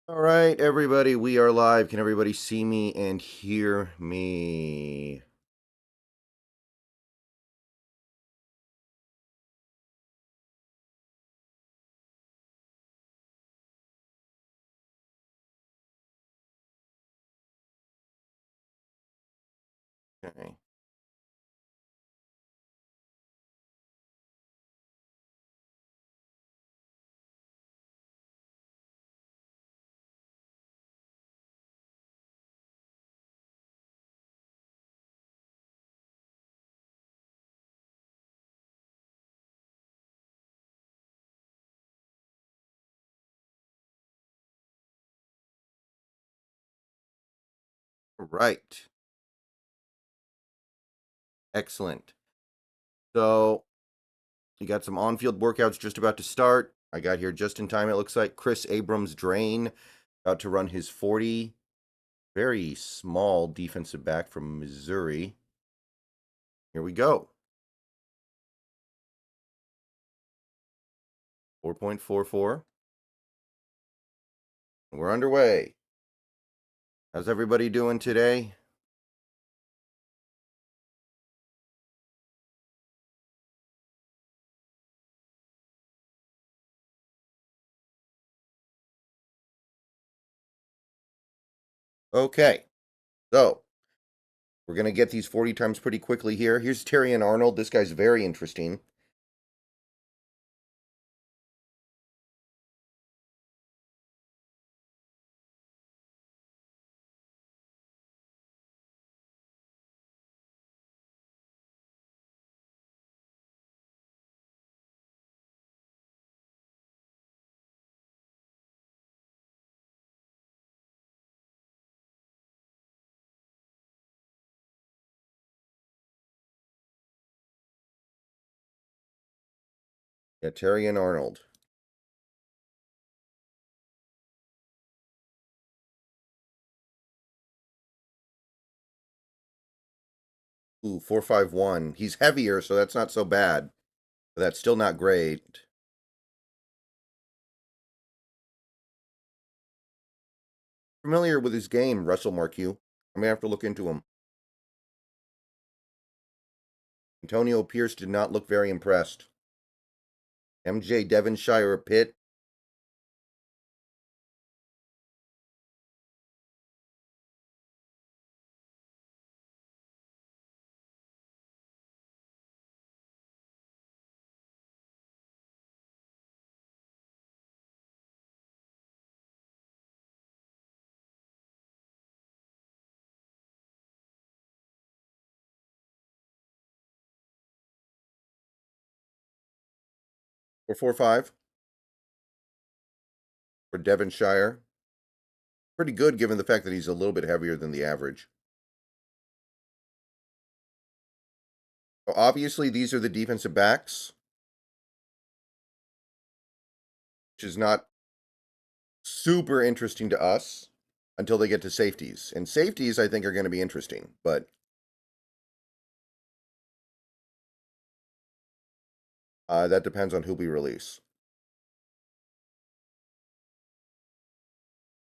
All right, everybody, we are live. Can everybody see me and hear me? Okay. All right. Excellent. So, you got some on field workouts just about to start. I got here just in time, it looks like. Chris Abrams Drain about to run his 40. Very small defensive back from Missouri. Here we go. 4.44. We're underway. How's everybody doing today? Okay. So, we're going to get these 40 times pretty quickly here. Here's Terry and Arnold. This guy's very interesting. Yeah, Terry and Arnold. Ooh, 451. He's heavier, so that's not so bad. But that's still not great. Familiar with his game, Russell Marque. I may have to look into him. Antonio Pierce did not look very impressed. MJ Devonshire Pitt. Or 4-5 for Devonshire. Pretty good given the fact that he's a little bit heavier than the average. So obviously, these are the defensive backs, which is not super interesting to us until they get to safeties. And safeties, I think, are going to be interesting, but that depends on who we release.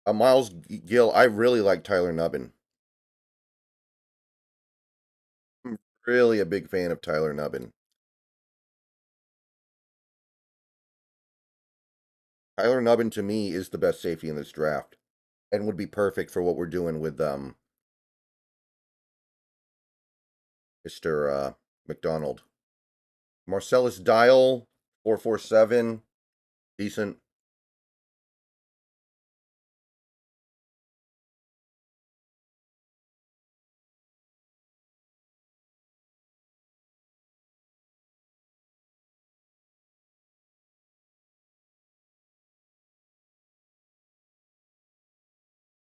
Miles Gill, I really like Tyler Nubbin. I'm really a big fan of Tyler Nubbin. Tyler Nubbin to me is the best safety in this draft and would be perfect for what we're doing with Mr. McDonald. Marcellus Dial 447, decent.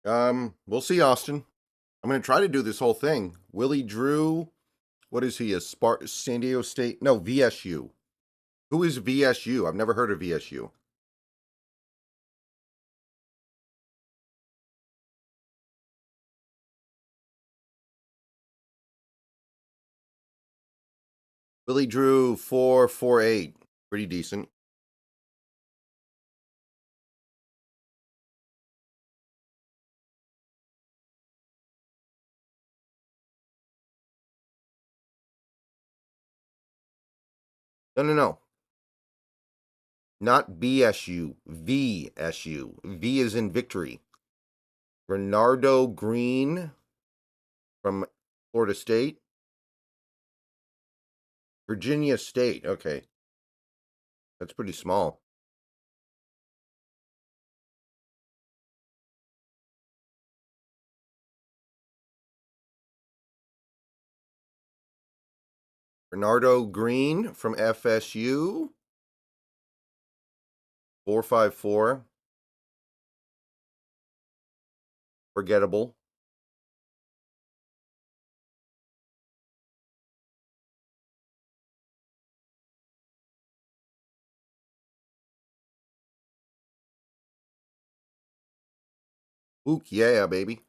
We'll see, Austin. I'm going to try to do this whole thing. Willie Drew, what is he? A San Diego State? No, VSU. Who is VSU? I've never heard of VSU. Willie Drew 448, pretty decent. No, no, no. Not BSU. VSU. V is in victory. Bernardo Green from Florida State. Virginia State. Okay. That's pretty small. Bernardo Green from FSU. 454. Forgettable. Ook, yeah, baby.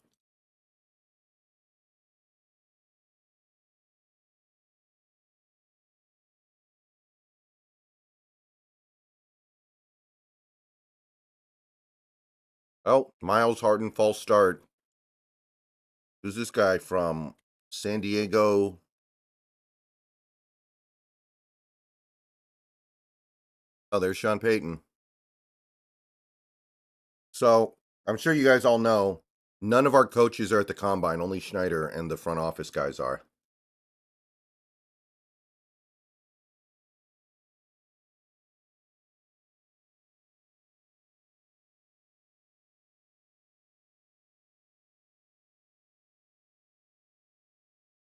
Oh, Miles Harden, false start. Who's this guy from? San Diego. Oh, there's Sean Payton. So, I'm sure you guys all know, none of our coaches are at the combine. Only Schneider and the front office guys are.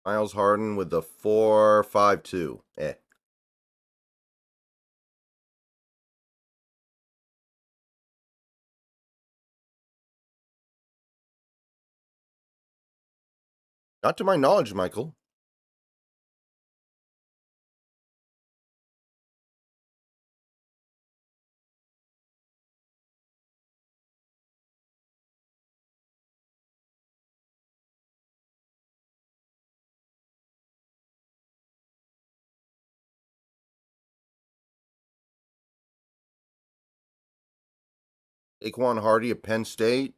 Miles Harden with the 4.52. Eh. Not to my knowledge, Michael. Daquan Hardy of Penn State.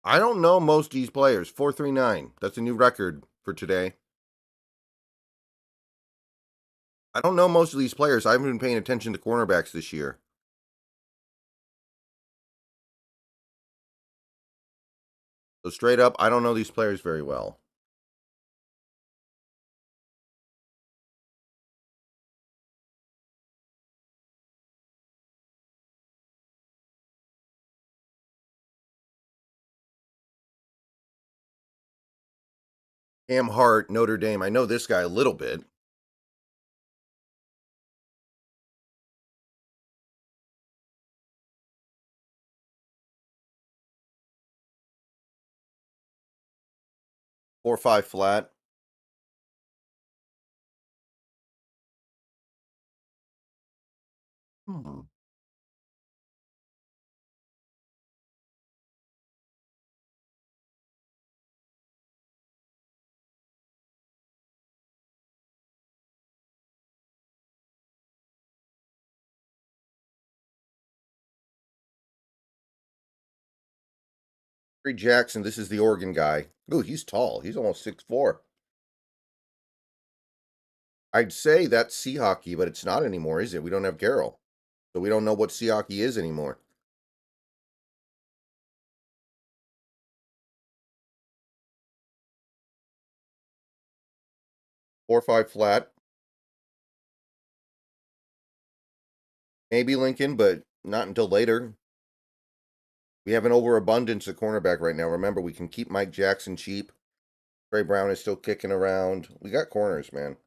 I don't know most of these players. 439. That's a new record for today. I don't know most of these players. I haven't been paying attention to cornerbacks this year. So straight up, I don't know these players very well. Cam Hart, Notre Dame. I know this guy a little bit. Four five flat. Hmm. Free Jackson. This is the Oregon guy. Ooh, he's tall. He's almost 6'4". I'd say that's sea hockey, but it's not anymore, is it? We don't have Garrel. So we don't know what sea hockey is anymore. 4.5 flat. Maybe Lincoln, but not until later. We have an overabundance of cornerback right now. Remember, we can keep Mike Jackson cheap. Trey Brown is still kicking around. We got corners, man.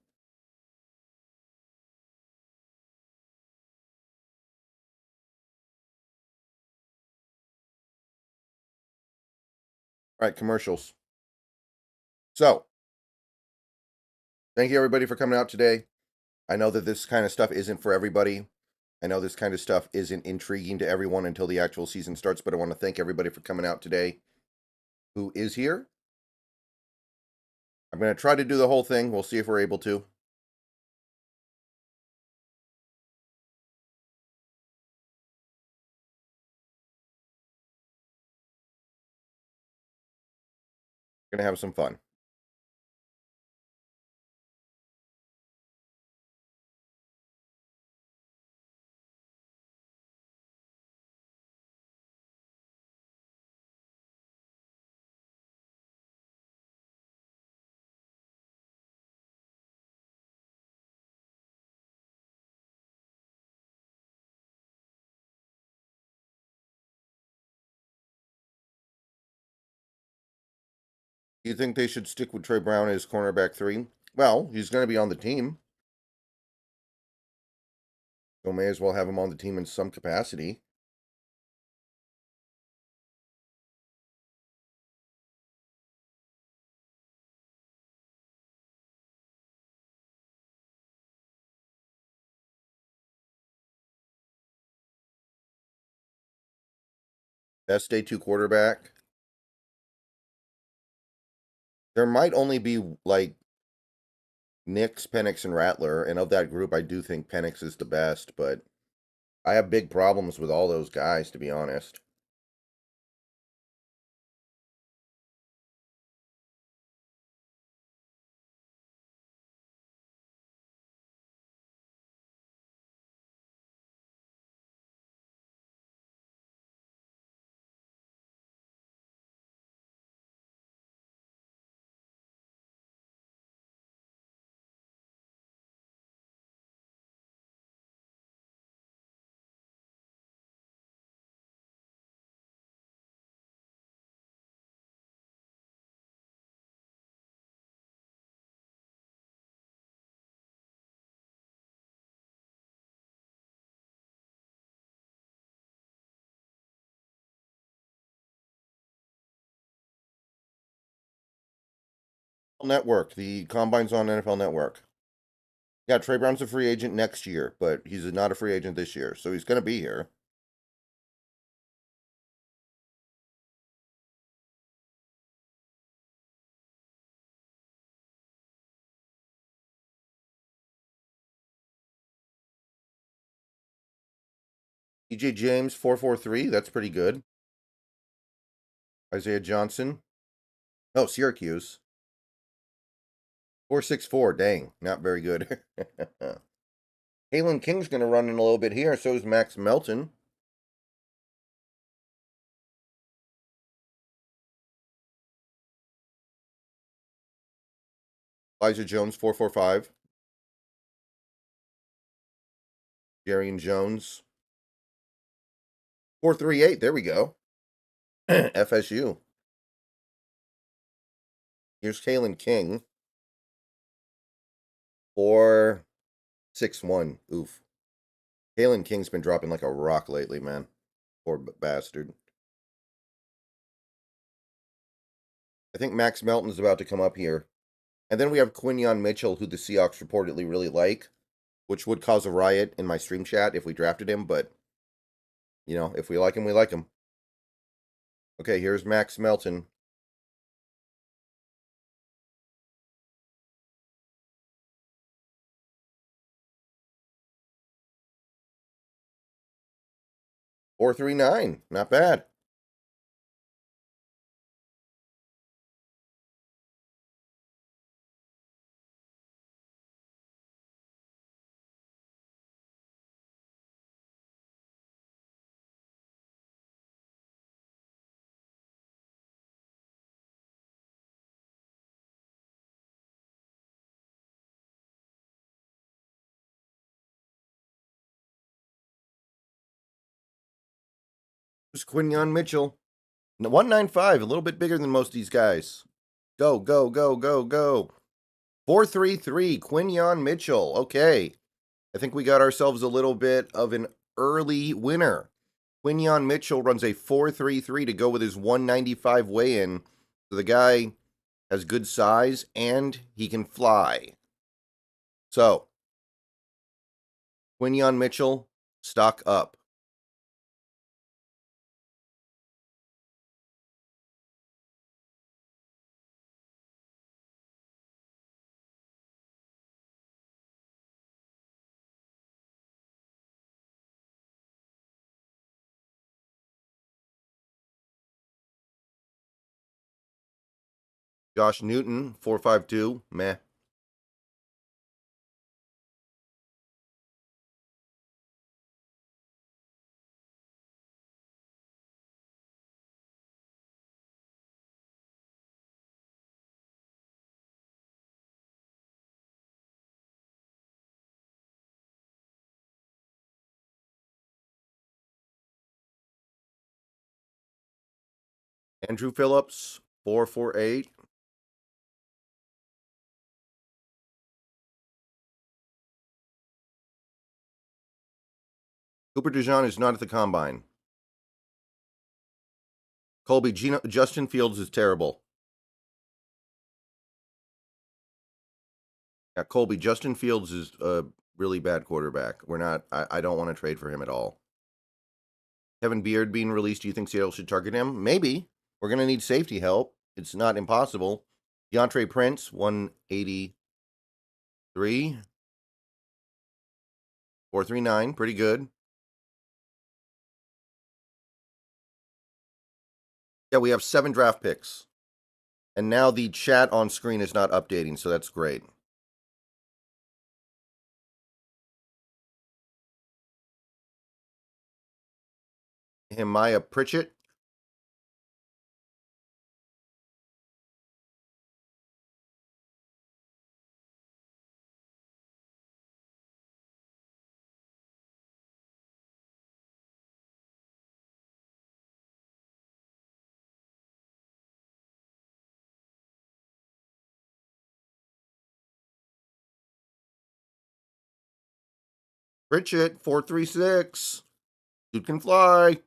All right, commercials. So, thank you everybody for coming out today. I know that this kind of stuff isn't for everybody. I know this kind of stuff isn't intriguing to everyone until the actual season starts, but I want to thank everybody for coming out today who is here. I'm going to try to do the whole thing. We'll see if we're able to. We're going to have some fun. Do you think they should stick with Trey Brown as cornerback 3? Well, he's going to be on the team. So may as well have him on the team in some capacity. Best day 2 quarterback. There might only be like Nix, Penix, and Rattler, and of that group, I do think Penix is the best, but I have big problems with all those guys, to be honest. Network. The combine's on NFL Network. Yeah, Trey Brown's a free agent next year, but he's not a free agent this year, so he's going to be here. EJ James, 443. That's pretty good. Isaiah Johnson. Oh, Syracuse. 464. Dang, not very good. Kalen King's going to run in a little bit here. So is Max Melton. Elijah Jones, 445. Jarian Jones, 438. There we go. FSU. Here's Kalen King, 461. Oof. Kalen King's been dropping like a rock lately, man. Poor bastard. I think Max Melton's about to come up here. And then we have Quinyon Mitchell, who the Seahawks reportedly really like, which would cause a riot in my stream chat if we drafted him, but, you know, if we like him, we like him. Okay, here's Max Melton. $439. Not bad. Here's Quinyon Mitchell. 195, a little bit bigger than most of these guys. Go, go, go, go, go. 433, Quinyon Mitchell. Okay. I think we got ourselves a little bit of an early winner. Quinyon Mitchell runs a 433 to go with his 195 weigh-in. So the guy has good size and he can fly. So, Quinyon Mitchell, stock up. Josh Newton, 452, meh. Andrew Phillips, 448. Cooper DeJean is not at the combine. Colby, Justin Fields is terrible. Yeah, Colby, Justin Fields is a really bad quarterback. I don't want to trade for him at all. Kevin Beard being released, do you think Seattle should target him? Maybe. We're going to need safety help. It's not impossible. DeAndre Prince, 183. 439, pretty good. Yeah, we have 7 draft picks. And now the chat on screen is not updating, so that's great. Himaya Pritchett. Pritchett, 436. Dude can fly.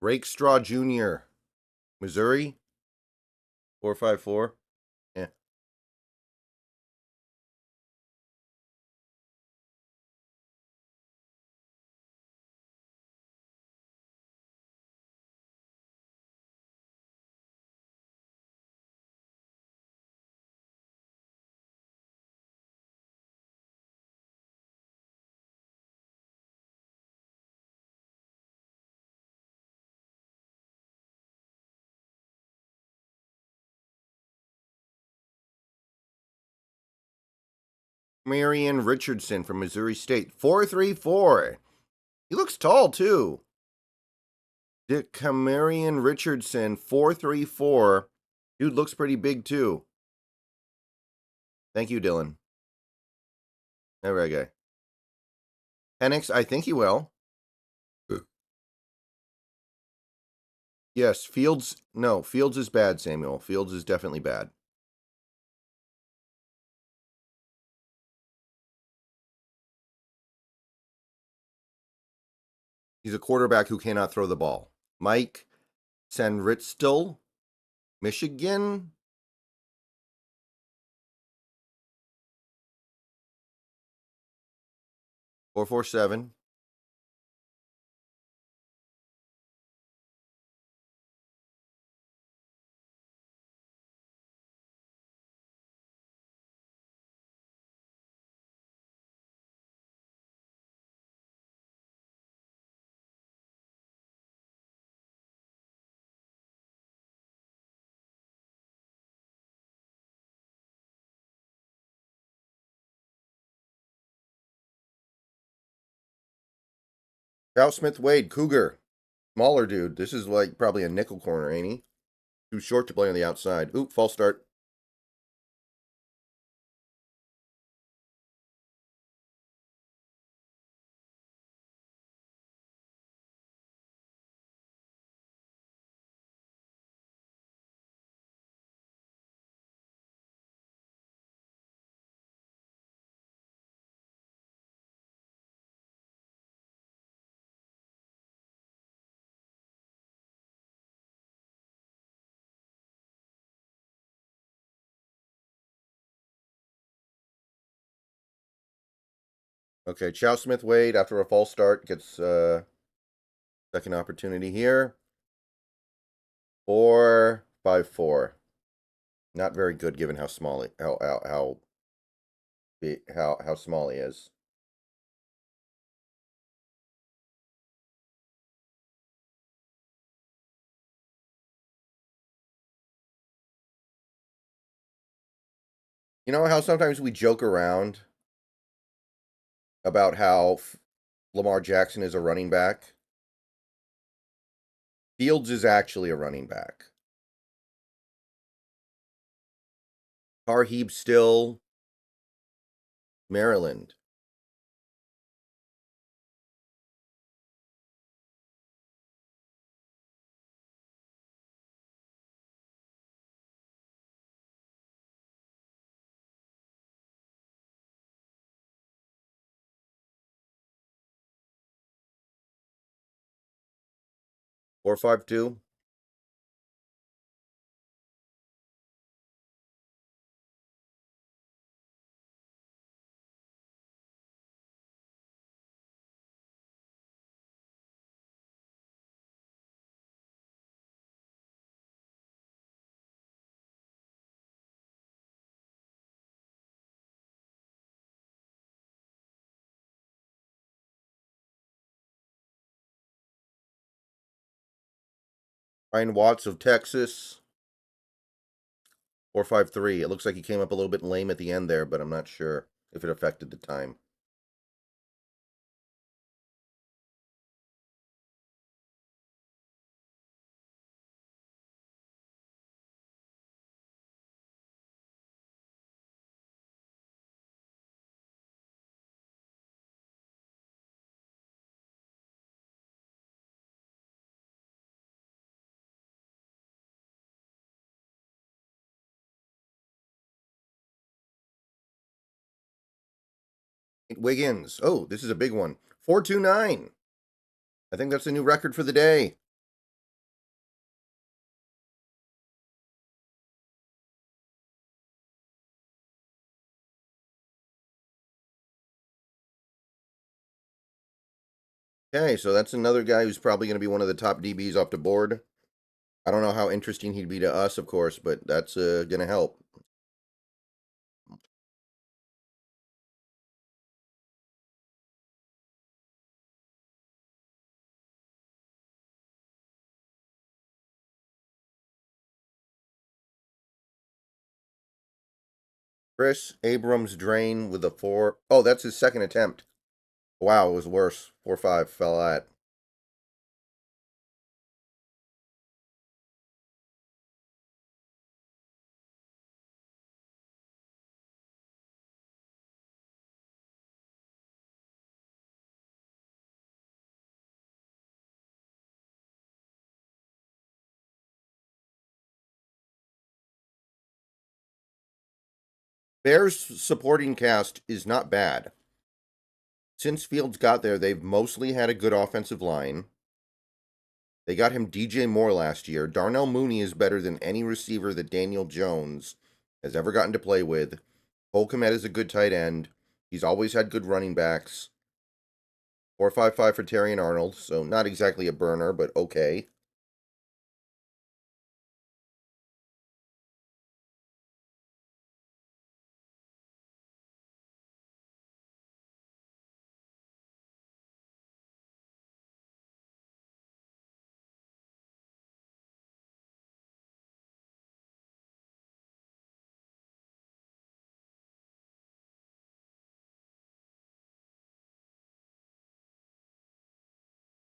Rakestraw Jr., Missouri, 454. Yeah. Marion Richardson from Missouri State, 434. He looks tall, too. Camarion Richardson, 434. Dude looks pretty big, too. Thank you, Dylan. All right, guy. Penix, I think he will. Yes, Fields. No, Fields is bad, Samuel. Fields is definitely bad. He's a quarterback who cannot throw the ball. Mike Sanritstill, Michigan. $447. Trout Smith Wade, Cougar. Smaller dude. This is like probably a nickel corner, ain't he? Too short to play on the outside. Oop, false start. Okay, Chow Smith Wade, after a false start, gets second opportunity here. 454. Not very good given how small how small he is. You know how sometimes we joke around about how Lamar Jackson is a running back? Fields is actually a running back. Tarheeb still Maryland. Four five two. Ryan Watts of Texas. 453. It looks like he came up a little bit lame at the end there, but I'm not sure if it affected the time. Wiggins. Oh, this is a big one. 429. I think that's a new record for the day. Okay, so that's another guy who's probably going to be one of the top DBs off the board. I don't know how interesting he'd be to us, of course, but that's going to help. Chris Abrams drain with a 4. Oh, that's his second attempt. Wow, it was worse. 4-5 fell at. Bears supporting cast is not bad. Since Fields got there, they've mostly had a good offensive line. They got him DJ Moore last year. Darnell Mooney is better than any receiver that Daniel Jones has ever gotten to play with. Cole Kmet is a good tight end. He's always had good running backs. 4.55 for Terry and Arnold, so not exactly a burner, but okay.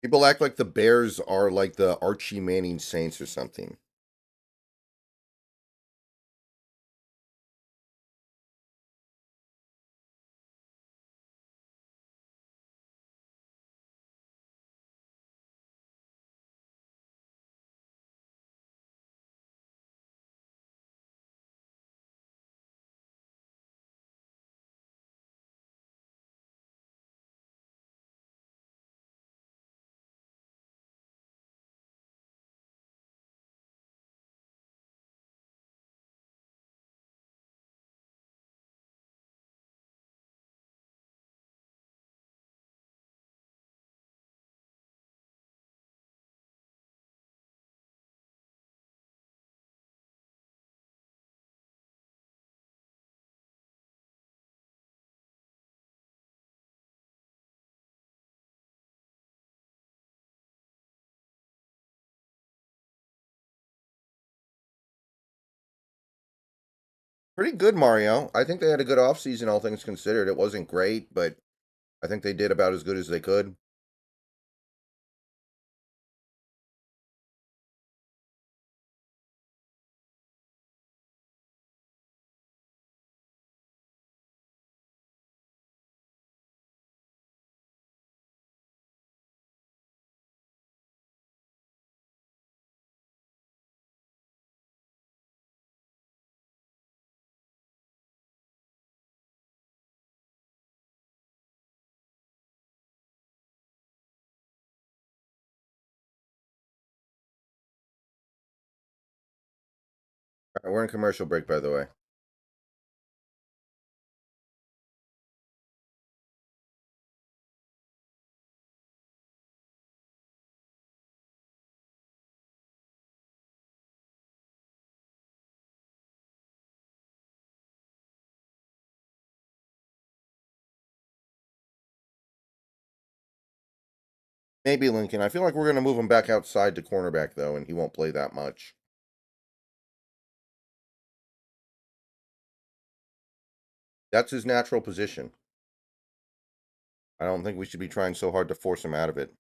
People act like the Bears are like the Archie Manning Saints or something. Pretty good, Mario. I think they had a good offseason, all things considered. It wasn't great, but I think they did about as good as they could. We're in commercial break, by the way. Maybe Lincoln. I feel like we're going to move him back outside to cornerback, though, and he won't play that much. That's his natural position. I don't think we should be trying so hard to force him out of it.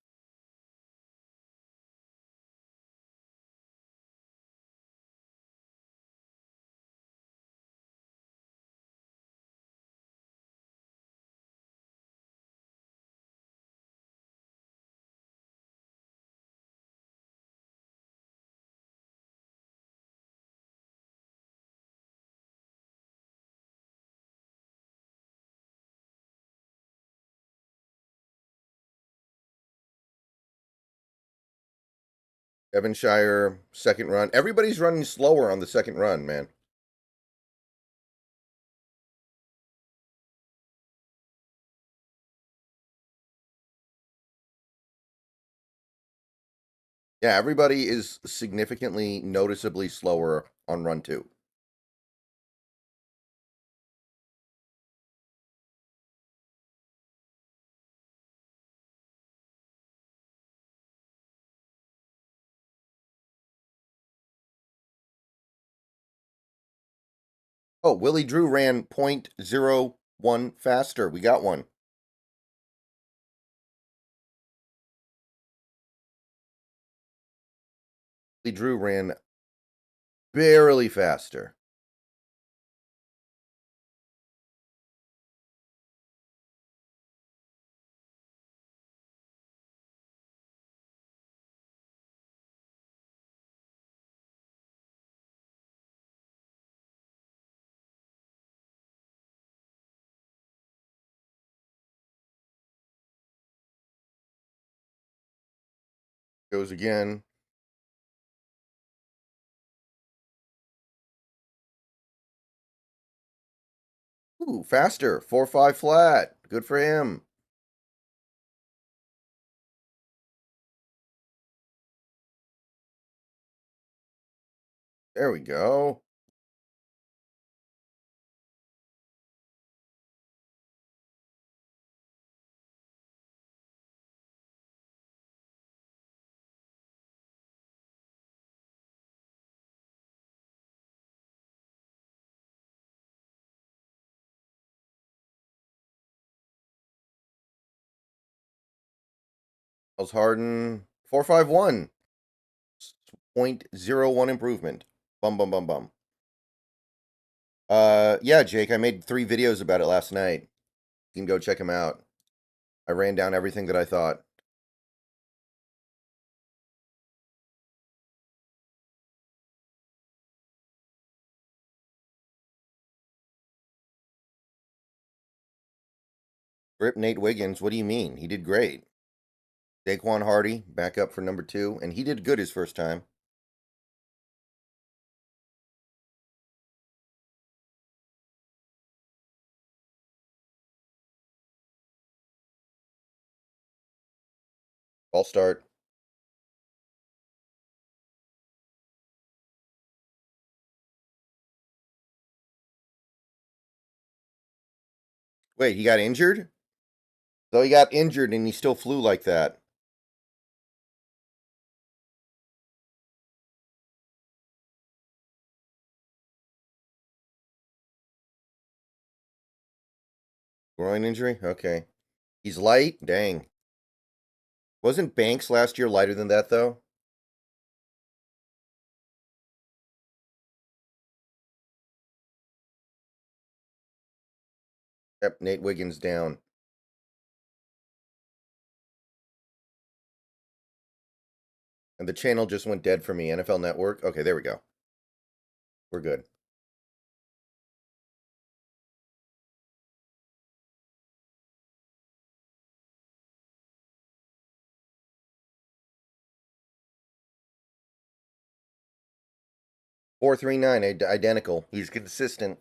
Devonshire, second run. Everybody's running slower on the second run, man. Yeah, everybody is significantly, noticeably slower on run 2. Oh, Willie Drew ran 0.01 faster. We got one. Willie Drew ran barely faster. Goes again. Ooh, faster. 4.5 flat. Good for him. There we go. Miles Harden. 4.51. 0.01 improvement. Bum, bum, bum, bum. Yeah, Jake, I made 3 videos about it last night. You can go check them out. I ran down everything that I thought. Rip Nate Wiggins. What do you mean? He did great. Daquan Hardy, back up for number 2, and he did good his first time. I'll start. Wait, he got injured? So he got injured and he still flew like that. Groin injury? Okay. He's light? Dang. Wasn't Banks last year lighter than that, though? Yep, Nate Wiggins down. And the channel just went dead for me. NFL Network. Okay, there we go. We're good. 439, identical. He's consistent.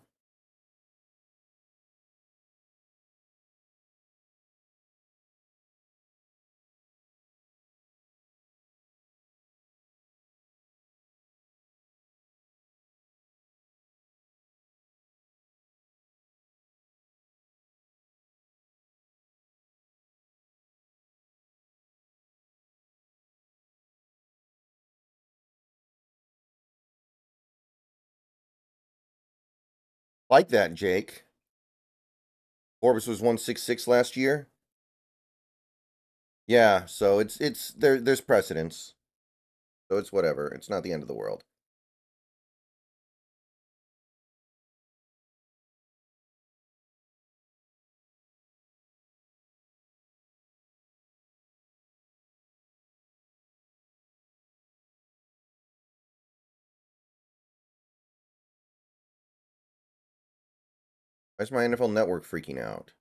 Like that, Jake. Orbis was 166 last year. Yeah, so it's there's precedence. So it's whatever. It's not the end of the world. Why is my NFL network freaking out?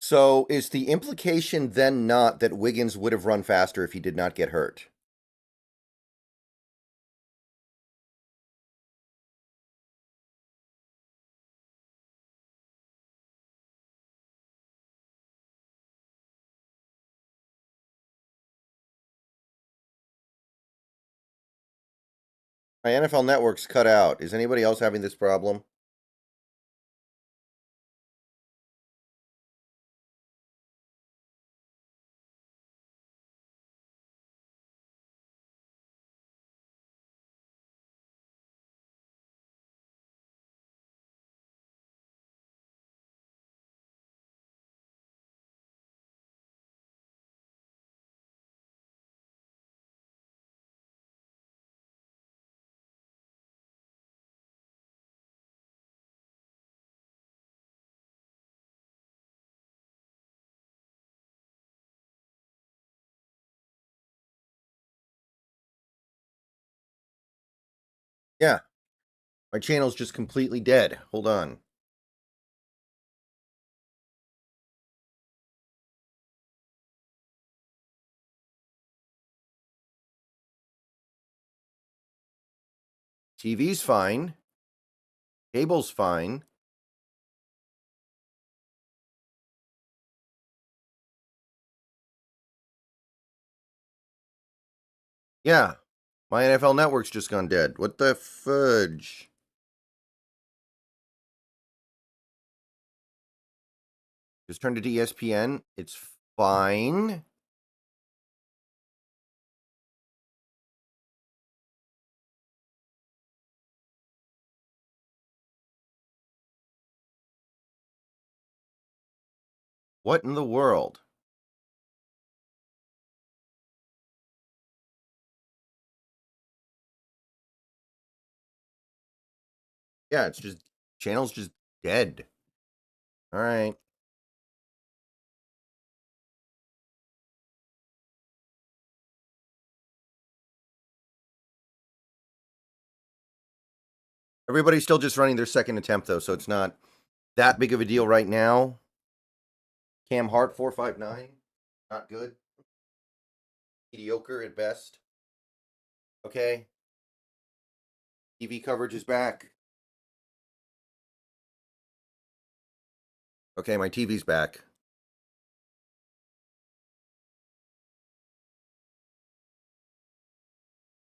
So is the implication then not that Wiggins would have run faster if he did not get hurt? My NFL network's cut out. Is anybody else having this problem? Yeah. My channel's just completely dead. Hold on. TV's fine. Cable's fine. Yeah. My NFL network's just gone dead. What the fudge? Just turned to ESPN. It's fine. What in the world? Yeah, it's just channel's just dead. All right. Everybody's still just running their second attempt though, so it's not that big of a deal right now. Cam Hart 459. Not good. Mediocre at best. Okay. TV coverage is back. Okay, my TV's back.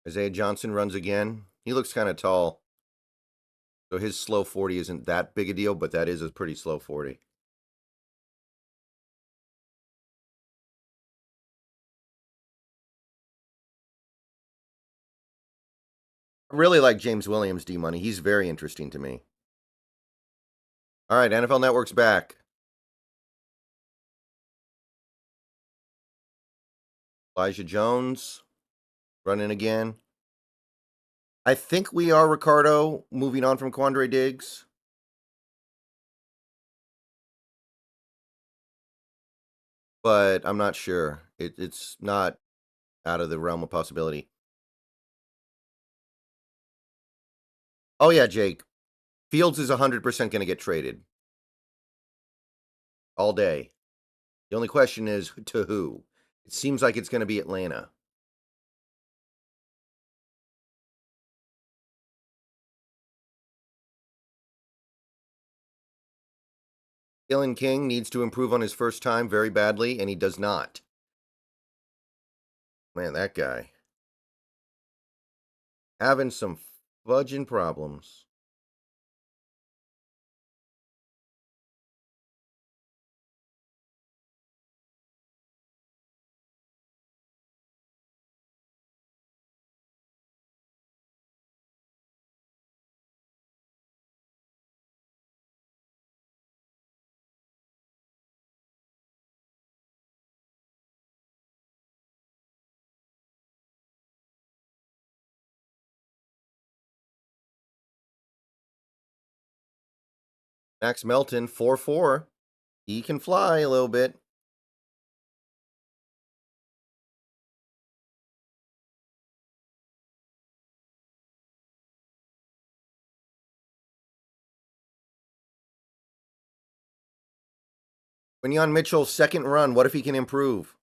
Isaiah Johnson runs again. He looks kind of tall. So his slow 40 isn't that big a deal, but that is a pretty slow 40. I really like James Williams, D-Money. He's very interesting to me. All right, NFL Network's back. Elijah Jones running again. I think we are, Ricardo, moving on from Quandre Diggs. But I'm not sure. It's not out of the realm of possibility. Oh, yeah, Jake. Fields is 100% going to get traded. All day. The only question is to who? It seems like it's going to be Atlanta. Dylan King needs to improve on his first time very badly, and he does not. Man, that guy. Having some fudging problems. Max Melton, 4-4. He can fly a little bit. Quinyon Mitchell's second run. What if he can improve?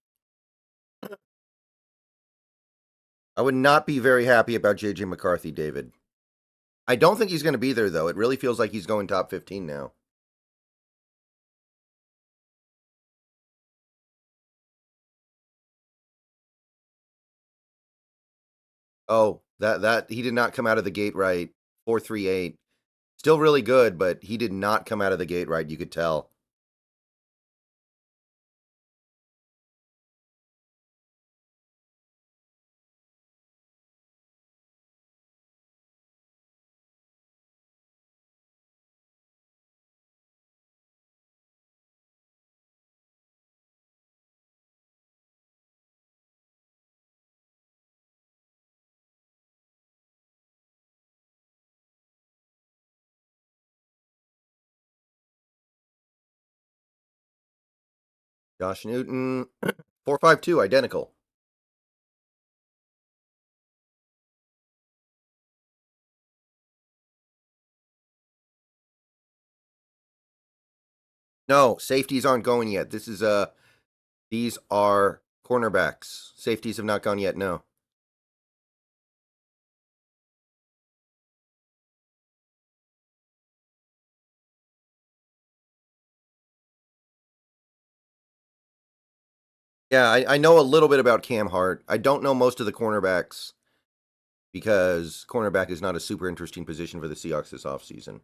I would not be very happy about J.J. McCarthy, David. I don't think he's going to be there, though. It really feels like he's going top 15 now. Oh, that he did not come out of the gate right. 4.38. Still really good, but he did not come out of the gate right. You could tell. Josh Newton, 4.52, identical. No, safeties aren't going yet. These are cornerbacks. Safeties have not gone yet. No. Yeah, I know a little bit about Cam Hart. I don't know most of the cornerbacks because cornerback is not a super interesting position for the Seahawks this offseason.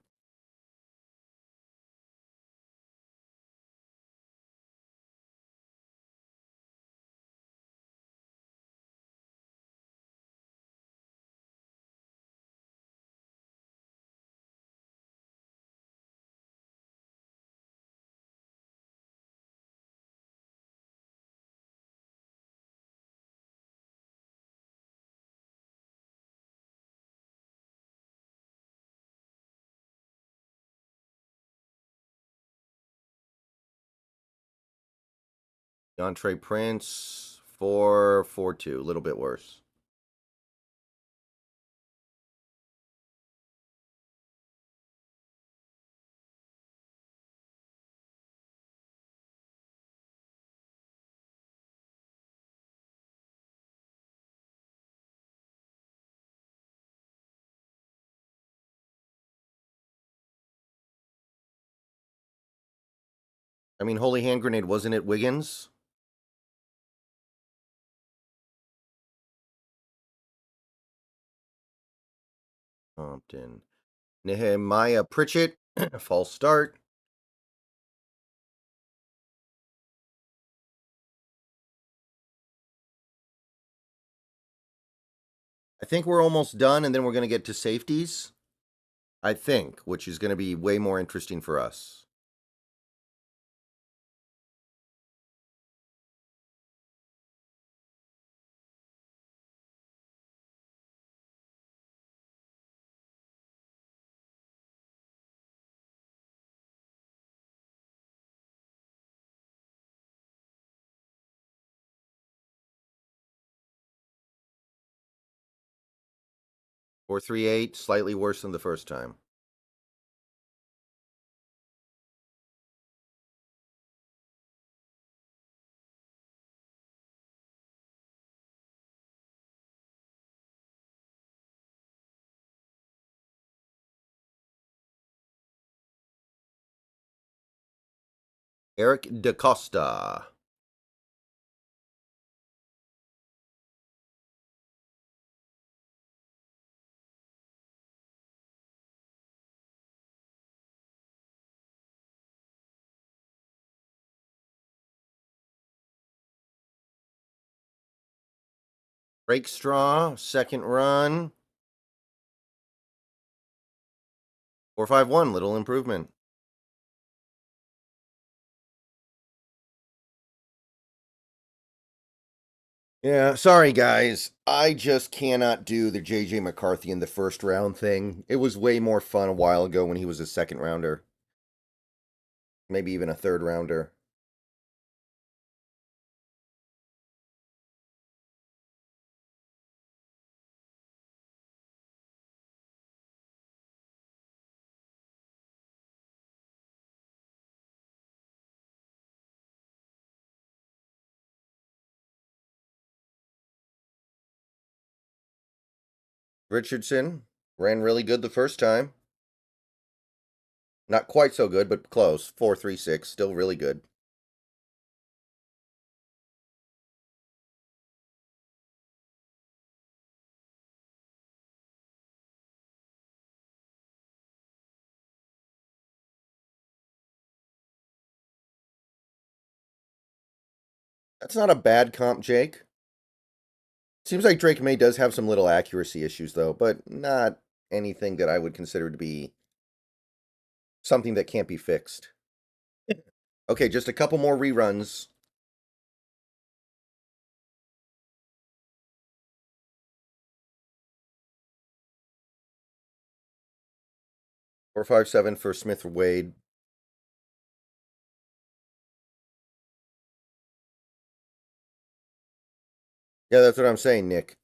DeAndre Prince, 4.42, a little bit worse. I mean, holy hand grenade, wasn't it Wiggins? Compton. Nehemiah Pritchett, false start. I think we're almost done, and then we're going to get to safeties. I think, which is going to be way more interesting for us. Four three eight, slightly worse than the first time. Eric DaCosta. Break straw, second run. 451, little improvement. Yeah, sorry guys. I just cannot do the JJ McCarthy in the first round thing. It was way more fun a while ago when he was a second rounder. Maybe even a third rounder. Richardson ran really good the first time. Not quite so good, but close. 4.36, still really good. That's not a bad comp, Jake. Seems like Drake May does have some little accuracy issues, though, but not anything that I would consider to be something that can't be fixed. Okay, just a couple more reruns. Four, five, seven for Smith Wade. Yeah, that's what I'm saying, Nick.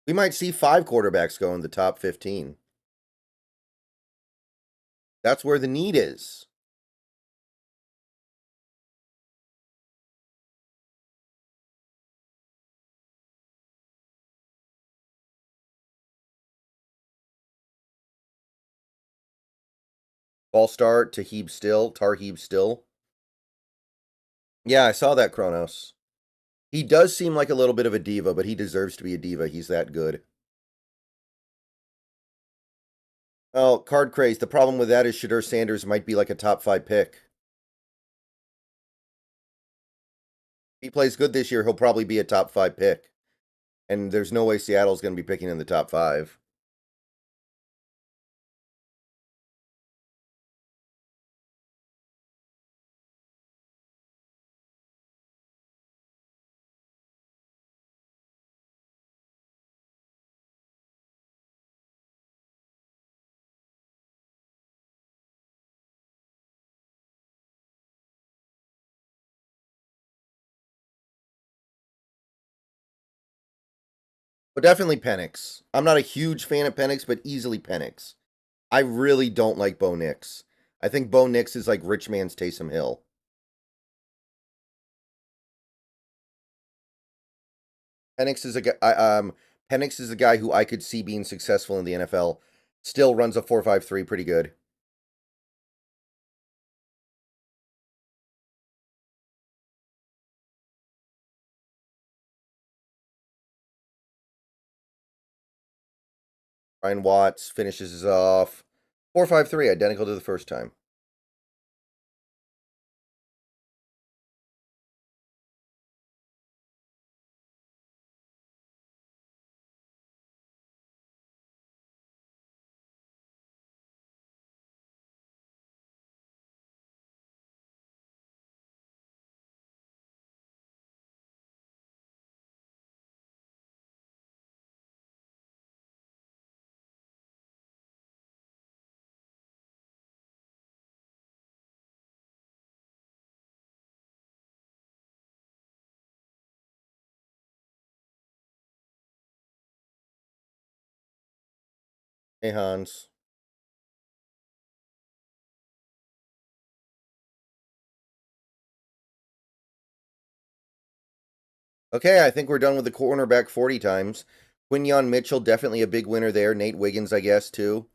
We might see 5 quarterbacks go in the top 15. That's where the need is. Ball start, Tahib still, Tarheeb still. Yeah, I saw that, Kronos. He does seem like a little bit of a diva, but he deserves to be a diva. He's that good. Oh, card craze. The problem with that is Shadur Sanders might be like a top 5 pick. If he plays good this year, he'll probably be a top 5 pick. And there's no way Seattle's going to be picking in the top 5. But definitely Penix. I'm not a huge fan of Penix, but easily Penix. I really don't like Bo Nix. I think Bo Nix is like rich man's Taysom Hill. Penix is a guy. Penix is a guy who I could see being successful in the NFL. Still runs a 4.53 pretty good. Ryan Watts finishes off 4.53, identical to the first time. Hey, Hans. Okay, I think we're done with the cornerback 40 times. Quinyon Mitchell, definitely a big winner there. Nate Wiggins, I guess, too.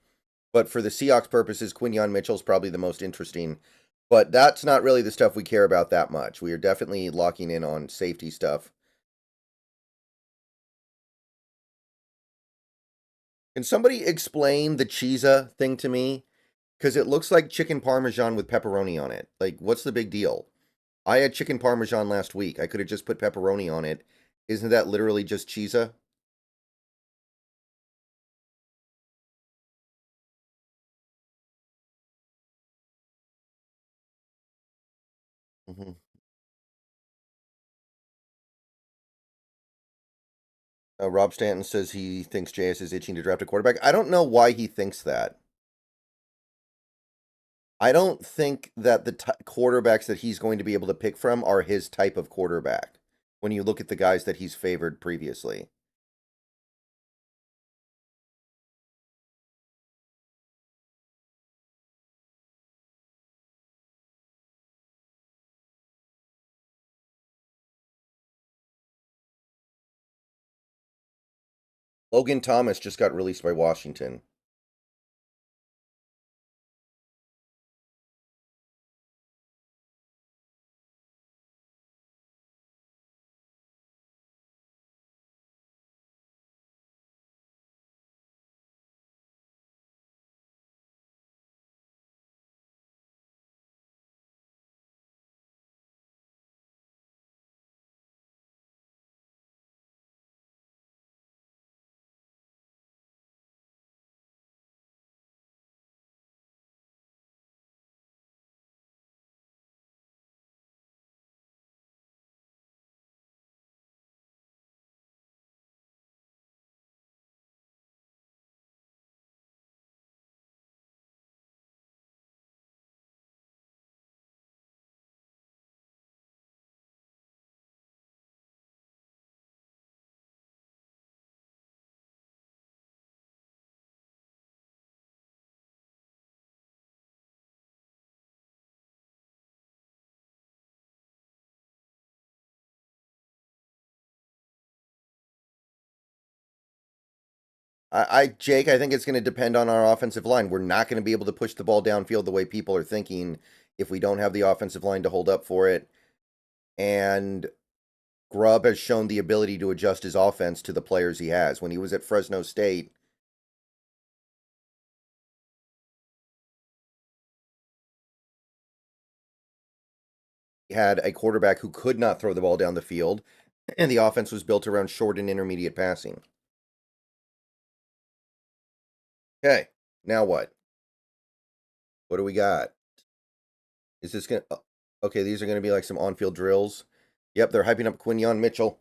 But for the Seahawks purposes, Quinyon Mitchell's probably the most interesting. But that's not really the stuff we care about that much. We are definitely locking in on safety stuff. Can somebody explain the Cheesa thing to me? Because it looks like chicken parmesan with pepperoni on it. Like, what's the big deal? I had chicken parmesan last week. I could have just put pepperoni on it. Isn't that literally just Cheesa? Mm-hmm. Rob Stanton says he thinks JS is itching to draft a quarterback. I don't know why he thinks that. I don't think that the quarterbacks that he's going to be able to pick from are his type of quarterback when you look at the guys that he's favored previously. Logan Thomas just got released by Washington. Jake, I think it's going to depend on our offensive line. We're not going to be able to push the ball downfield the way people are thinking if we don't have the offensive line to hold up for it. And Grubb has shown the ability to adjust his offense to the players he has. When he was at Fresno State, he had a quarterback who could not throw the ball down the field, and the offense was built around short and intermediate passing. Okay, now what? What do we got? Is this going to... Okay, these are going to be like some on-field drills. Yep, they're hyping up Quinyon Mitchell.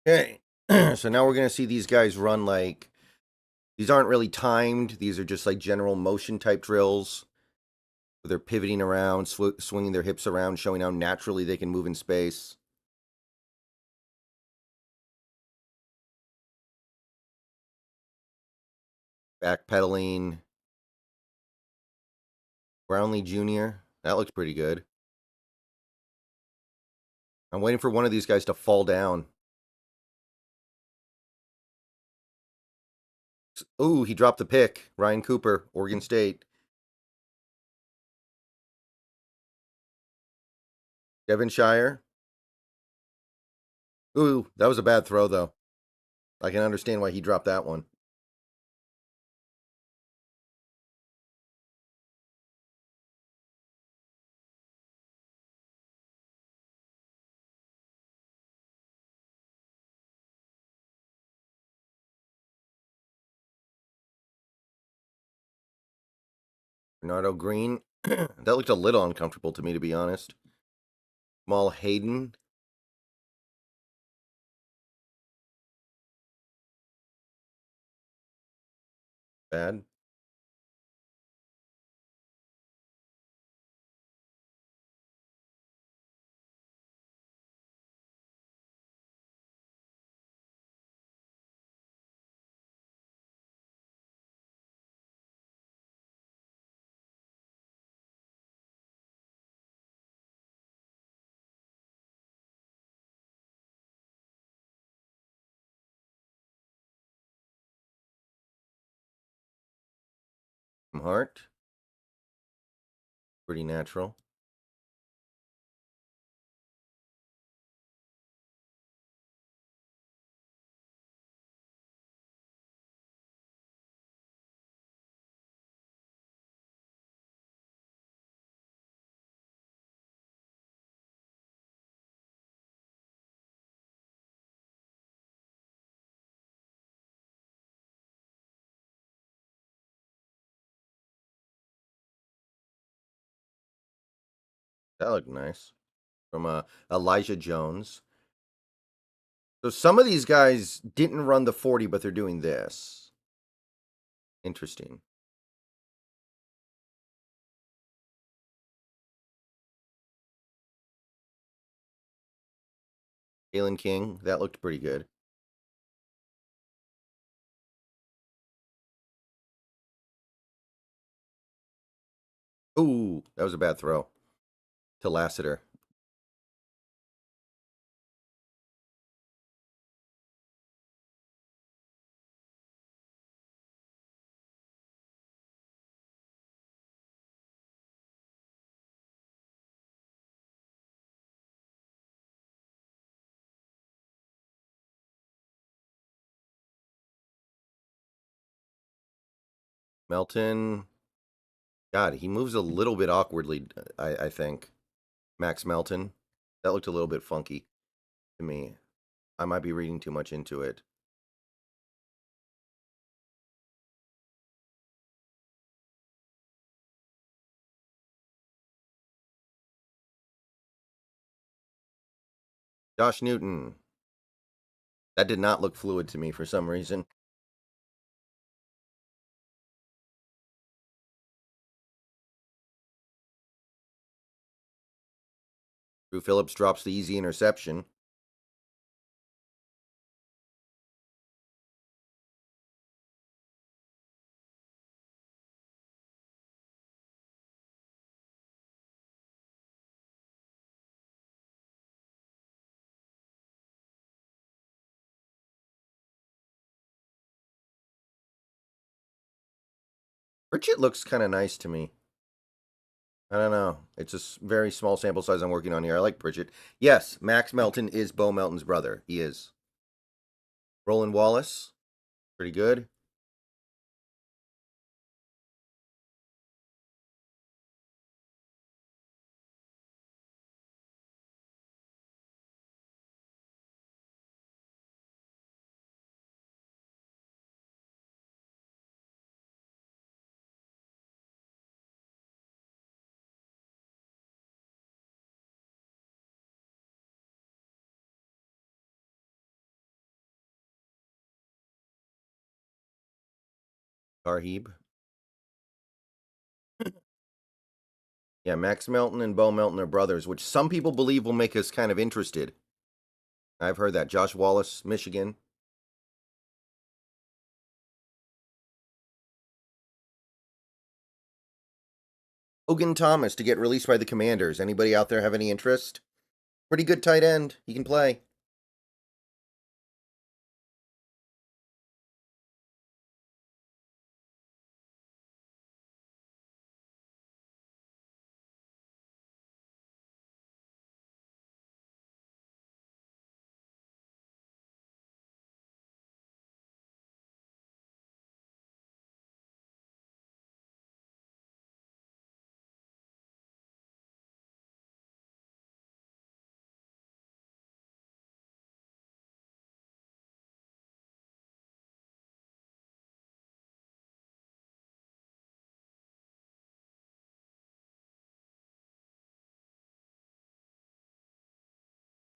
Okay, so now we're going to see these guys run like... These aren't really timed. These are just like general motion type drills. They're pivoting around, swinging their hips around, showing how naturally they can move in space. Backpedaling. Brownlee Jr. That looks pretty good. I'm waiting for one of these guys to fall down. Ooh, he dropped the pick. Ryan Cooper, Oregon State. Devonshire. Ooh, that was a bad throw, though. I can understand why he dropped that one. Bernardo Green. That looked a little uncomfortable to me, to be honest. Mal Hayden. Bad. Hart. Pretty natural. That looked nice. From Elijah Jones. So some of these guys didn't run the 40, but they're doing this. Interesting. Galen King, that looked pretty good. Ooh, that was a bad throw to Lassiter. Melton. God, he moves a little bit awkwardly, I think. Max Melton. That looked a little bit funky to me. I might be reading too much into it. Josh Newton. That did not look fluid to me for some reason. Drew Phillips drops the easy interception. Pritchett looks kind of nice to me. I don't know. It's a very small sample size I'm working on here. I like Pritchett. Yes, Max Melton is Bo Melton's brother. He is. Roland Wallace. Pretty good. Tarheeb. Yeah, Max Melton and Bo Melton are brothers, which some people believe will make us kind of interested. I've heard that. Josh Wallace, Michigan. Hogan Thomas to get released by the Commanders. Anybody out there have any interest? Pretty good tight end. He can play.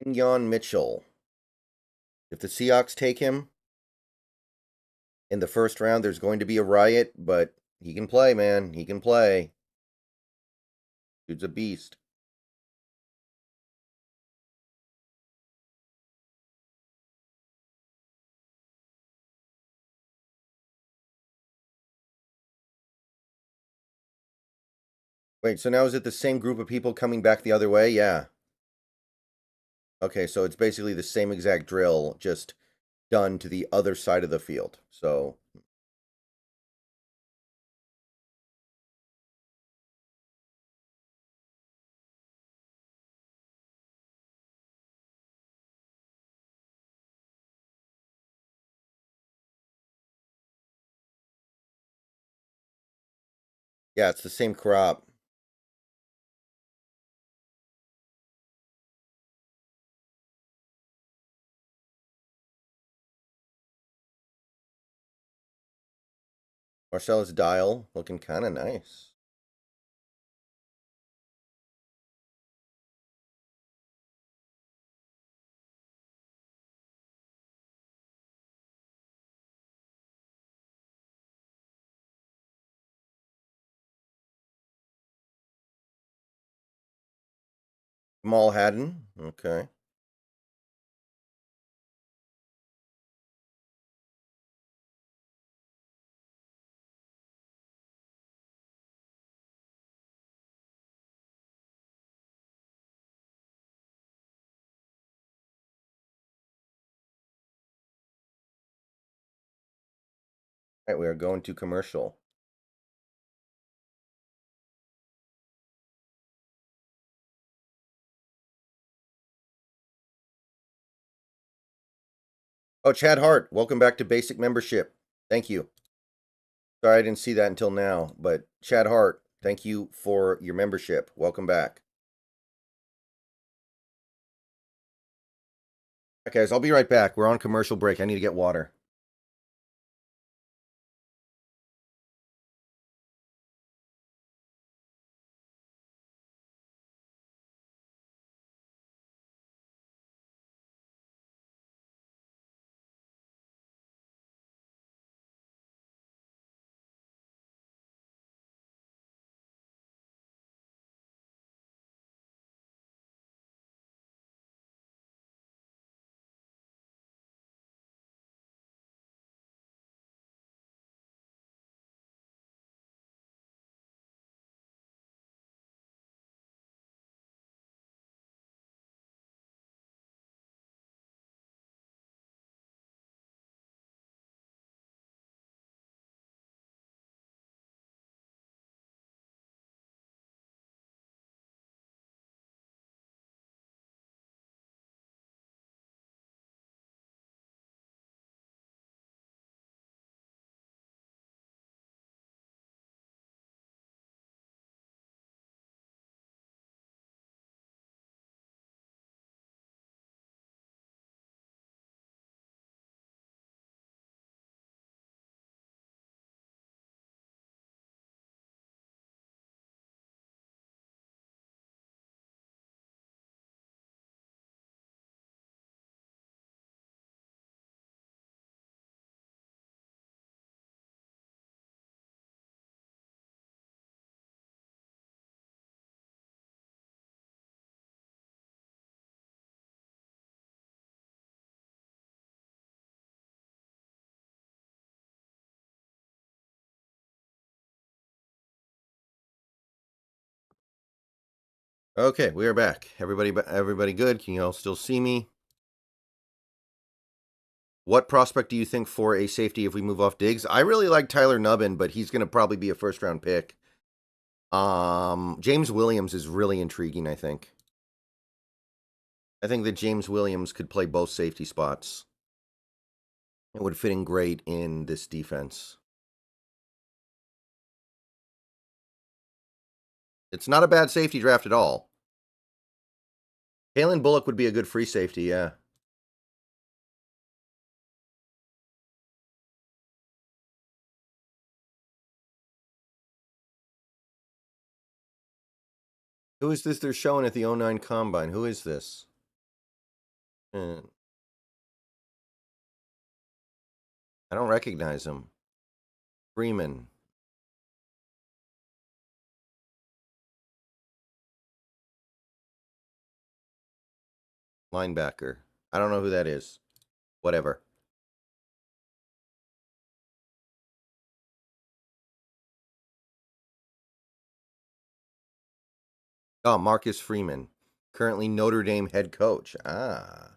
Jon Mitchell. If the Seahawks take him in the first round, there's going to be a riot, but he can play, man. He can play. Dude's a beast. Wait, so now is it the same group of people coming back the other way? Yeah. Okay, so it's basically the same exact drill, just done to the other side of the field. So yeah, it's the same crop. Marcellus Dial looking kind of nice. Jamal Haddon. Okay. All right, we are going to commercial. Oh, Chad Hart, welcome back to Basic Membership. Thank you. Sorry, I didn't see that until now, but Chad Hart, thank you for your membership. Welcome back. Okay, guys, I'll be right back. We're on commercial break. I need to get water. Okay, we are back. Everybody good? Can you all still see me? What prospect do you think for a safety if we move off Diggs? I really like Tyler Nubbin, but he's going to probably be a first round pick. James Williams is really intriguing, I think. I think that James Williams could play both safety spots. It would fit in great in this defense. It's not a bad safety draft at all. Kalen Bullock would be a good free safety, yeah. Who is this they're showing at the 09 Combine? Who is this? I don't recognize him. Freeman. Linebacker. I don't know who that is. Whatever. Oh, Marcus Freeman. Currently Notre Dame head coach. Ah.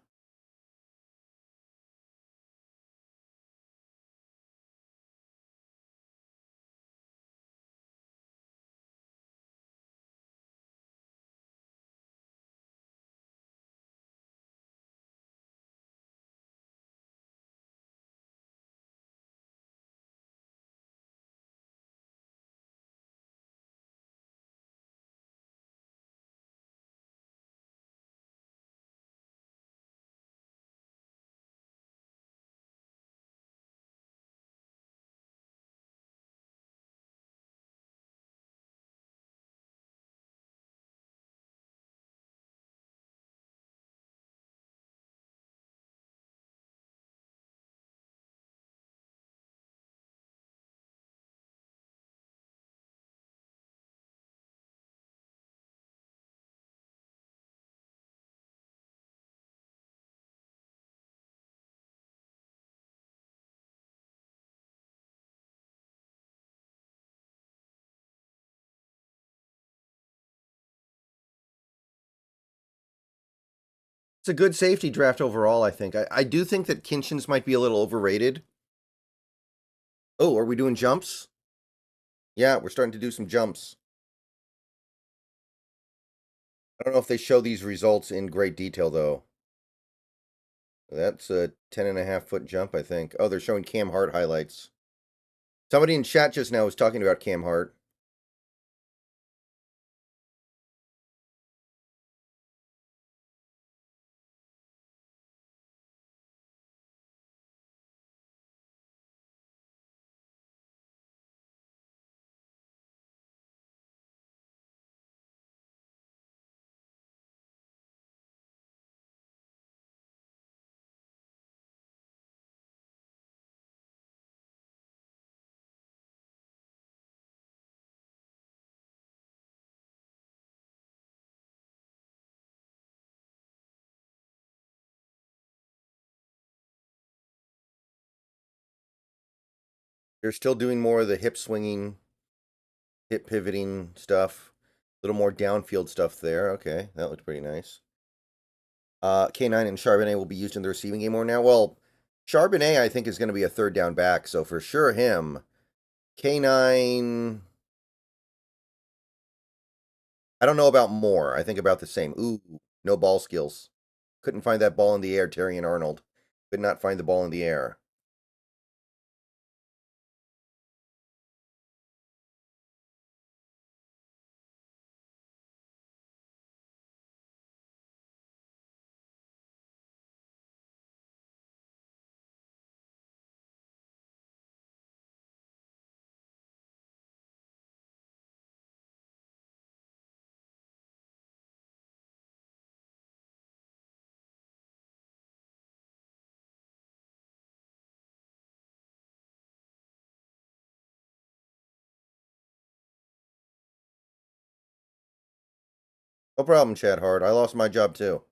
It's a good safety draft overall, I think. I do think that Kinchins might be a little overrated. Oh, are we doing jumps? Yeah, we're starting to do some jumps. I don't know if they show these results in great detail, though. That's a 10.5-foot jump, I think. Oh, they're showing Cam Hart highlights. Somebody in chat just now was talking about Cam Hart. They're still doing more of the hip swinging, hip pivoting stuff. A little more downfield stuff there. Okay, that looks pretty nice. K9 and Charbonnet will be used in the receiving game more now. Well, Charbonnet, I think, is going to be a third down back, so for sure him. K9, I don't know about more. I think about the same. Ooh, no ball skills. Couldn't find that ball in the air, Terry and Arnold. Could not find the ball in the air. No problem, Chad Hart. I lost my job too.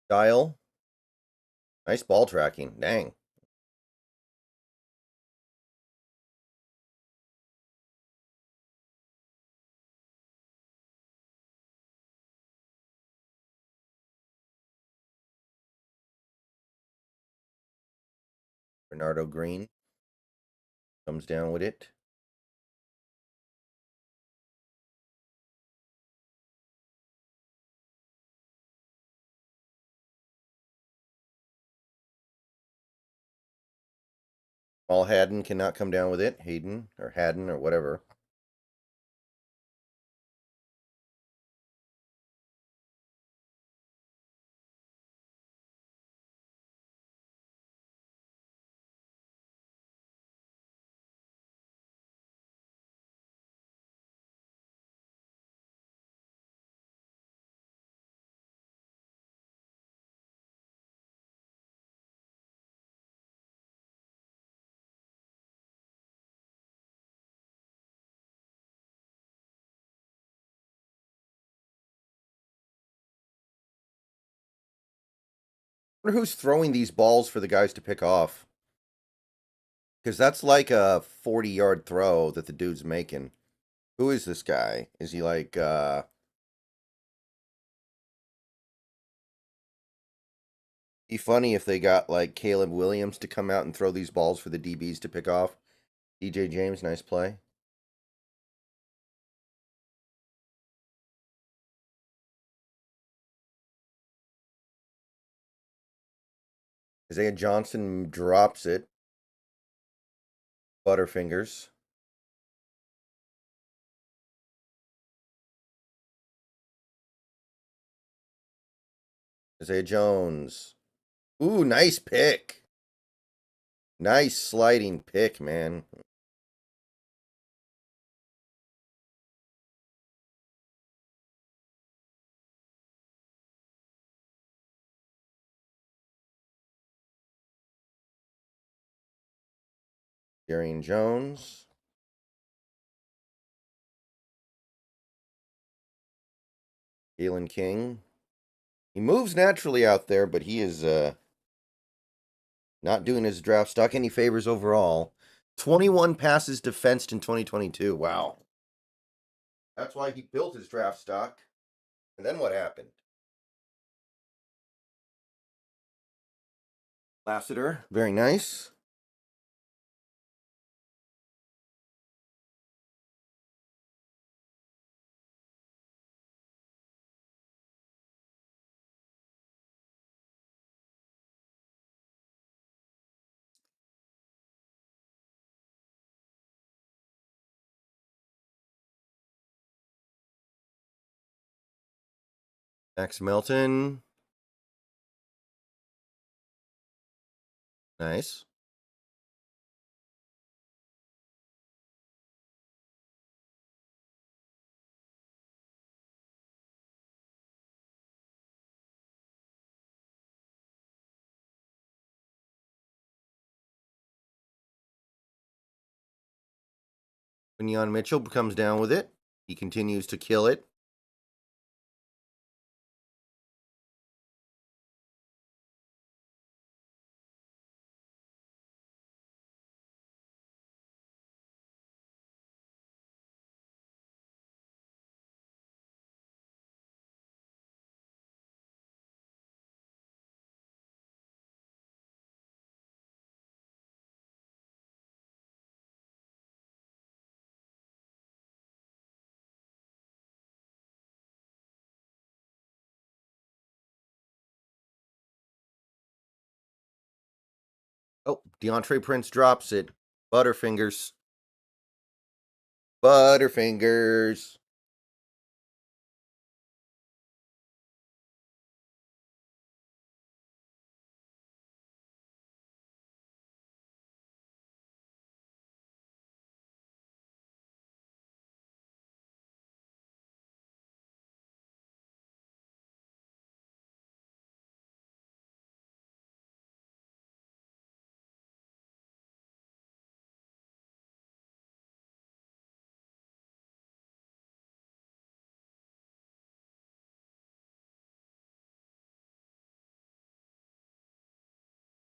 Dial. Nice ball tracking. Dang. Bernardo Green comes down with it. Paul Haddon cannot come down with it. Hayden or Haddon or whatever. wonder who's throwing these balls for the guys to pick off. Because that's like a 40-yard throw that the dude's making. Who is this guy? Is he like, be funny if they got like Caleb Williams to come out and throw these balls for the DBs to pick off. DJ James, nice play. Isaiah Johnson drops it. Butterfingers. Isaiah Jones. Ooh, nice pick. Nice sliding pick, man. Darian Jones. Galen King. He moves naturally out there, but he is not doing his draft stock any favors overall. 21 passes defensed in 2022. Wow. That's why he built his draft stock. And then what happened? Lassiter, very nice. Max Melton. Nice. Quinyon Mitchell comes down with it. He continues to kill it. Oh, DeAndre Prince drops it. Butterfingers. Butterfingers.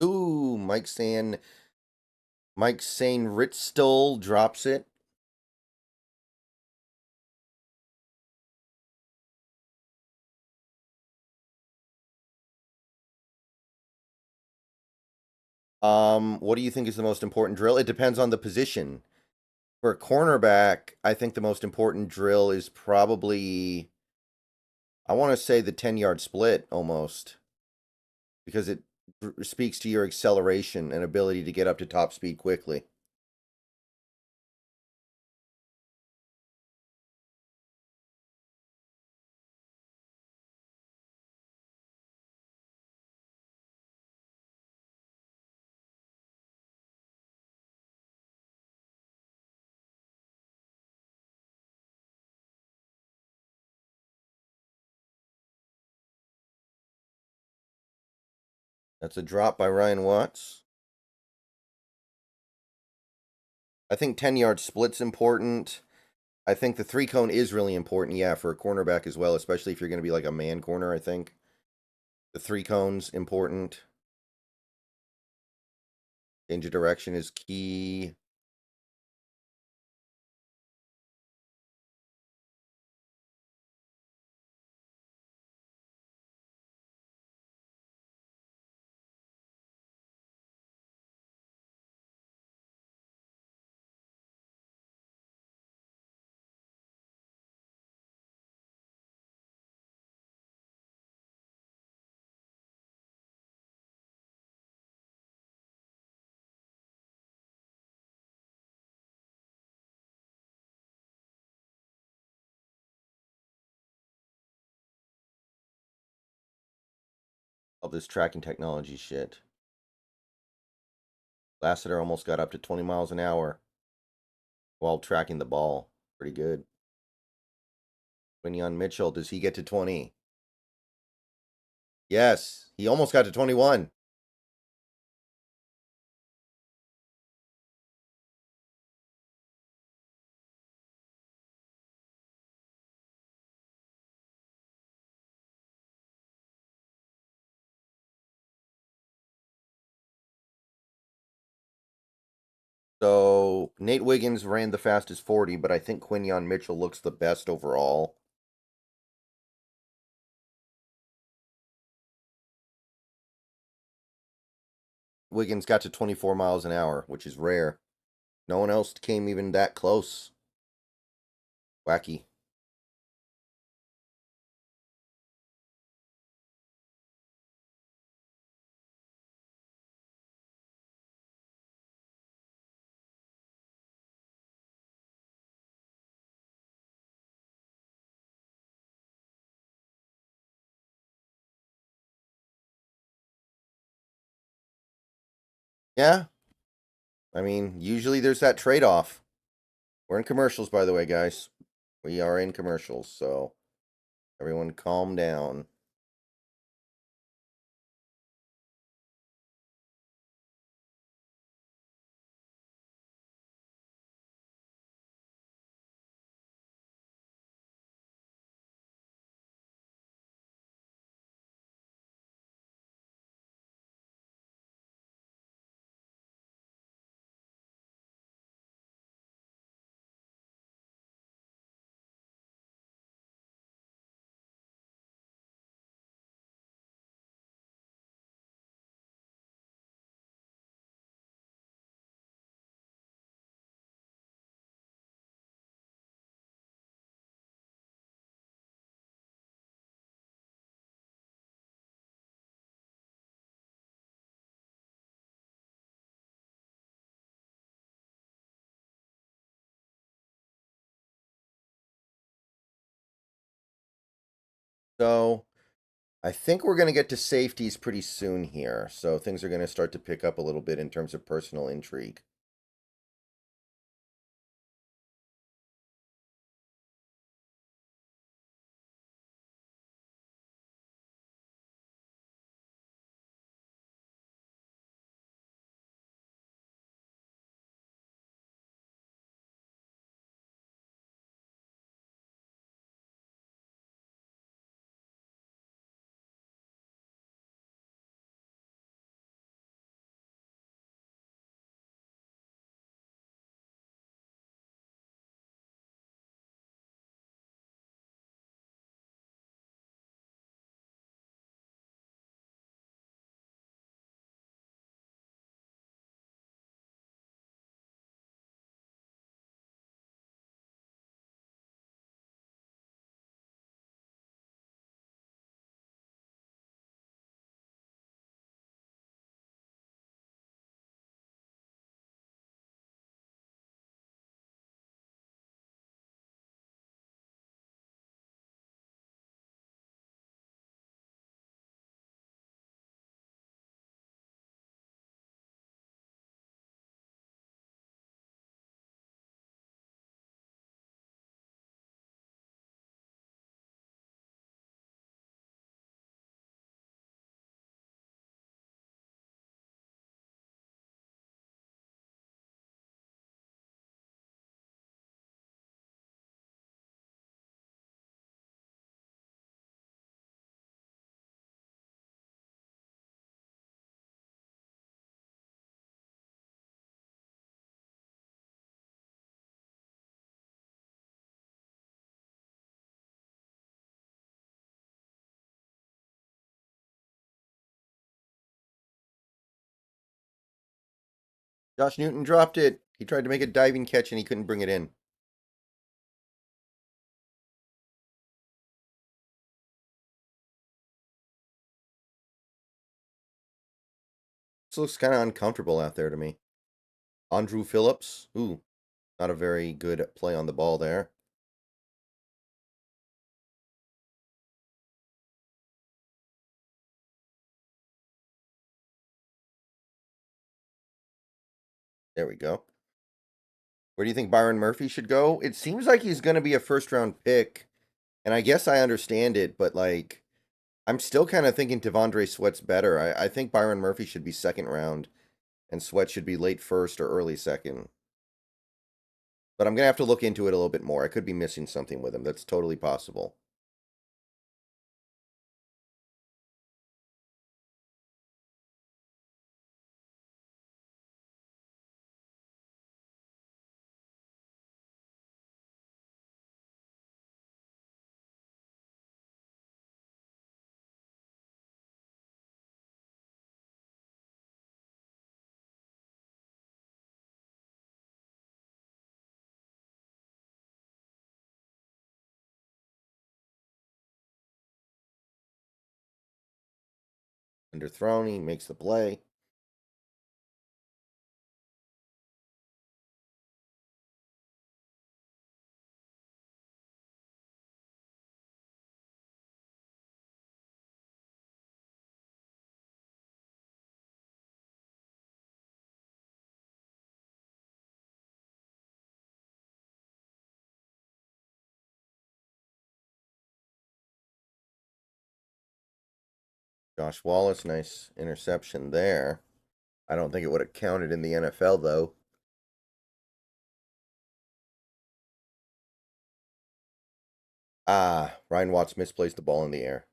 Ooh, Mike Sane Ritzstol drops it. What do you think is the most important drill? It depends on the position. For a cornerback, I think the most important drill is probably, I want to say the 10-yard split almost, because it speaks to your acceleration and ability to get up to top speed quickly. That's a drop by Ryan Watts. I think 10-yard split's important. I think the 3-cone is really important, yeah, for a cornerback as well, especially if you're going to be like a man corner, I think. The 3-cone's important. Change of direction is key. Of this tracking technology shit. Lassiter almost got up to 20 miles an hour while tracking the ball. Pretty good. Quinyon Mitchell, does he get to 20? Yes, he almost got to 21. So Nate Wiggins ran the fastest 40, but I think Quinyon Mitchell looks the best overall. Wiggins got to 24 miles an hour, which is rare. No one else came even that close. Wacky. Yeah. I mean, usually there's that trade-off. We're in commercials, by the way, guys. We are in commercials, so everyone calm down. So I think we're going to get to safeties pretty soon here. So things are going to start to pick up a little bit in terms of personal intrigue. Josh Newton dropped it. He tried to make a diving catch and he couldn't bring it in. This looks kind of uncomfortable out there to me. Andrew Phillips. Ooh, not a very good play on the ball there. There we go. Where do you think Byron Murphy should go? It seems like he's going to be a first round pick. And I guess I understand it, but like, I'm still kind of thinking Devondre Sweat's better. I think Byron Murphy should be second round and Sweat should be late first or early second. But I'm going to have to look into it a little bit more. I could be missing something with him. That's totally possible. Underthrown, he makes the play. Josh Wallace, nice interception there. I don't think it would have counted in the NFL, though. Ah, Ryan Watts misplaced the ball in the air.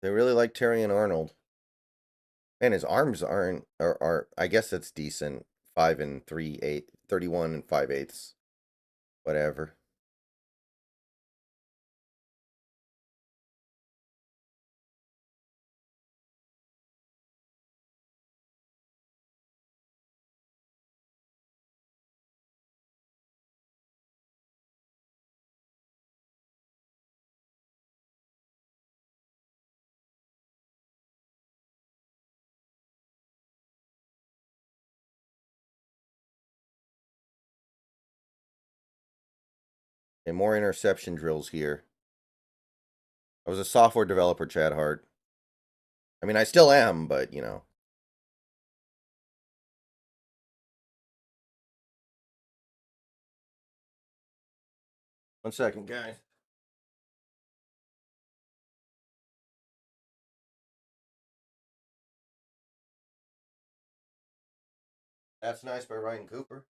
They really like Terry and Arnold. Man, his arms are I guess that's decent. 5 and 3/8, 31 and 5/8. Whatever. And more interception drills here. I was a software developer, Chad Hart. I mean, I still am, but you know. 1 second, guys. That's nice by Ryan Cooper.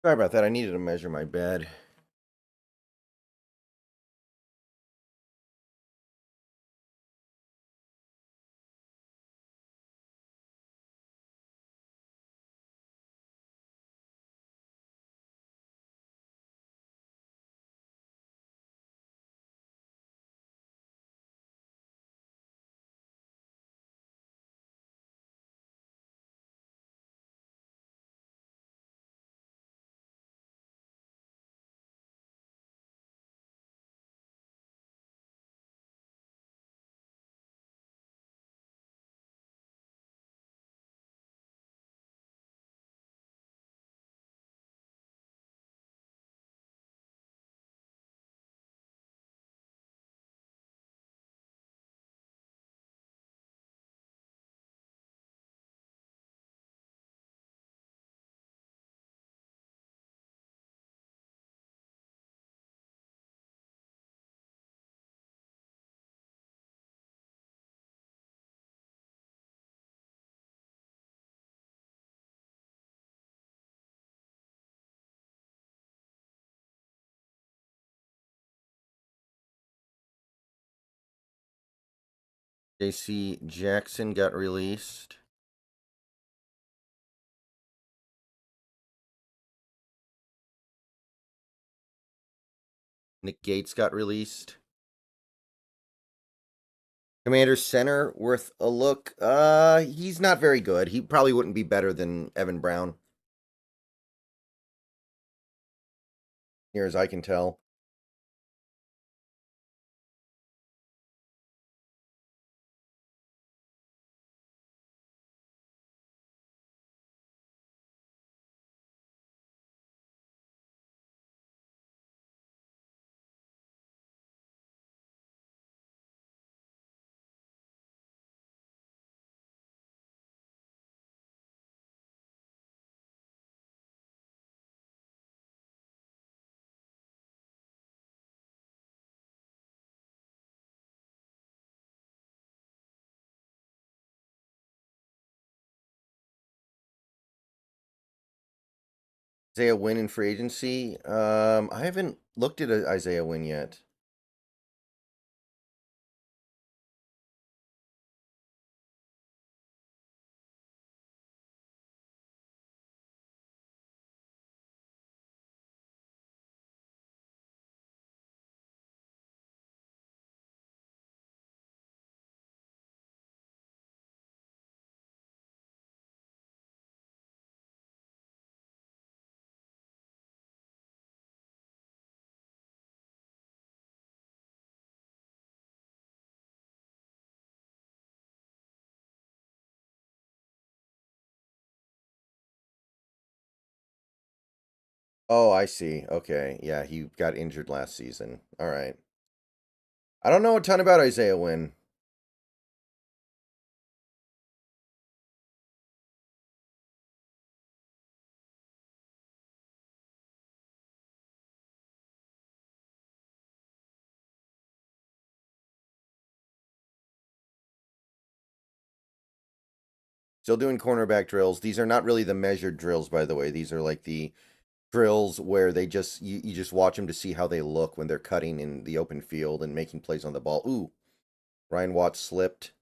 Sorry about that. I needed to measure my bed. JC Jackson got released. Nick Gates got released. Commander Center worth a look. He's not very good. He probably wouldn't be better than Evan Brown, near as I can tell. Isaiah Wynn in free agency. I haven't looked at Isaiah Wynn yet. Oh, I see. Okay. Yeah, he got injured last season. All right. I don't know a ton about Isaiah Wynn. Still doing cornerback drills. These are not really the measured drills, by the way. These are like the drills where they just you just watch them to see how they look when they're cutting in the open field and making plays on the ball. Ooh, Ryan Watts slipped.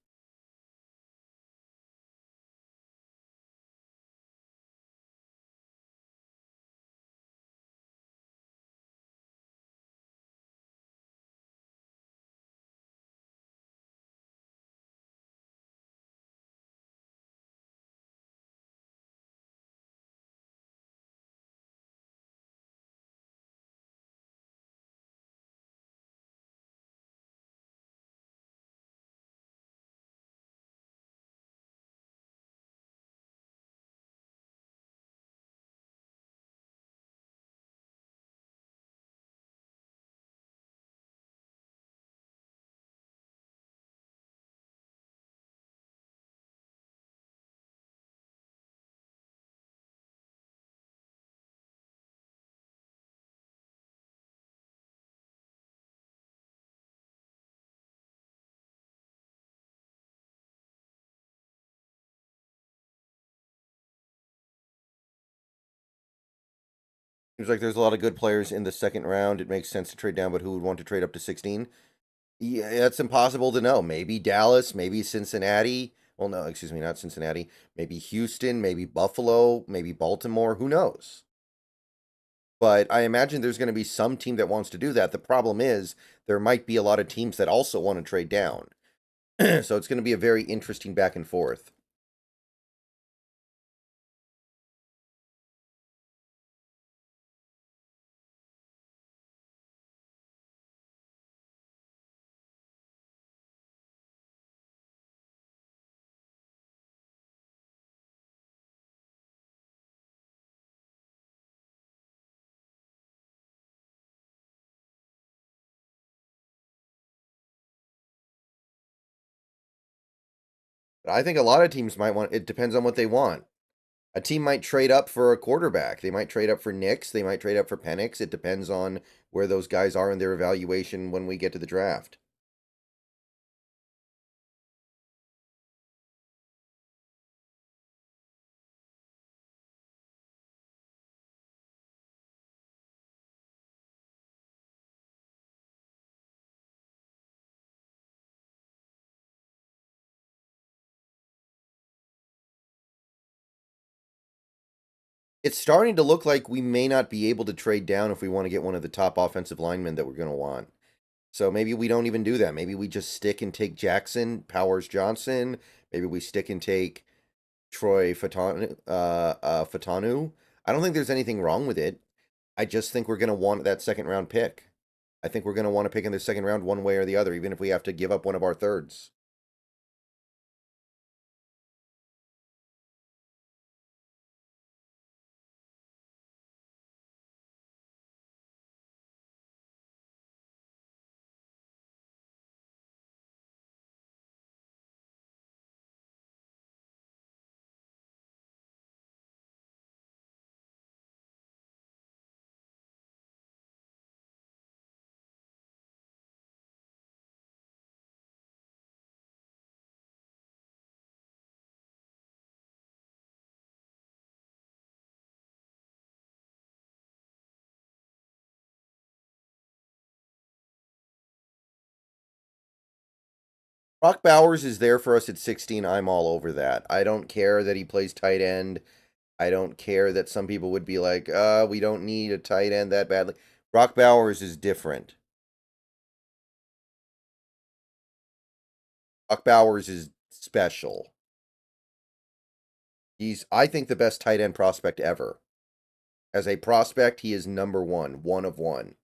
Seems like there's a lot of good players in the second round. It makes sense to trade down, but who would want to trade up to 16? Yeah, that's impossible to know. Maybe Dallas, maybe Cincinnati. Well, no, excuse me, not Cincinnati. Maybe Houston, maybe Buffalo, maybe Baltimore. Who knows? But I imagine there's going to be some team that wants to do that. The problem is there might be a lot of teams that also want to trade down. So it's going to be a very interesting back and forth. But I think a lot of teams might want, it depends on what they want. A team might trade up for a quarterback. They might trade up for Nix. They might trade up for Penix. It depends on where those guys are in their evaluation when we get to the draft. It's starting to look like we may not be able to trade down if we want to get one of the top offensive linemen that we're going to want. So maybe we don't even do that. Maybe we just stick and take Jackson, Powers Johnson. Maybe we stick and take Troy Fatanu. I don't think there's anything wrong with it. I just think we're going to want that second round pick. I think we're going to want to pick in the second round one way or the other, even if we have to give up one of our thirds. Brock Bowers is there for us at 16. I'm all over that. I don't care that he plays tight end. I don't care that some people would be like, we don't need a tight end that badly. Brock Bowers is different. Brock Bowers is special. He's, I think, the best tight end prospect ever. As a prospect, he is number one of one.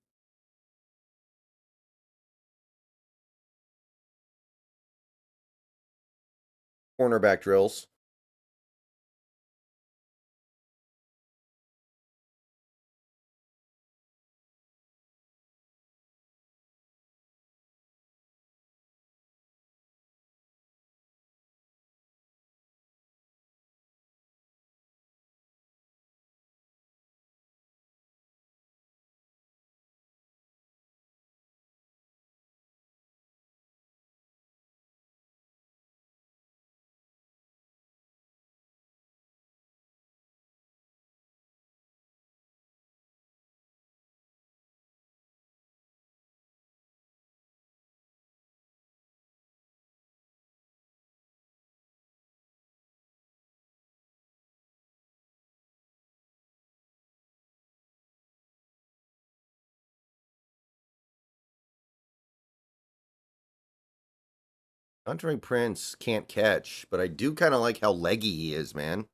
Cornerback drills. Andre Prince can't catch, but I do kind of like how leggy he is, man.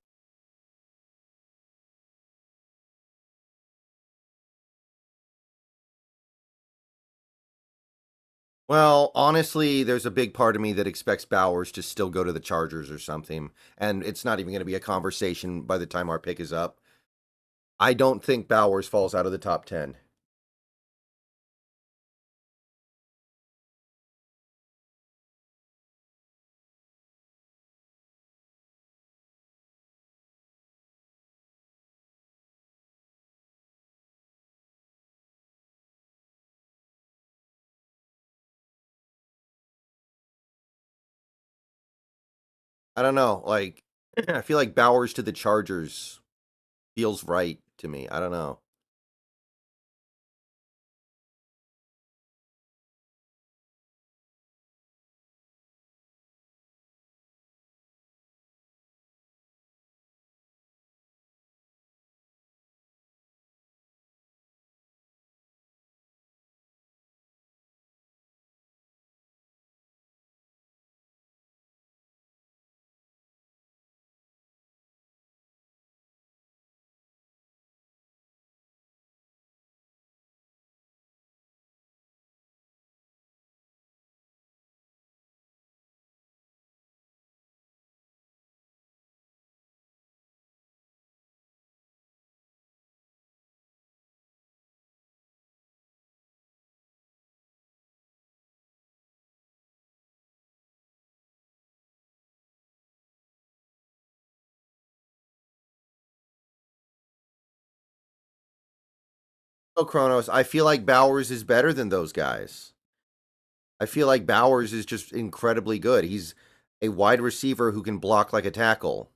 Well, honestly, there's a big part of me that expects Bowers to still go to the Chargers or something, and it's not even going to be a conversation by the time our pick is up. I don't think Bowers falls out of the top 10. I don't know. Like, I feel like Bowers to the Chargers feels right to me. I don't know. Oh, Kronos, I feel like Bowers is better than those guys. I feel like Bowers is just incredibly good. He's a wide receiver who can block like a tackle.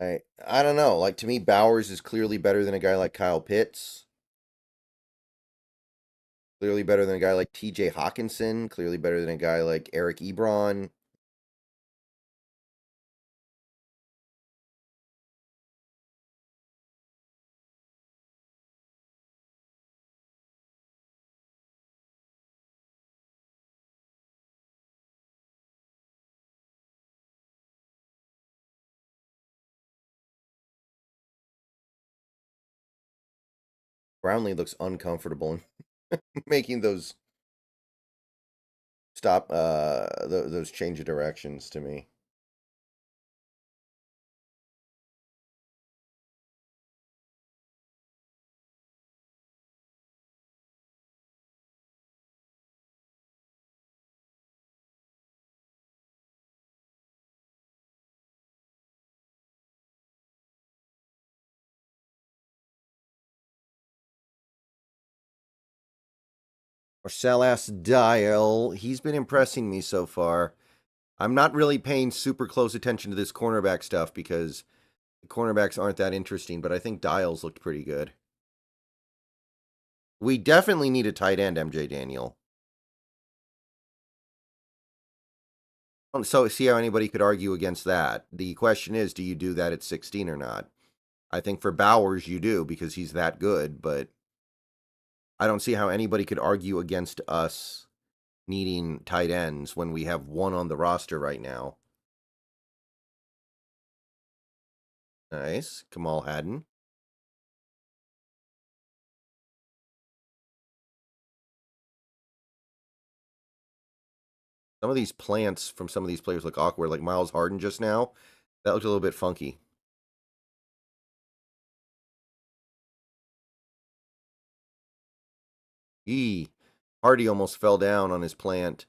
I don't know. Like to me, Bowers is clearly better than a guy like Kyle Pitts. Clearly better than a guy like T.J. Hawkinson. Clearly better than a guy like Eric Ebron. Brownlee looks uncomfortable in making those those change of directions to me. Marcellus Dial, he's been impressing me so far. I'm not really paying super close attention to this cornerback stuff because the cornerbacks aren't that interesting, but I think Dials looked pretty good. We definitely need a tight end, MJ Daniel. So see how anybody could argue against that. The question is, do you do that at 16 or not? I think for Bowers you do because he's that good, but I don't see how anybody could argue against us needing tight ends when we have one on the roster right now. Nice. Kamal Hadden. Some of these plants from some of these players look awkward, like Miles Harden just now. That looked a little bit funky. Hardy almost fell down on his plant.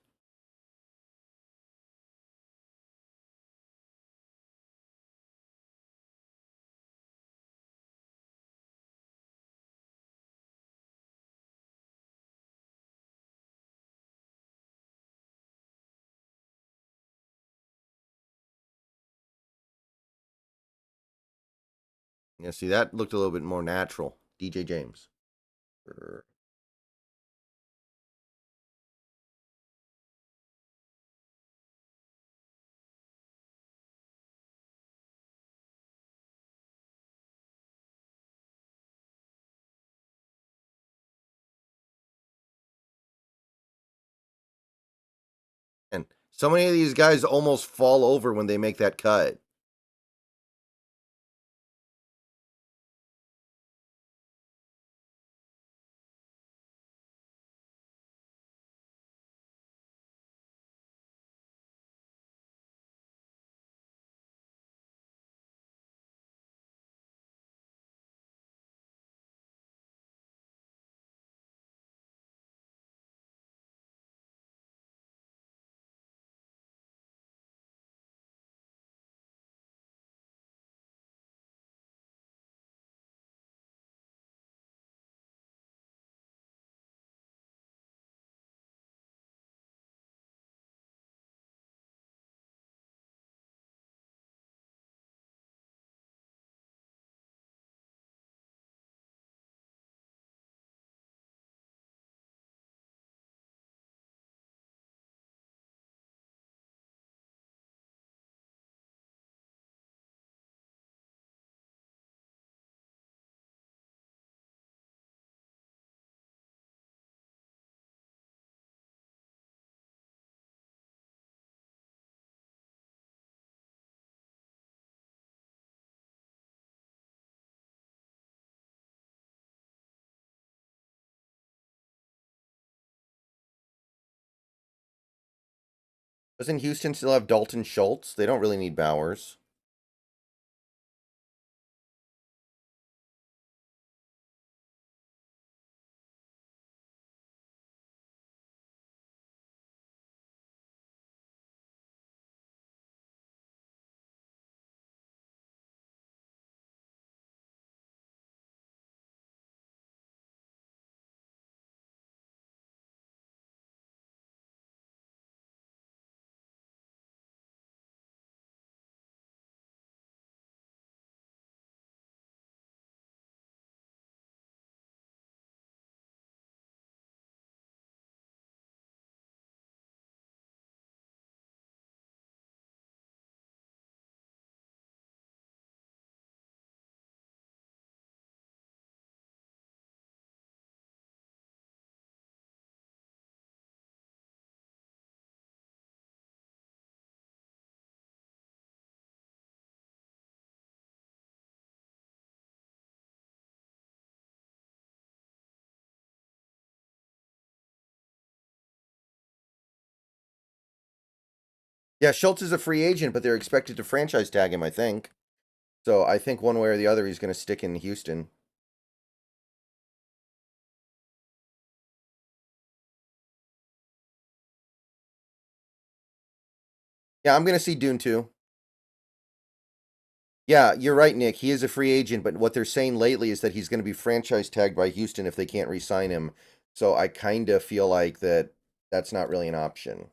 Yeah, see, that looked a little bit more natural. DJ James. And so many of these guys almost fall over when they make that cut. Doesn't Houston still have Dalton Schultz? They don't really need Bowers. Yeah, Schultz is a free agent, but they're expected to franchise tag him, I think. So I think one way or the other, he's going to stick in Houston. Yeah, I'm going to see Dune too. Yeah, you're right, Nick. He is a free agent, but what they're saying lately is that he's going to be franchise tagged by Houston if they can't re-sign him. So I kind of feel like that's not really an option.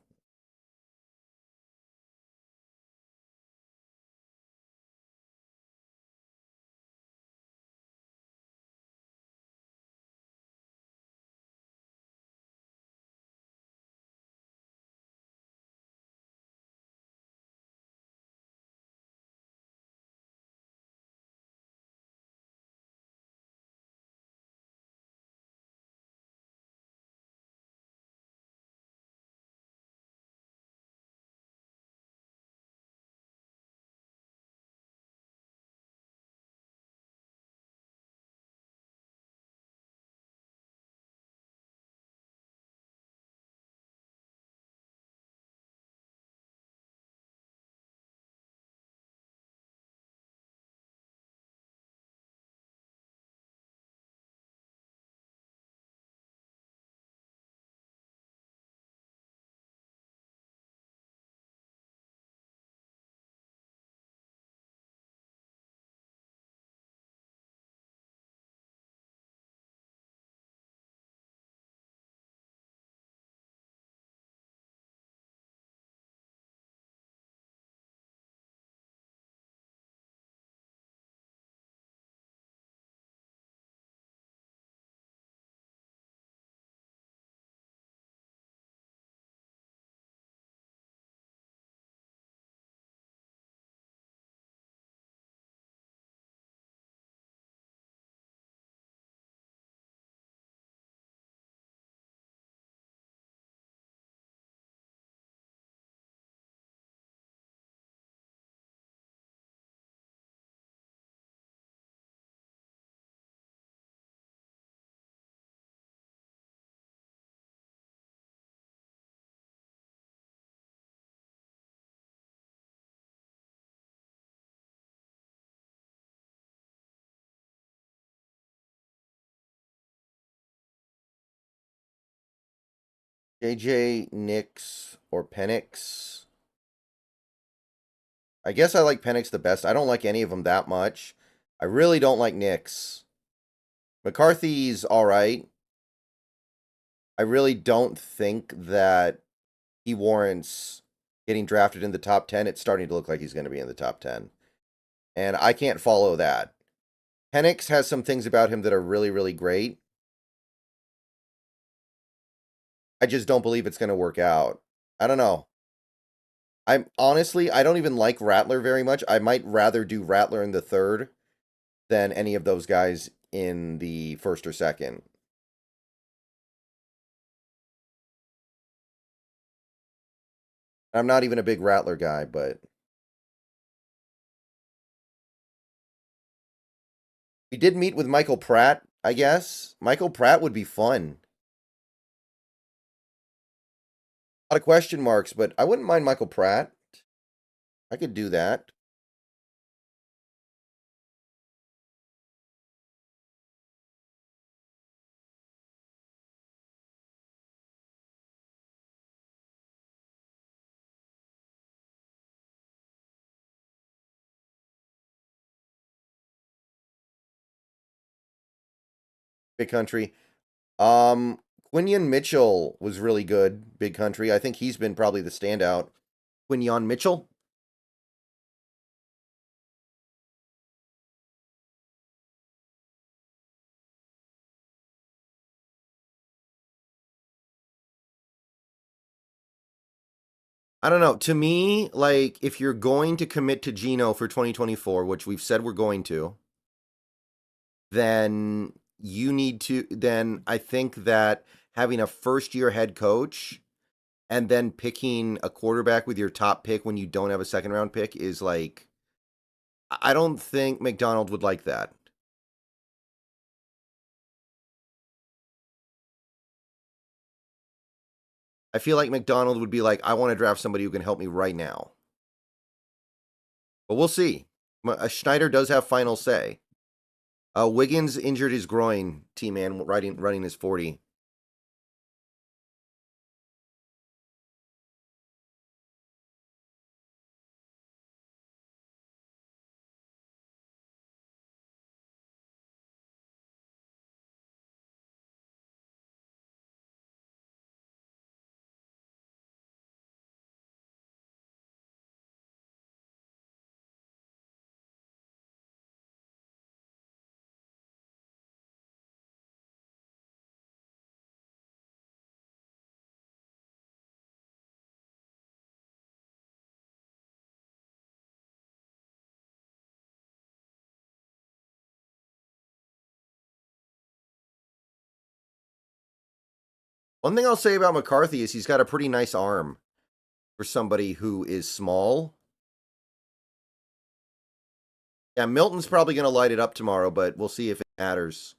JJ, Nix, or Penix. I guess I like Penix the best. I don't like any of them that much. I really don't like Nix. McCarthy's all right. I really don't think that he warrants getting drafted in the top 10. It's starting to look like he's going to be in the top 10. And I can't follow that. Penix has some things about him that are really, really great. I just don't believe it's going to work out. I don't know. I don't even like Rattler very much. I might rather do Rattler in the third than any of those guys in the first or second. I'm not even a big Rattler guy, but we did meet with Michael Pratt, I guess. Michael Pratt would be fun. A lot of question marks, but I wouldn't mind Michael Pratt. I could do that. Big country. Quinyon Mitchell was really good. Big country. I think he's been probably the standout. Quinyon Mitchell. I don't know. To me, like, if you're going to commit to Geno for 2024, which we've said we're going to, then you need to, then I think that having a first year head coach and then picking a quarterback with your top pick when you don't have a second round pick is like, I don't think McDonald would like that. I feel like McDonald would be like, I want to draft somebody who can help me right now. But we'll see. Schneider does have final say. Wiggins injured his groin, T-Man, running his 40. One thing I'll say about McCarthy is he's got a pretty nice arm for somebody who is small. Yeah, Milton's probably going to light it up tomorrow, but we'll see if it matters.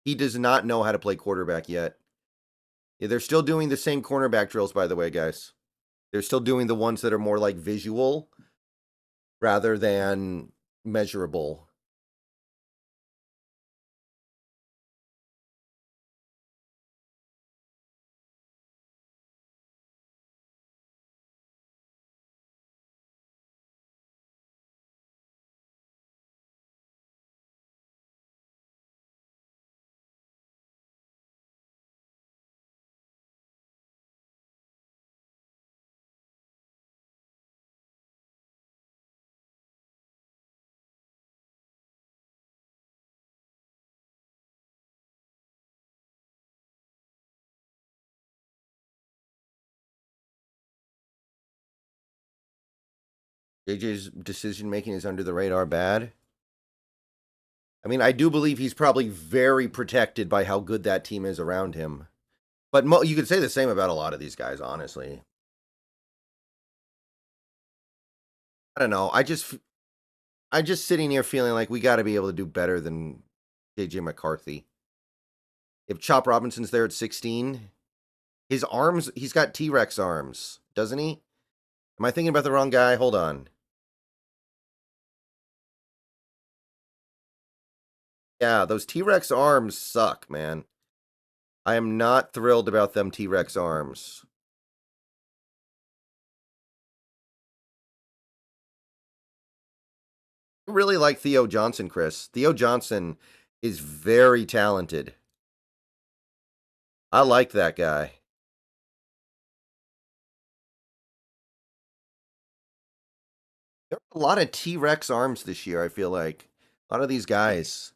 He does not know how to play quarterback yet. Yeah, they're still doing the same cornerback drills, by the way, guys. They're still doing the ones that are more like visual rather than measurable. JJ's decision making is under the radar bad. I mean, I do believe he's probably very protected by how good that team is around him. But you could say the same about a lot of these guys, honestly. I don't know. I'm just sitting here feeling like we got to be able to do better than JJ McCarthy. If Chop Robinson's there at 16, his arms, he's got T-Rex arms, doesn't he? Am I thinking about the wrong guy? Hold on. Yeah, those T-Rex arms suck, man. I am not thrilled about them T-Rex arms. I really like Theo Johnson, Chris. Theo Johnson is very talented. I like that guy. There are a lot of T-Rex arms this year, I feel like. A lot of these guys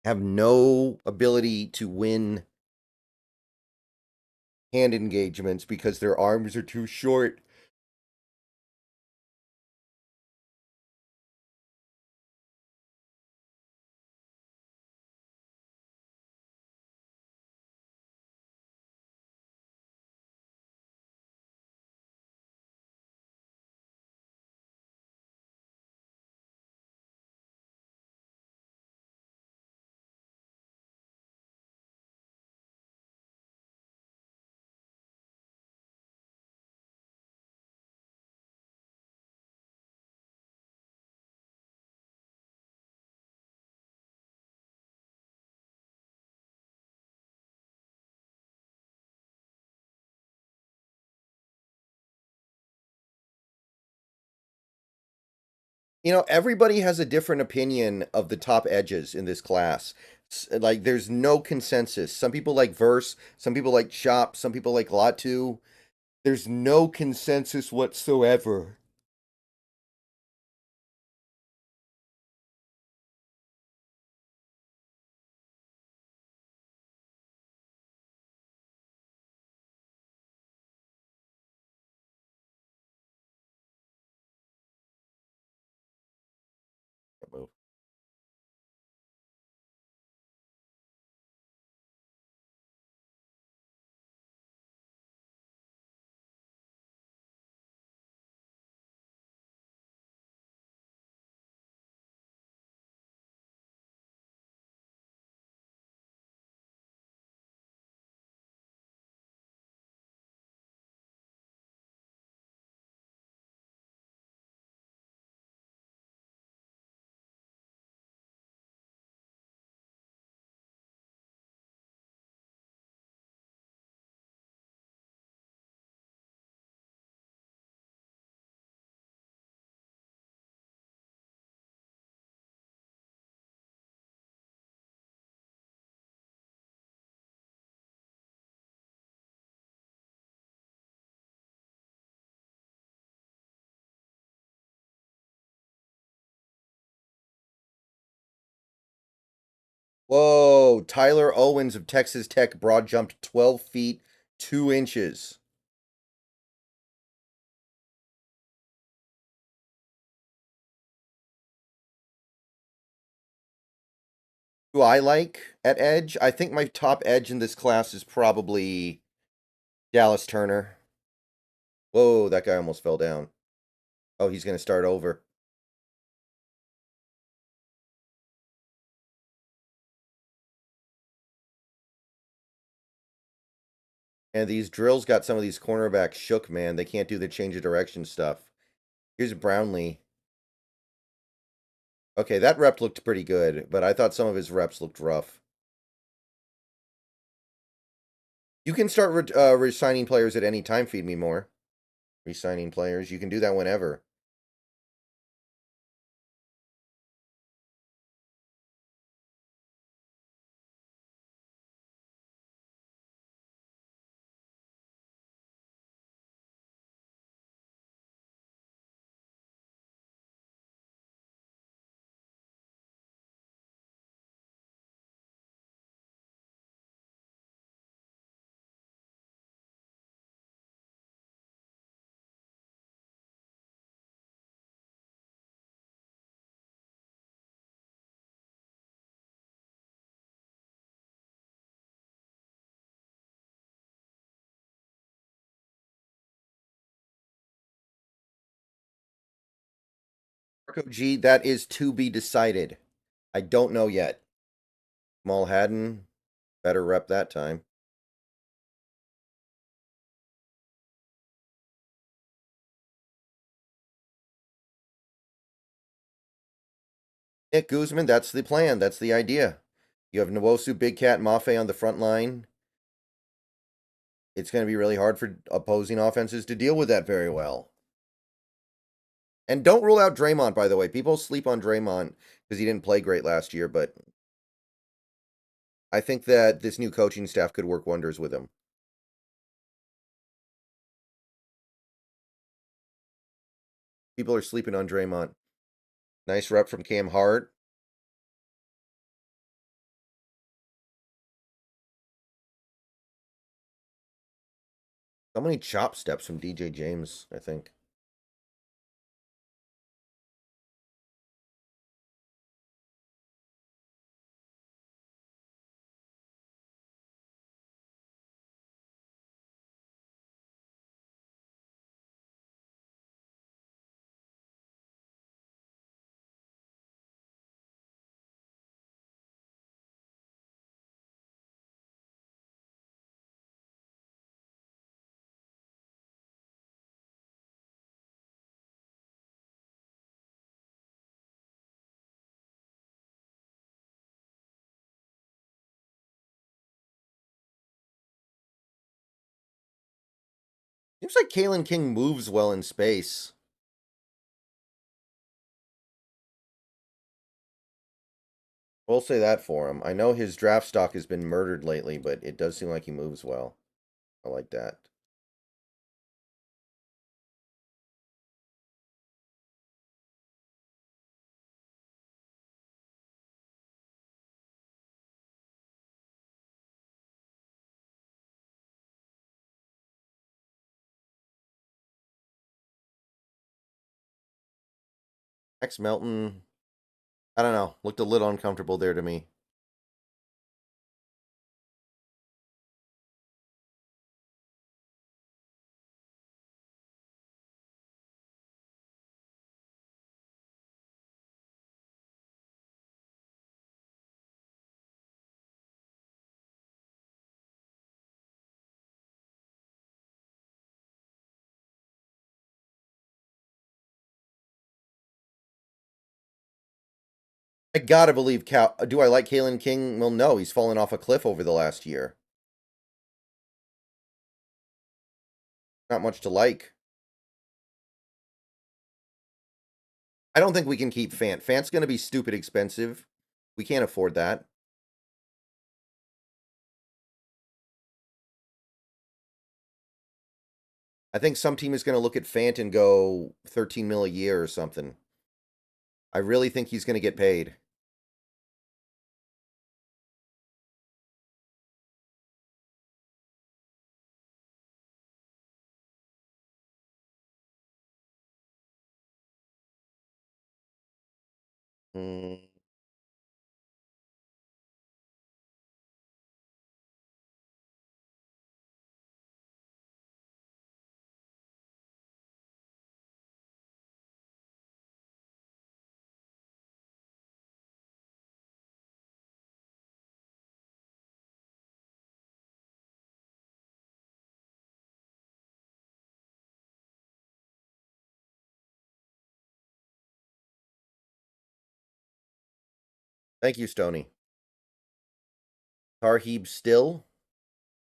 have no ability to win hand engagements because their arms are too short. You know, everybody has a different opinion of the top edges in this class. Like, there's no consensus. Some people like Verse, some people like Chop, some people like Latu. There's no consensus whatsoever. Whoa, Tyler Owens of Texas Tech broad jumped 12 feet 2 inches. Who I like at edge? I think my top edge in this class is probably Dallas Turner. Whoa, that guy almost fell down. Oh, he's going to start over. And these drills got some of these cornerbacks shook, man. They can't do the change of direction stuff. Here's Brownlee. Okay, that rep looked pretty good, but I thought some of his reps looked rough. You can start resigning players at any time, Feed Me More. Resigning players. You can do that whenever. Marco G, that is to be decided. I don't know yet. Small Haddon, better rep that time. Nick Guzman, that's the plan. That's the idea. You have Nwosu, Big Cat, Mafe on the front line. It's going to be really hard for opposing offenses to deal with that very well. And don't rule out Draymond, by the way. People sleep on Draymond because he didn't play great last year, but I think that this new coaching staff could work wonders with him. People are sleeping on Draymond. Nice rep from Cam Hart. So many chop steps from DJ James, I think. Seems like Kalen King moves well in space. We'll say that for him. I know his draft stock has been murdered lately, but it does seem like he moves well. I like that. Max Melton, I don't know. Looked a little uncomfortable there to me. I gotta believe Cal. Do I like Kalen King? Well, no. He's fallen off a cliff over the last year. Not much to like. I don't think we can keep Fant. Fant's gonna be stupid expensive. We can't afford that. I think some team is gonna look at Fant and go 13 mil a year or something. I really think he's gonna get paid. Mm. Thank you, Stony. Tarheeb still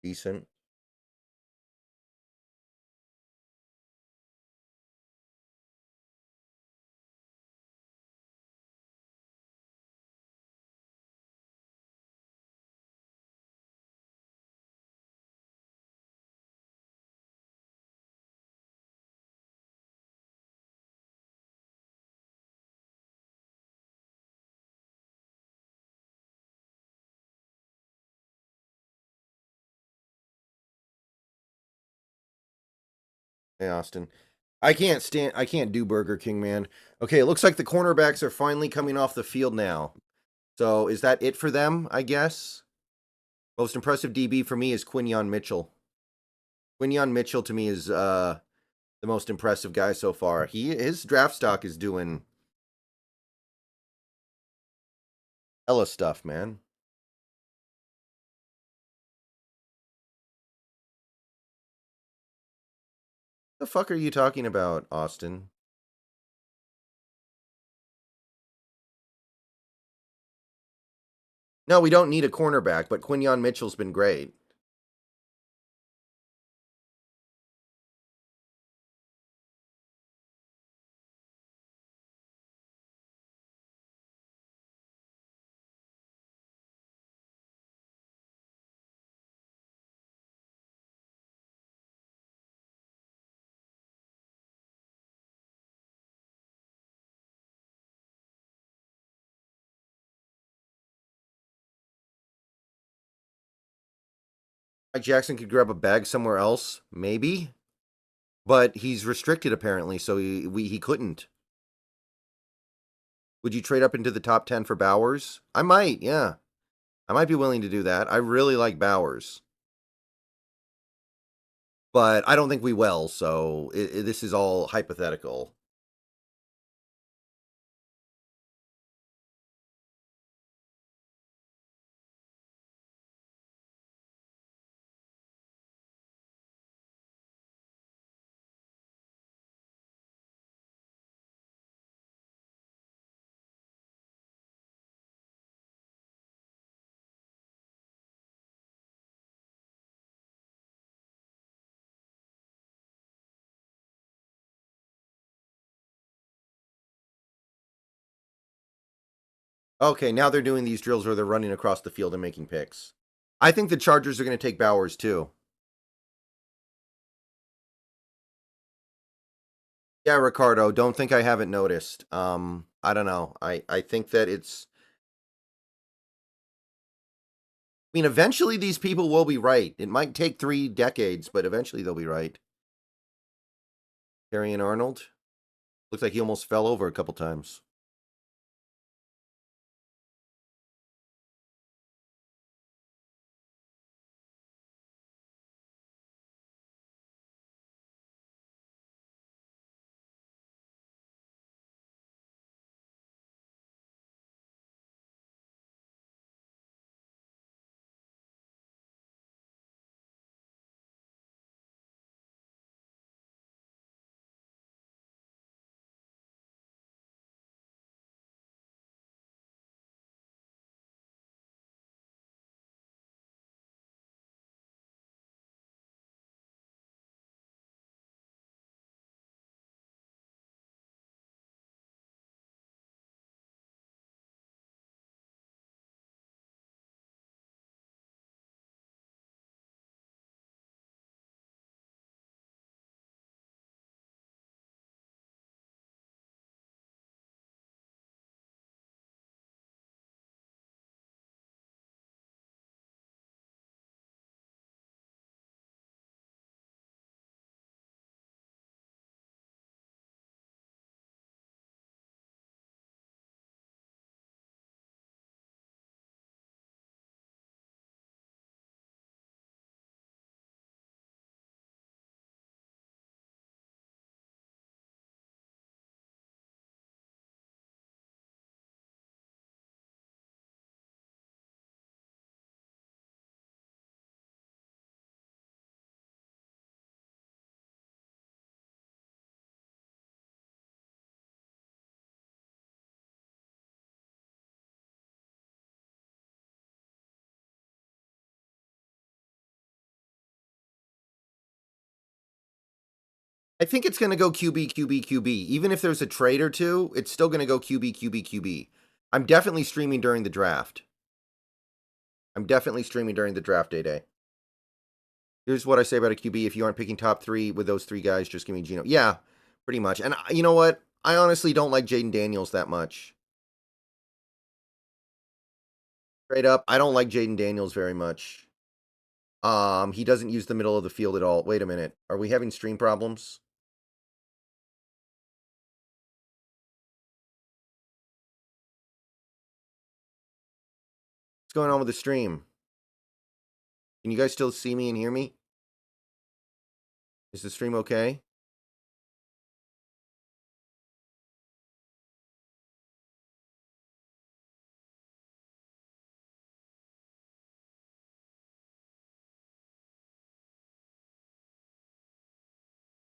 decent. Hey, Austin. I can't do Burger King, man. Okay, it looks like the cornerbacks are finally coming off the field now. So is that it for them, I guess? Most impressive DB for me is Quinyon Mitchell. Quinyon Mitchell to me is the most impressive guy so far. His draft stock is doing hella stuff, man. The fuck are you talking about, Austin? No, we don't need a cornerback, but Quinyon Mitchell's been great. Mike Jackson could grab a bag somewhere else, maybe, but he's restricted apparently, so he couldn't. Would you trade up into the top 10 for Bowers? I might, yeah. I might be willing to do that. I really like Bowers. But I don't think we will, so this is all hypothetical. Okay, now they're doing these drills where they're running across the field and making picks. I think the Chargers are going to take Bowers too. Yeah, Ricardo, don't think I haven't noticed. I don't know. I think that it's I mean, eventually these people will be right. It might take 3 decades, but eventually they'll be right. Carrying Arnold. Looks like he almost fell over a couple times. I think it's going to go QB, QB, QB. Even if there's a trade or two, it's still going to go QB, QB, QB. I'm definitely streaming during the draft. I'm definitely streaming during the draft day. Here's what I say about a QB. If you aren't picking top 3 with those 3 guys, just give me Geno. Yeah, pretty much. And you know what? I honestly don't like Jaden Daniels that much. Straight up, I don't like Jaden Daniels very much. He doesn't use the middle of the field at all. Wait a minute. Are we having stream problems? What's going on with the stream? Can you guys still see me and hear me? Is the stream okay?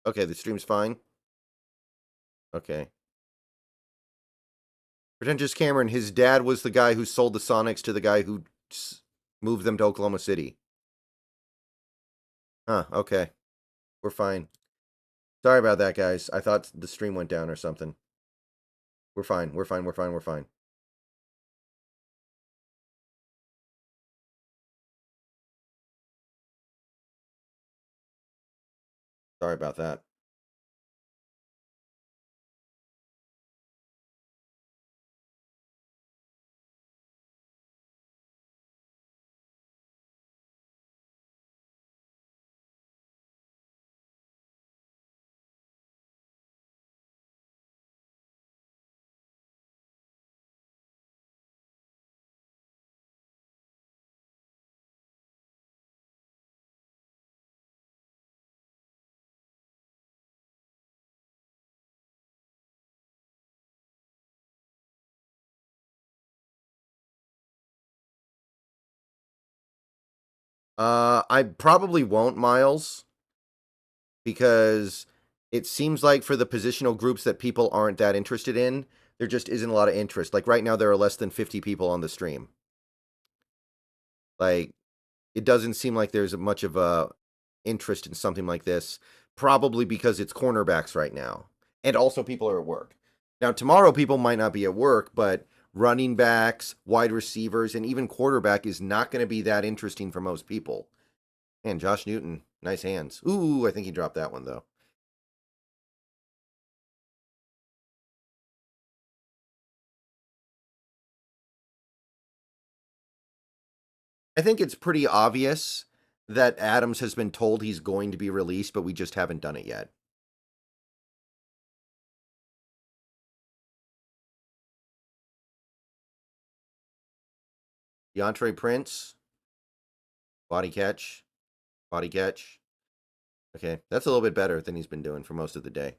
Okay, the stream's fine. Okay. Pretentious Cameron, his dad was the guy who sold the Sonics to the guy who moved them to Oklahoma City. Huh, okay. We're fine. Sorry about that, guys. I thought the stream went down or something. We're fine. We're fine. We're fine. We're fine. Sorry about that. I probably won't, Miles, because it seems like for the positional groups that people aren't that interested in, there just isn't a lot of interest. Like right now, there are less than 50 people on the stream. Like, it doesn't seem like there's much of a interest in something like this, probably because it's cornerbacks right now. And also people are at work. Now, tomorrow people might not be at work, but running backs, wide receivers, and even quarterback is not going to be that interesting for most people. And Josh Newton, nice hands. Ooh, I think he dropped that one, though. I think it's pretty obvious that Adams has been told he's going to be released, but we just haven't done it yet. DeAndre Prince, body catch, body catch. Okay, that's a little bit better than he's been doing for most of the day.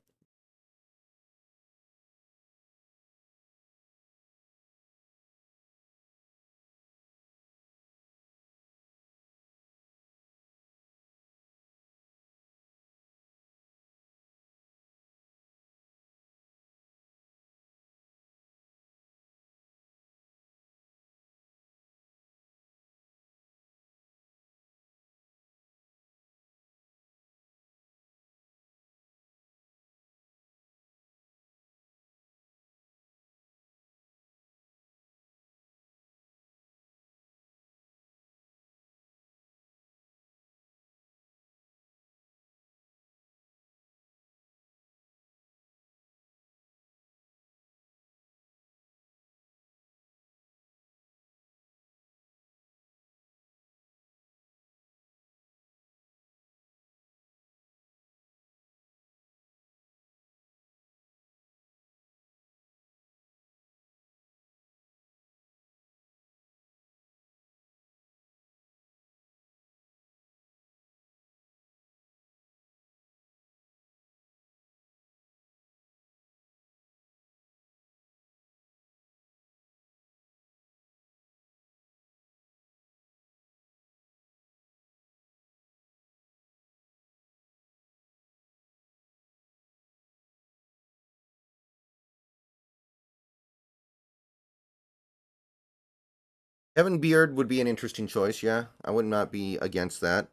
Evan Beard would be an interesting choice, yeah. I would not be against that.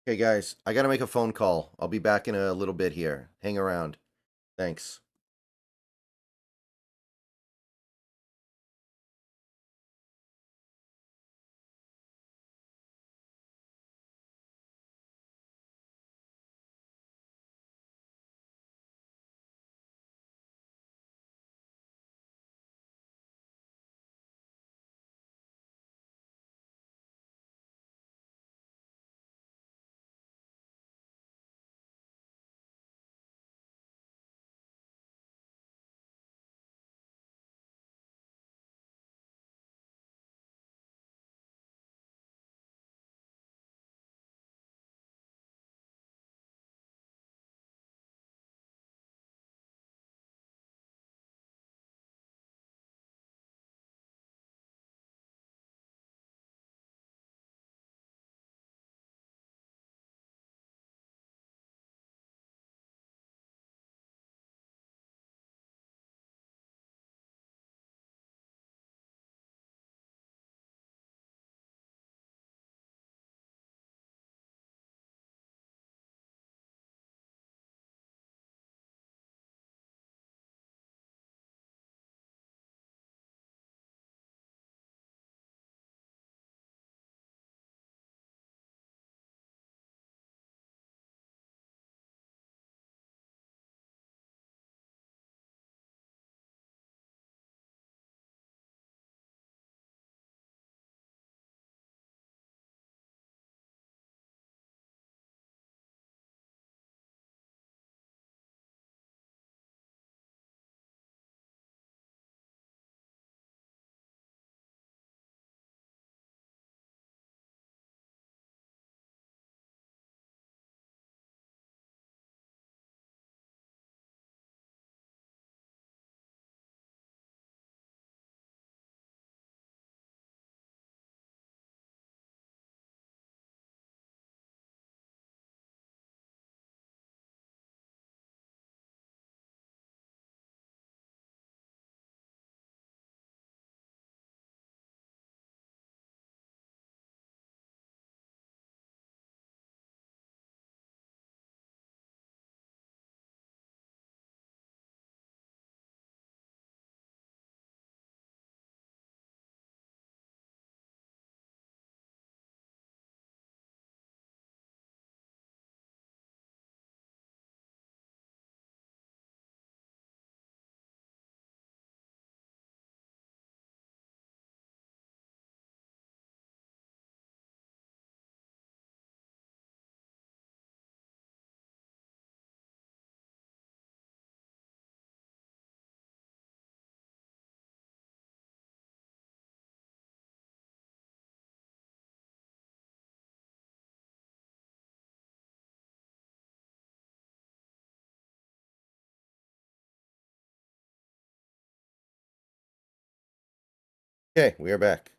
Okay, guys, I got to make a phone call. I'll be back in a little bit here. Hang around. Thanks. Okay, we are back.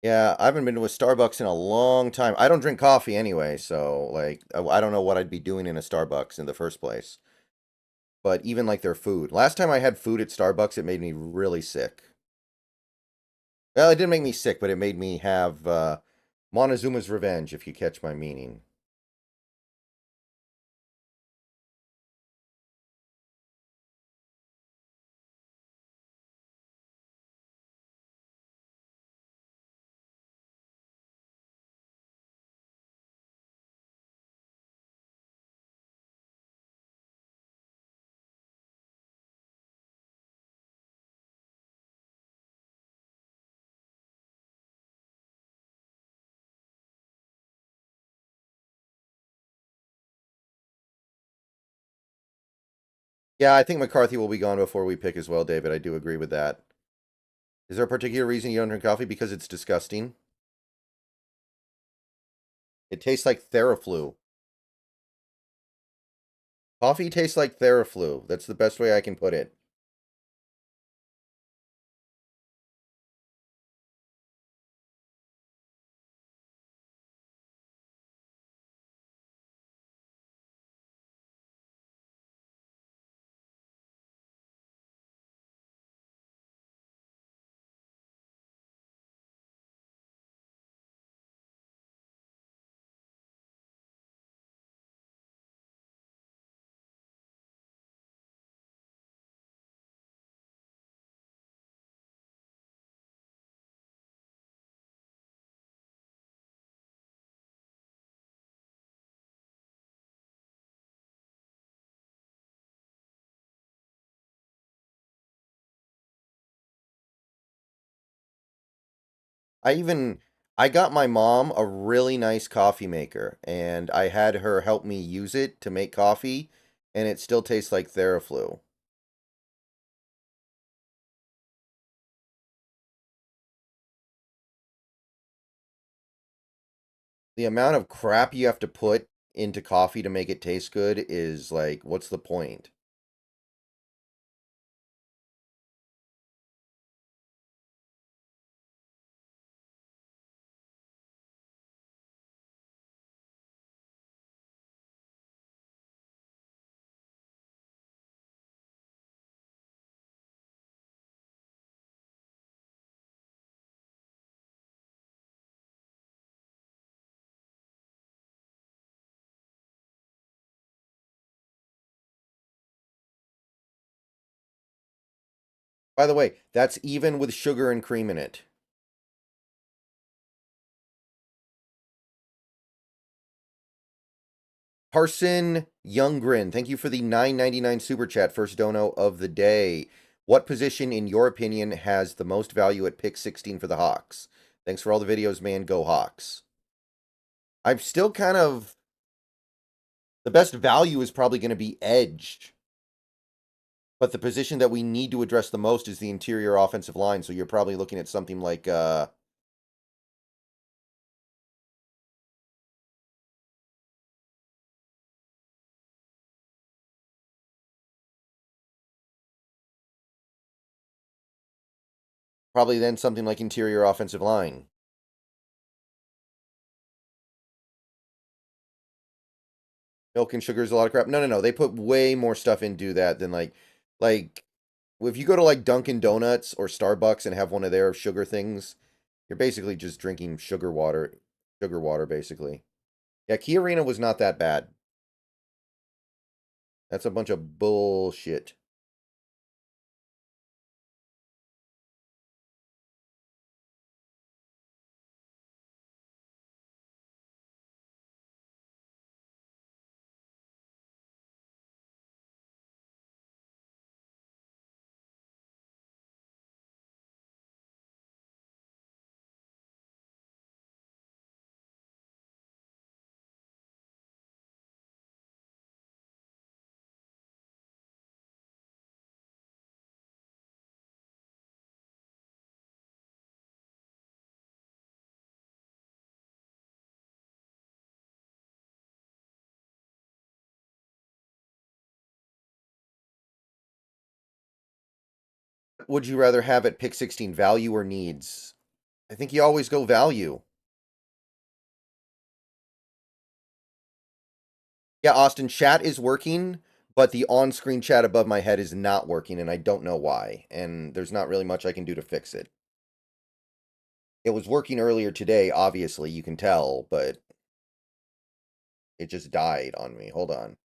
Yeah, I haven't been to a Starbucks in a long time. I don't drink coffee anyway, so like I don't know what I'd be doing in a Starbucks in the first place. But even like their food. Last time I had food at Starbucks, it made me really sick. Well, it didn't make me sick, but it made me have Montezuma's revenge, if you catch my meaning. Yeah, I think McCarthy will be gone before we pick as well, David. I do agree with that. Is there a particular reason you don't drink coffee? Because it's disgusting. It tastes like Theraflu. Coffee tastes like Theraflu. That's the best way I can put it. I even I got my mom a really nice coffee maker and I had her help me use it to make coffee and it still tastes like Theraflu. The amount of crap you have to put into coffee to make it taste good is like, what's the point? By the way, that's even with sugar and cream in it. Carson Youngren, thank you for the 9.99 super chat, first dono of the day. What position, in your opinion, has the most value at pick 16 for the Hawks? Thanks for all the videos, man. Go Hawks. I'm still kind of the best value is probably going to be edge, but the position that we need to address the most is the interior offensive line. So you're probably looking at something like probably then something like interior offensive line. Milk and sugar is a lot of crap. No, no, no. They put way more stuff into that than like if you go to like Dunkin' Donuts or Starbucks and have one of their sugar things, you're basically just drinking sugar water basically. Yeah, Key Arena was not that bad. That's a bunch of bullshit. What would you rather have at pick 16, value or needs? I think you always go value. Yeah, Austin, chat is working, but the on-screen chat above my head is not working, and I don't know why. And there's not really much I can do to fix it. It was working earlier today, obviously, you can tell, but it just died on me. Hold on.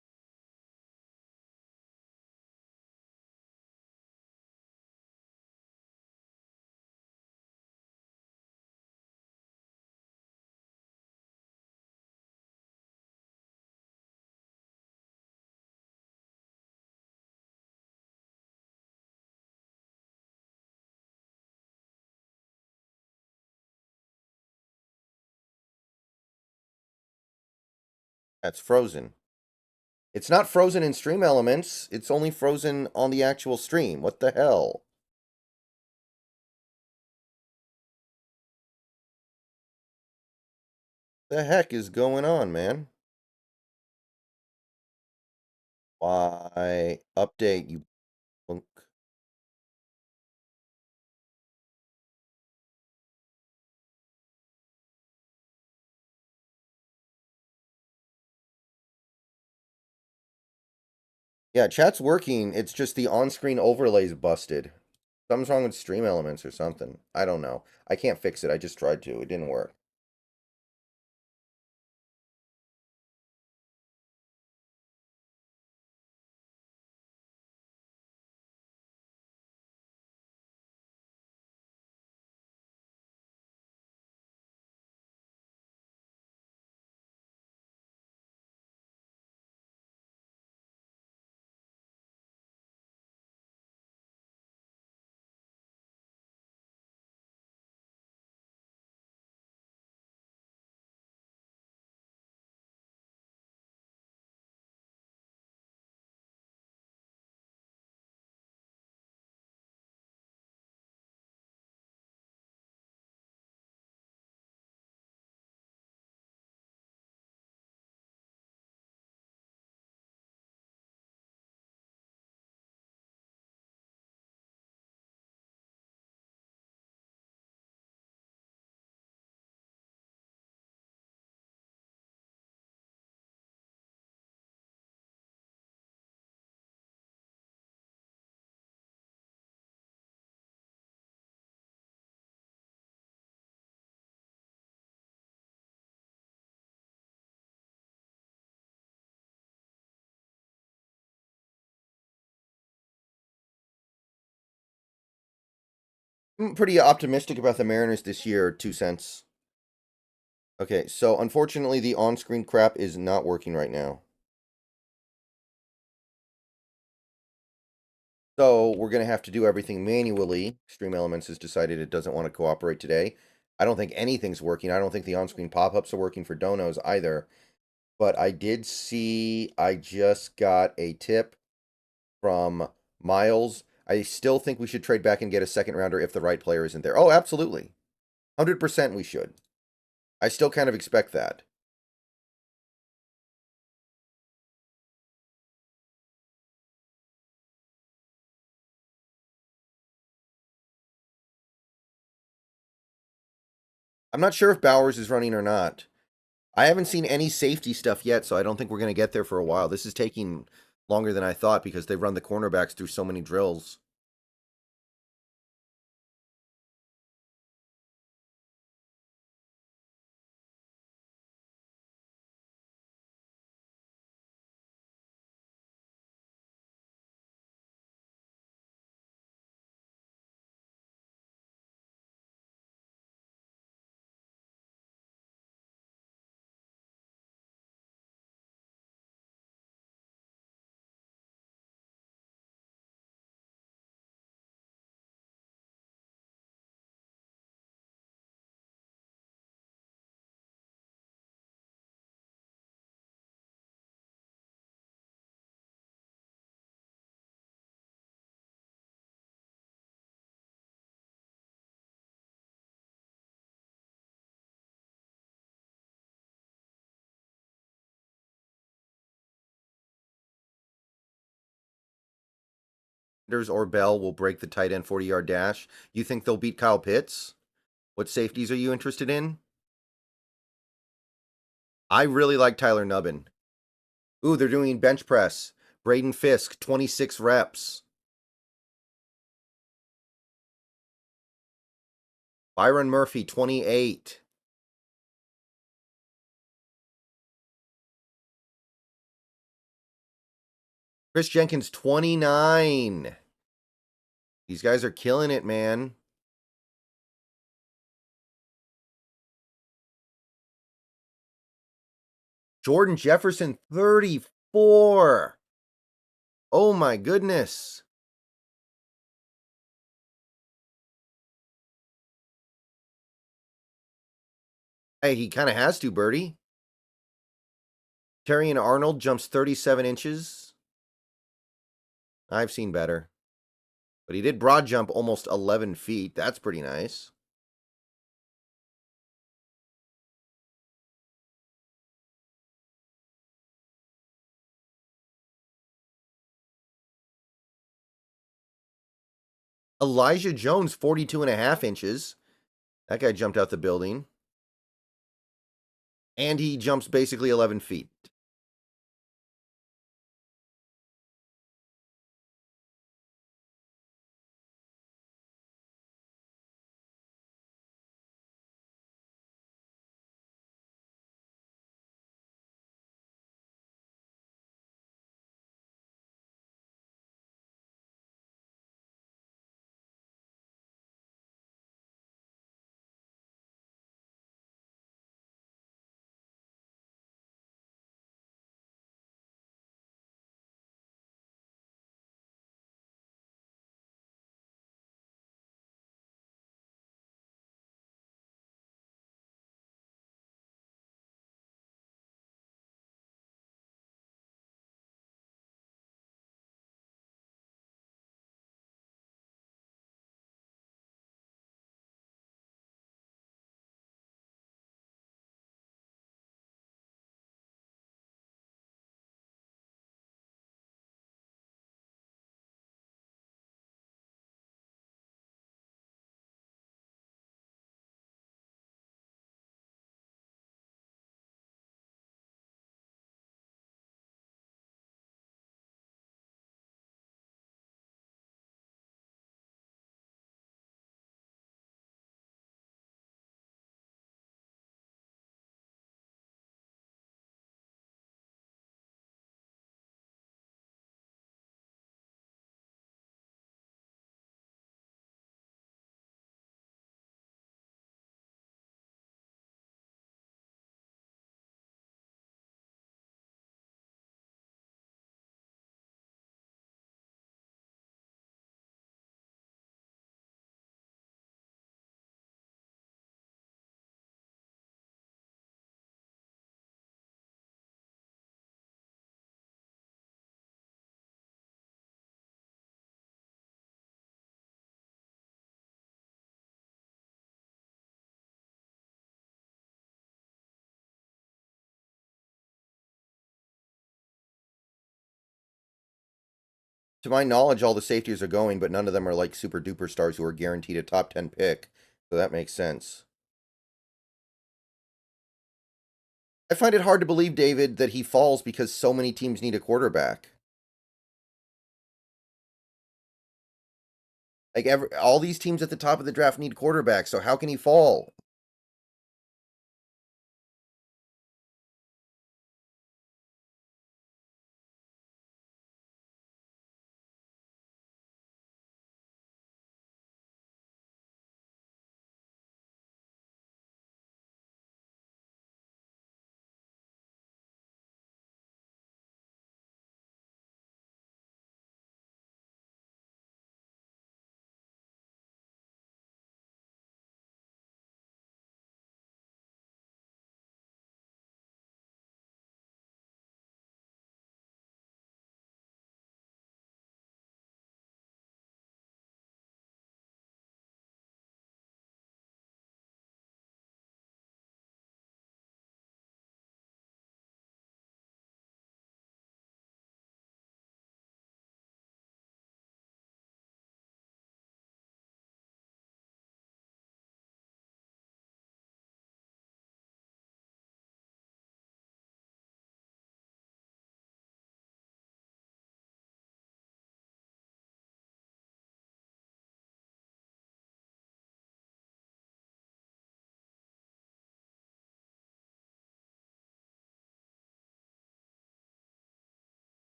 That's frozen. It's not frozen in Stream Elements. It's only frozen on the actual stream. What the hell? The heck is going on, man? Why? Update, you punk. Yeah, chat's working. It's just the on-screen overlay's busted. Something's wrong with Stream Elements or something. I don't know. I can't fix it. I just tried to. It didn't work. I'm pretty optimistic about the Mariners this year, 2 cents. Okay, so unfortunately the on-screen crap is not working right now. So we're going to have to do everything manually. Stream Elements has decided it doesn't want to cooperate today. I don't think anything's working. I don't think the on-screen pop-ups are working for donos either. But I did see, I just got a tip from Miles. I still think we should trade back and get a second rounder if the right player isn't there. Oh, absolutely. 100% we should. I still kind of expect that. I'm not sure if Bowers is running or not. I haven't seen any safety stuff yet, so I don't think we're going to get there for a while. This is taking longer than I thought because they run the cornerbacks through so many drills. Sanders or Bell will break the tight end 40-yard dash. You think they'll beat Kyle Pitts? What safeties are you interested in? I really like Tyler Nubbin. Ooh, they're doing bench press. Braden Fisk, 26 reps. Byron Murphy, 28. Chris Jenkins, 29. These guys are killing it, man. Jordan Jefferson, 34. Oh my goodness. Hey, he kind of has to, Birdie. Terrian Arnold jumps 37 inches. I've seen better. But he did broad jump almost 11 feet. That's pretty nice. Elijah Jones, 42.5 inches. That guy jumped out the building. And he jumps basically 11 feet. To my knowledge, all the safeties are going, but none of them are like super duper stars who are guaranteed a top 10 pick. So that makes sense. I find it hard to believe, David, that he falls because so many teams need a quarterback. Like all these teams at the top of the draft need quarterbacks, so how can he fall?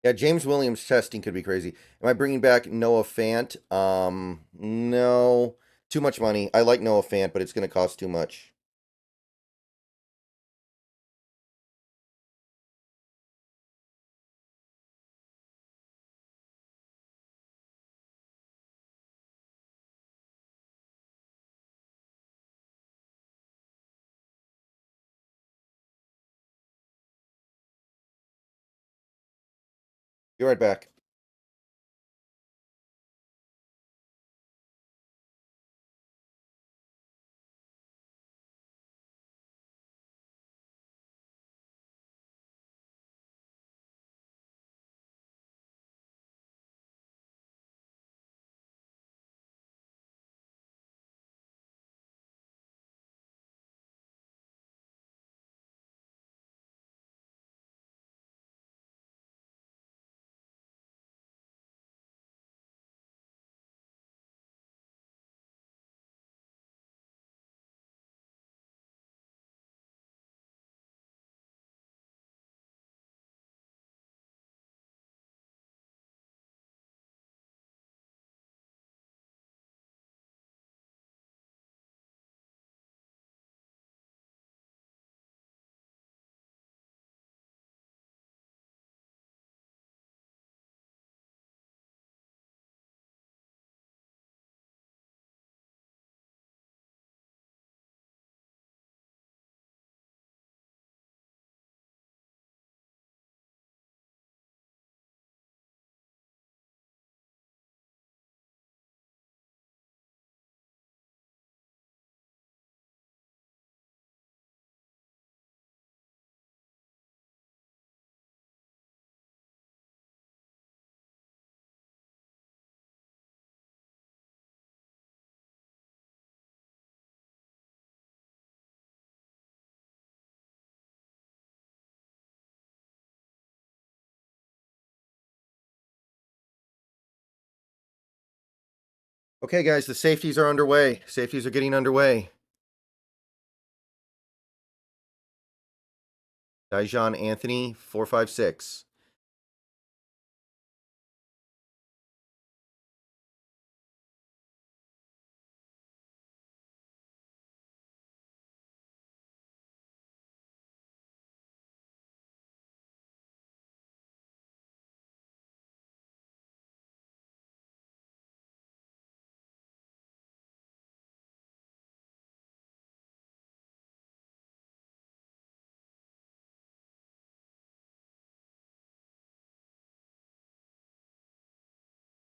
Yeah, James Williams testing could be crazy. Am I bringing back Noah Fant? No. Too much money. I like Noah Fant, but it's going to cost too much. Be right back. Okay, guys, the safeties are underway. Safeties are getting underway. Dijon Anthony, 456.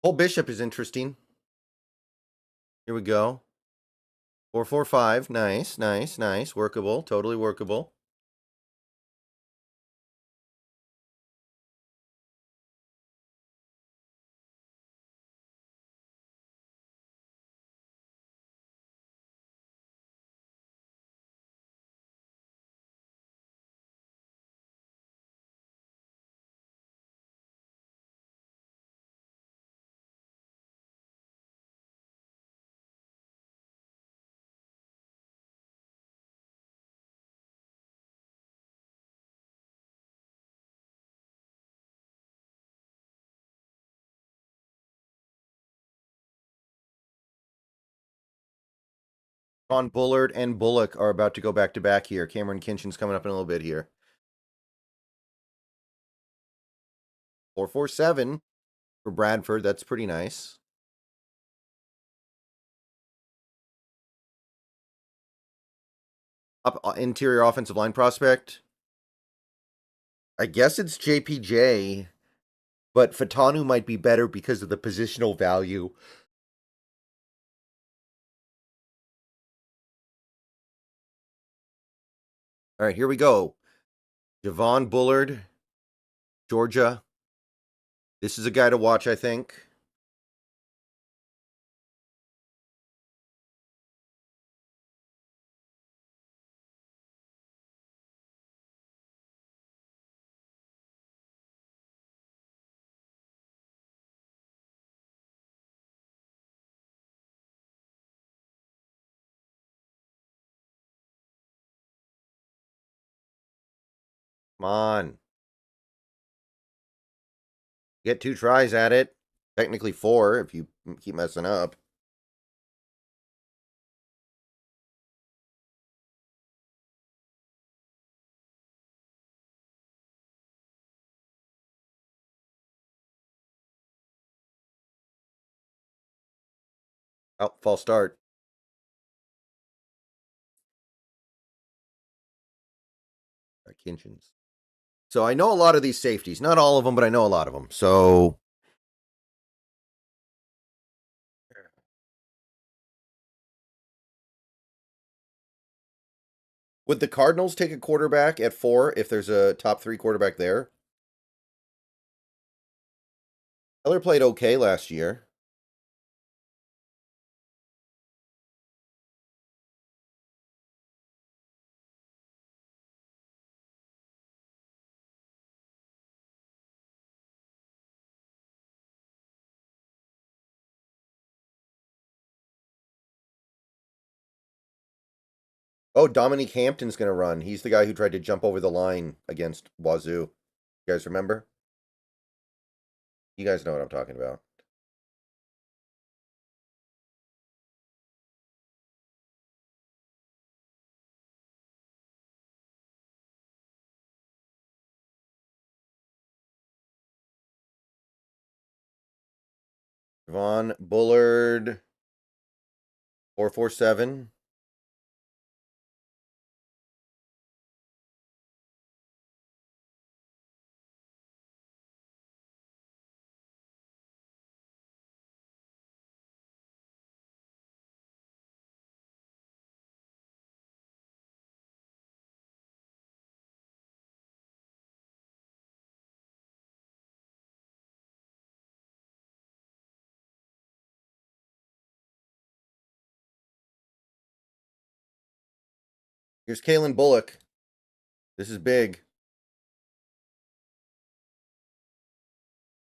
Whole bishop is interesting. Here we go. 445. Nice, nice, nice. Workable. Totally workable. Von Bullard and Bullock are about to go back to back here. Cameron Kinchin's coming up in a little bit here. 447 for Bradford. That's pretty nice. Up interior offensive line prospect. I guess it's JPJ, but Fatanu might be better because of the positional value. All right, here we go. Javon Bullard, Georgia. This is a guy to watch, I think. Come on. Get 2 tries at it. Technically 4 if you keep messing up. Oh, false start. Kinchins. So I know a lot of these safeties. Not all of them, but I know a lot of them. So would the Cardinals take a quarterback at 4 if there's a top 3 quarterback there? Eller played okay last year. Oh, Dominique Hampton's going to run. He's the guy who tried to jump over the line against Wazoo. You guys remember? You guys know what I'm talking about. Von Bullard, 447. Here's Kalen Bullock. This is big.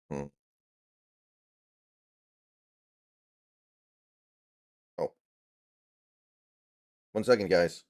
Hmm. Oh, 1 second, guys.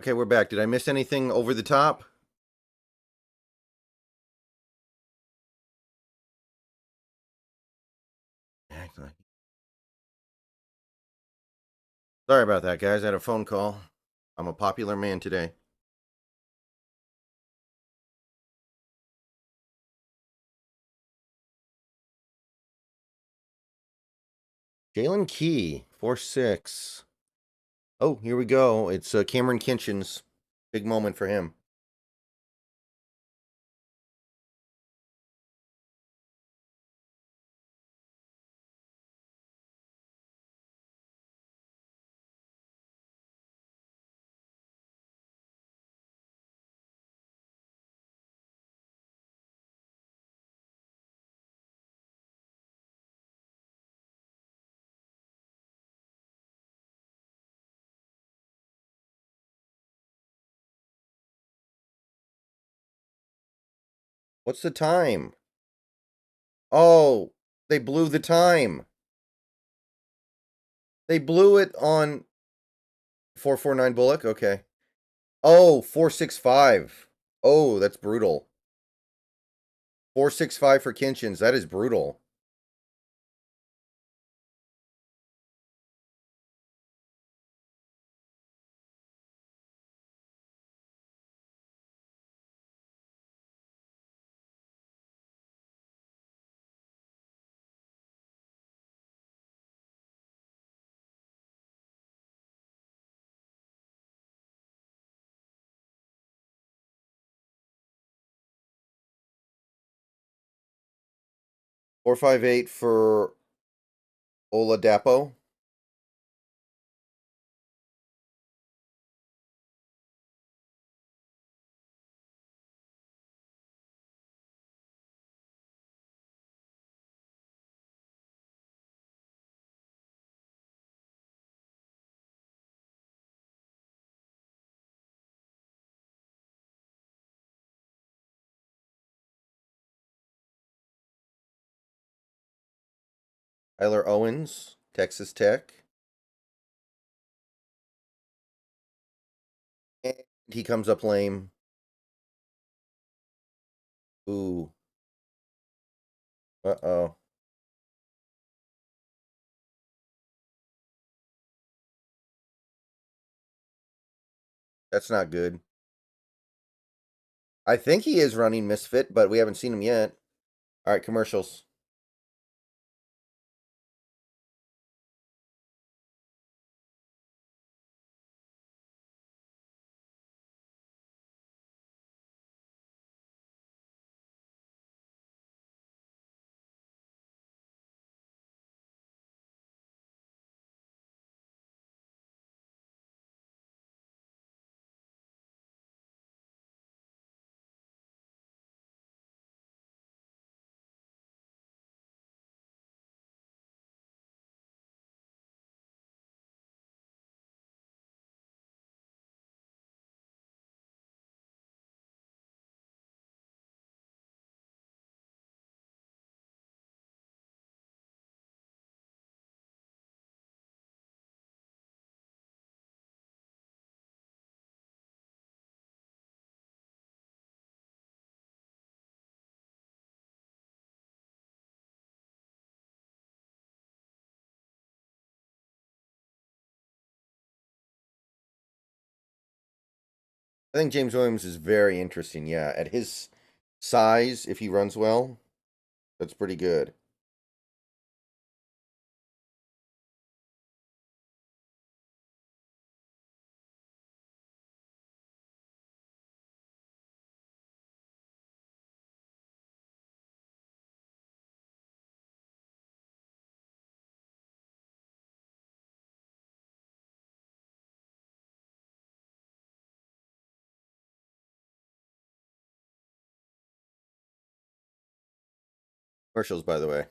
Okay, we're back. Did I miss anything over the top? Sorry about that, guys. I had a phone call. I'm a popular man today. Jalen Key, 4'6". Oh, here we go. It's Cameron Kinchins. Big moment for him. What's the time? Oh, they blew the time. They blew it on 449 Bullock? Okay. Oh, 465. Oh, that's brutal. 465 for Kinchins. That is brutal. Four five eight for Oladapo. Tyler Owens, Texas Tech. And he comes up lame. Ooh. Uh-oh. That's not good. I think he is running Misfit, but we haven't seen him yet. All right, commercials. I think James Williams is very interesting. Yeah, at his size, if he runs well, that's pretty good. Commercials, by the way.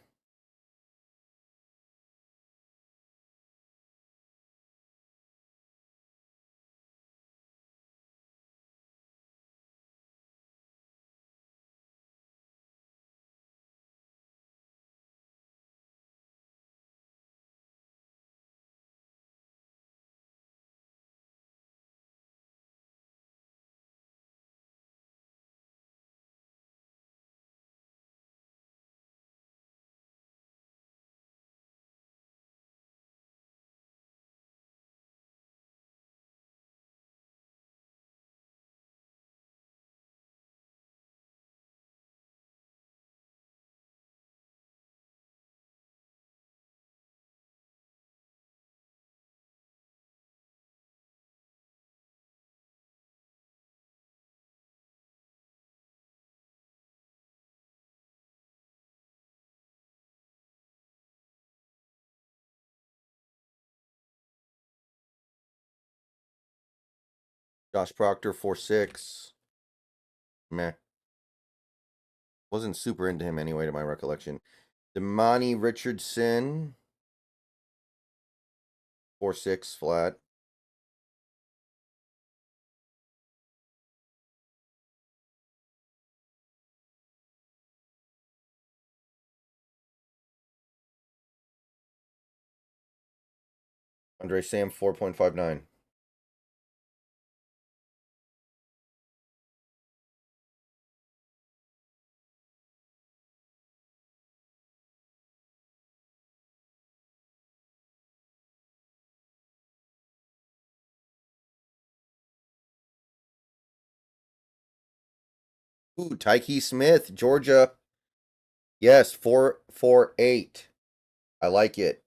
Josh Proctor, 4.6. Meh. Wasn't super into him anyway, to my recollection. Damani Richardson, 4.6 flat. Andre Sam 4.59. Ooh, Tyke Smith, Georgia. Yes, 448. I like it.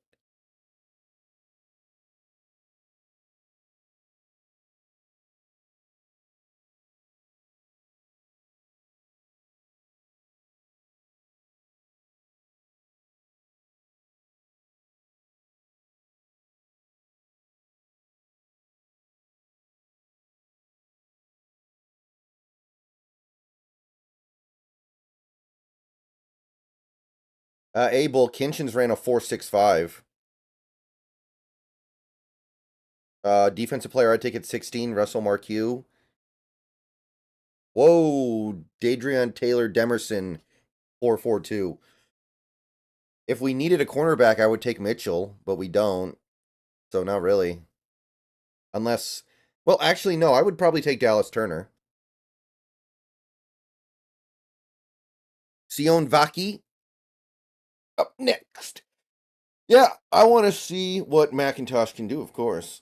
Abel Kinchin's ran a 4.65. Defensive player, I take it 16. Russell Marqueux. Whoa, Dadrian Taylor Demerson 4.42. If we needed a cornerback, I would take Mitchell, but we don't. So not really. Unless, well, actually, no, I would probably take Dallas Turner. Sion Vaki up next. Yeah, I want to see what McIntosh can do, of course.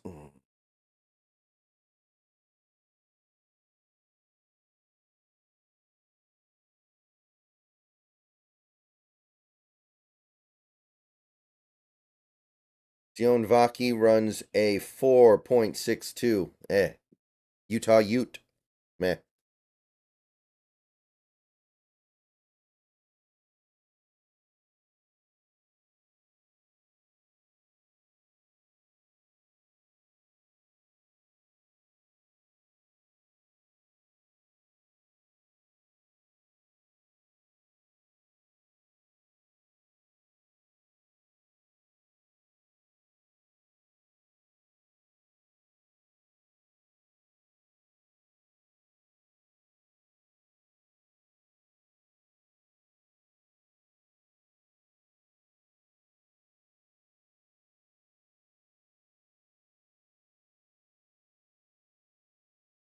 Sion Vaki runs a 4.62. Utah Ute. Meh.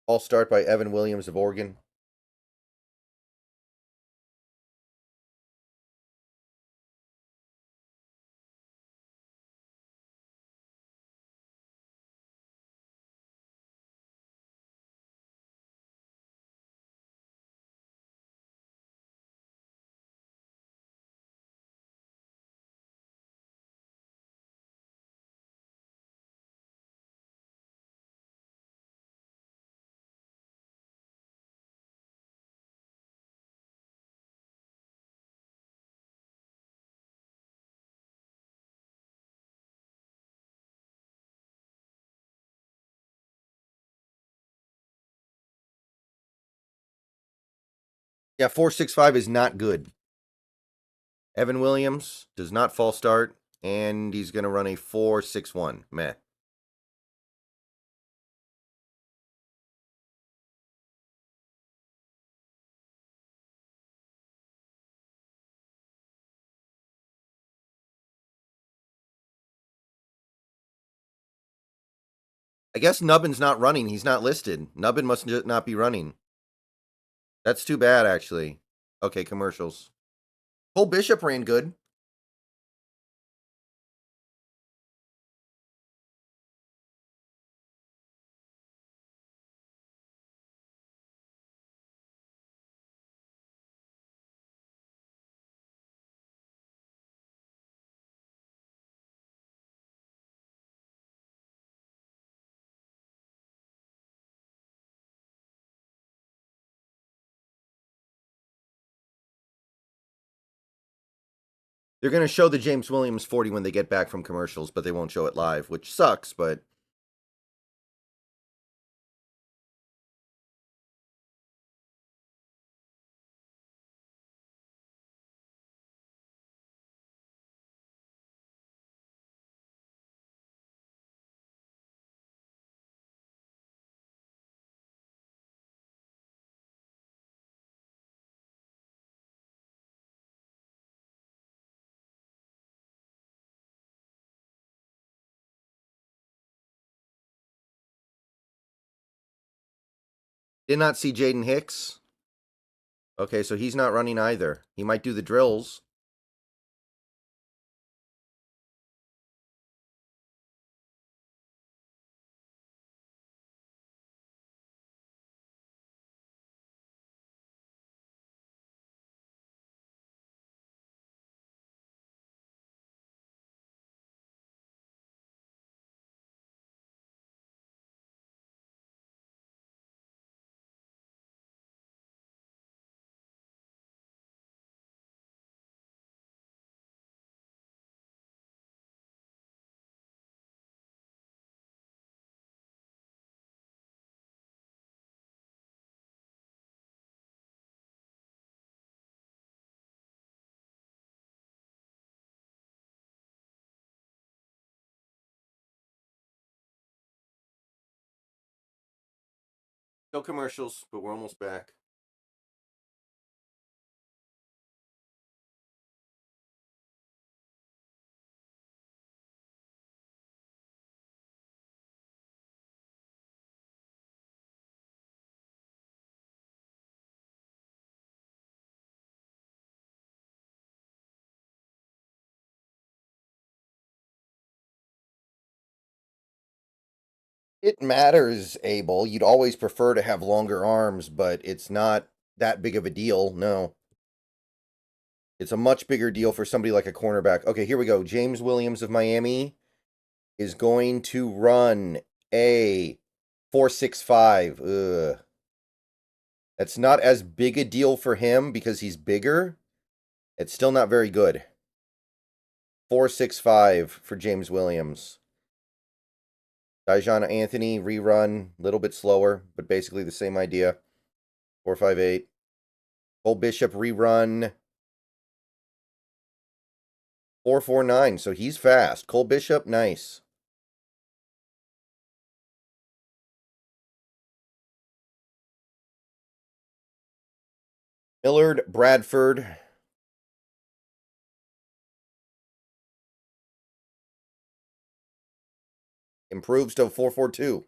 All start by Evan Williams of Oregon. Yeah, 4.65 is not good. Evan Williams does not fall start, and he's going to run a 4.61. Meh. I guess Nubbin's not running. He's not listed. Nubbin must not be running. That's too bad, actually. Okay, commercials. Cole Bishop ran good. They're going to show the James Williams 40 when they get back from commercials, but they won't show it live, which sucks, but Did not see Jaden Hicks. Okay, so he's not running either. He might do the drills. No commercials, but we're almost back. It matters, Abel. You'd always prefer to have longer arms, but it's not that big of a deal. No. It's a much bigger deal for somebody like a cornerback. Okay, here we go. James Williams of Miami is going to run a 4.65. Ugh. That's not as big a deal for him because he's bigger. It's still not very good. 4.65 for James Williams. Dijon Anthony, rerun, a little bit slower, but basically the same idea. 4.58. Cole Bishop, rerun. 4.49, so he's fast. Cole Bishop, nice. Millard, Bradford. Improves to 4.42.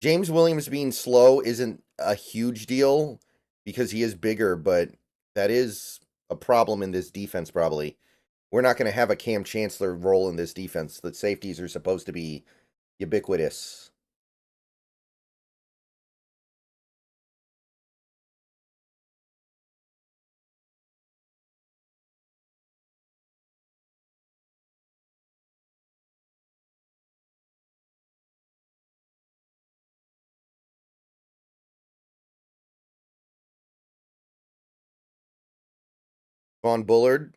James Williams being slow isn't a huge deal because he is bigger, but that is a problem in this defense probably. We're not going to have a Cam Chancellor role in this defense. The safeties are supposed to be ubiquitous. Von Bullard.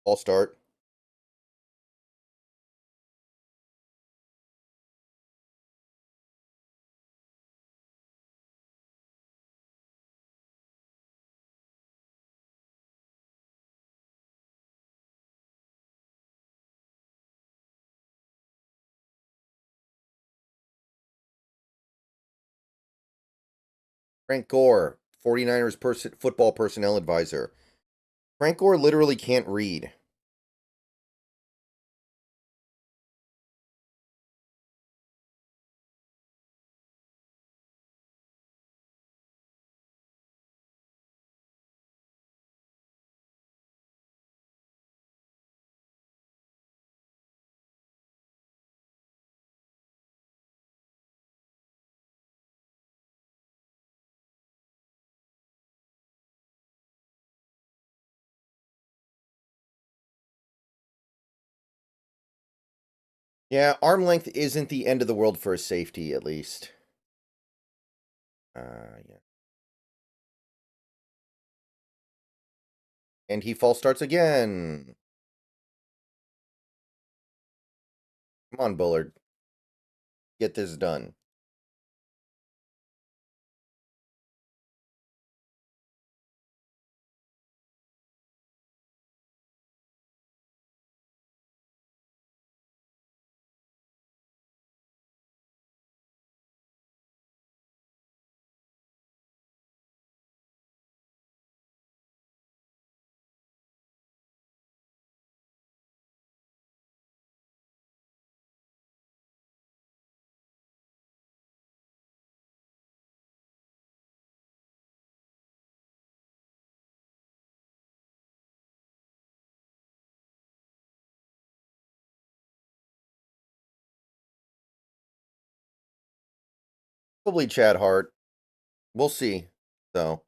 I'll start. Frank Gore, 49ers football personnel advisor. Frank Gore literally can't read. Yeah, arm length isn't the end of the world for a safety, at least. Yeah. And he false starts again. Come on, Bullard. Get this done. Probably Chad Hart. We'll see, though.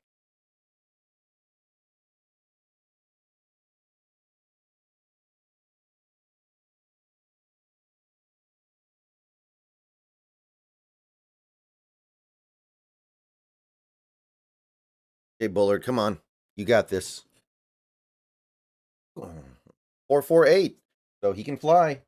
Hey, Bullard, come on. You got this. 448. So he can fly.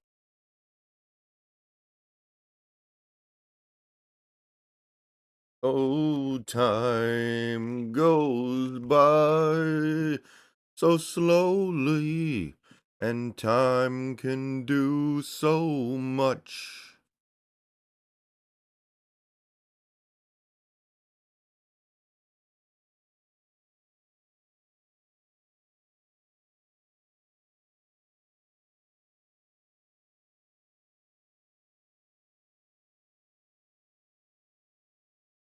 Oh, time goes by so slowly, and time can do so much.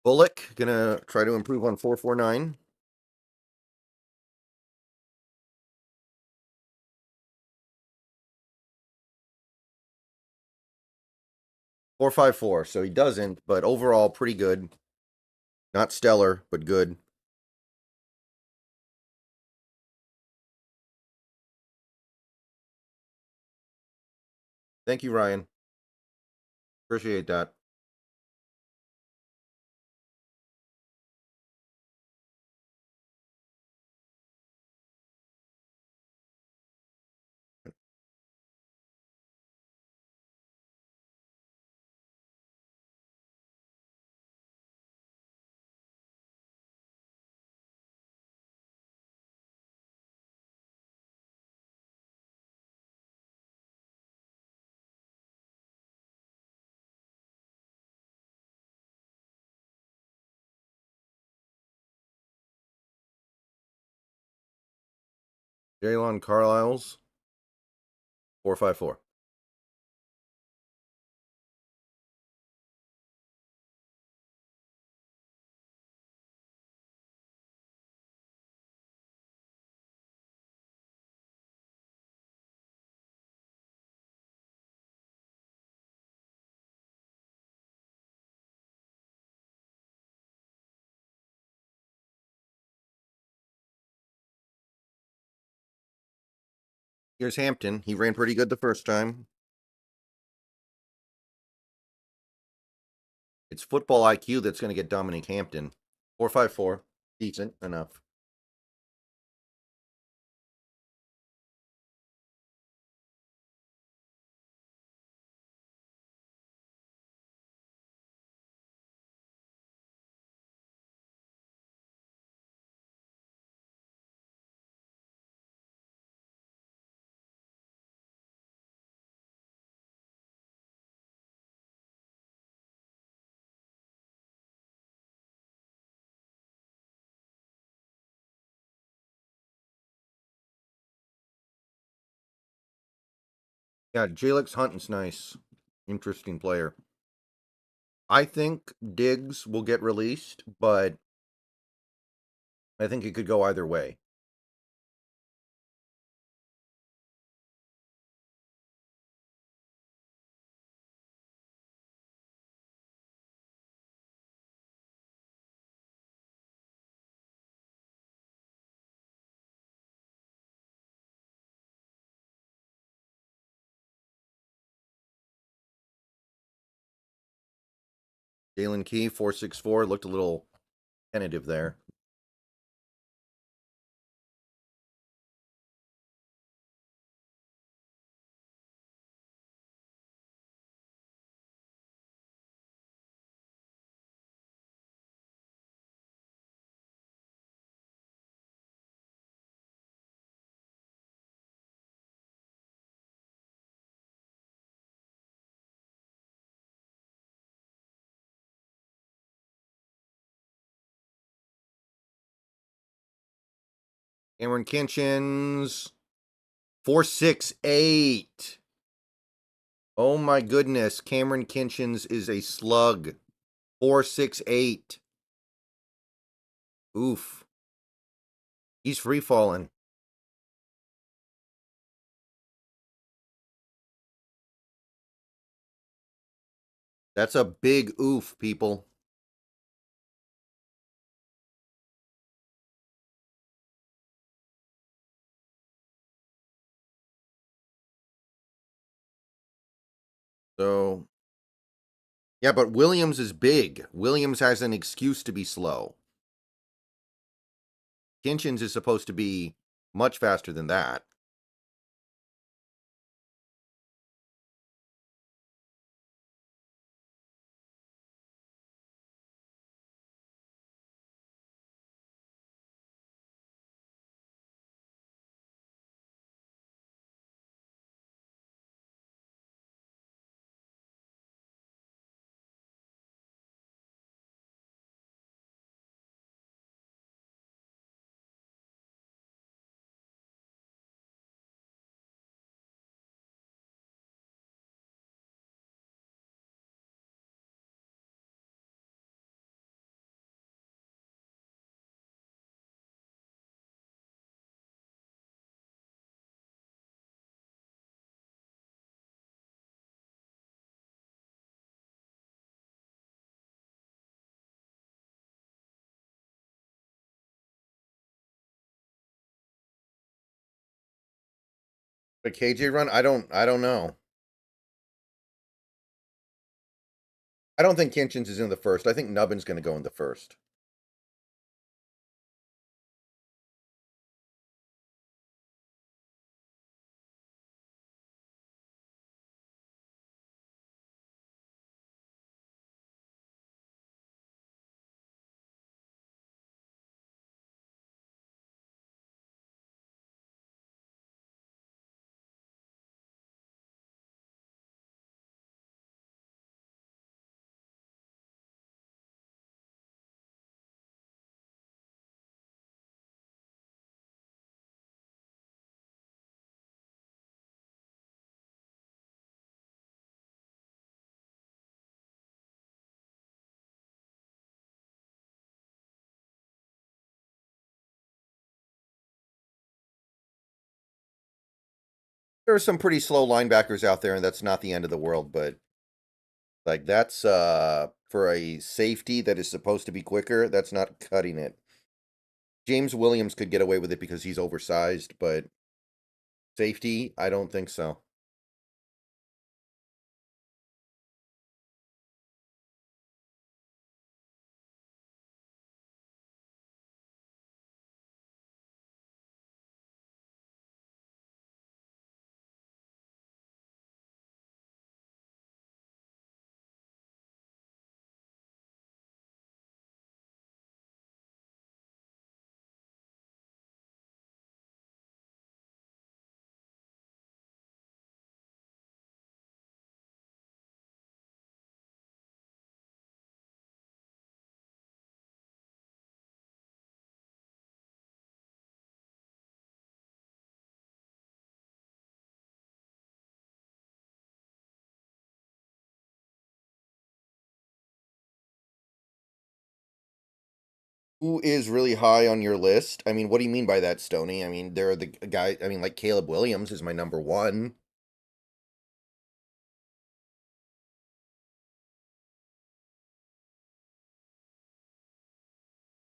Bullock, gonna try to improve on 449. Four five four. So he doesn't, but overall pretty good. Not stellar, but good. Thank you, Ryan. Appreciate that. Jalen Carlisle's 454. Here's Hampton. He ran pretty good the first time. It's football IQ that's going to get Dominic Hampton. 454. Decent enough. Yeah, Jalix Hunting's nice. Interesting player. I think Diggs will get released, but I think it could go either way. Jalen Key, 464, looked a little tentative there. Cameron Kinchins, 468. Oh my goodness. Cameron Kinchins is a slug. 468. Oof. He's free falling. That's a big oof, people. So, yeah, but Williams is big. Williams has an excuse to be slow. Kinchins is supposed to be much faster than that. The KJ run, I don't know. I don't think Kinchins is in the first. I think Nubbin's going to go in the first. There are some pretty slow linebackers out there, and that's not the end of the world, but like that's for a safety that is supposed to be quicker, that's not cutting it. James Williams could get away with it because he's oversized, but safety, I don't think so. Who is really high on your list? I mean, what do you mean by that, Stoney? I mean, there are the guy. I mean, like Caleb Williams is my number one.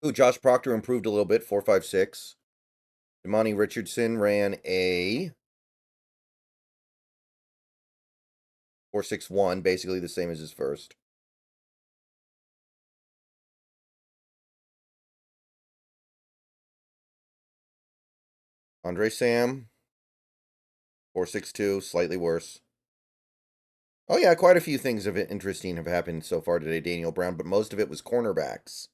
Ooh, Josh Proctor improved a little bit, 4.56. Damani Richardson ran a 4.61, basically the same as his first. Andre Sam, 4.62, slightly worse. Oh yeah, quite a few things of interesting have happened so far today, Daniel Brown, but most of it was cornerbacks.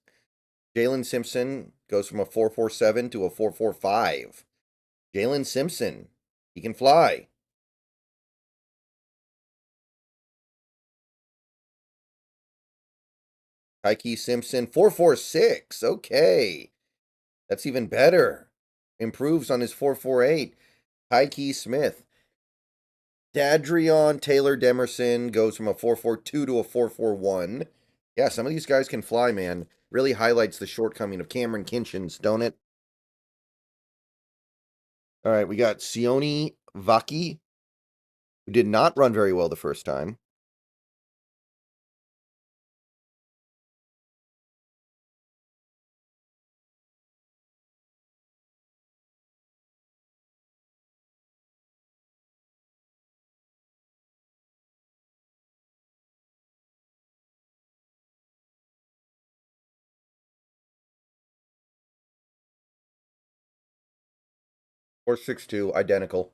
Jalen Simpson goes from a 4.47 to a 4.45. Jalen Simpson, he can fly. Tyke Simpson, 4.46. Okay, that's even better. Improves on his 4.48. Tyke Smith. Dadrion Taylor Demerson goes from a 4.42 to a 4.41. Yeah, some of these guys can fly, man. Really highlights the shortcoming of Cameron Kinchins, don't it? All right, we got Sione Vaki, who did not run very well the first time. 462, identical.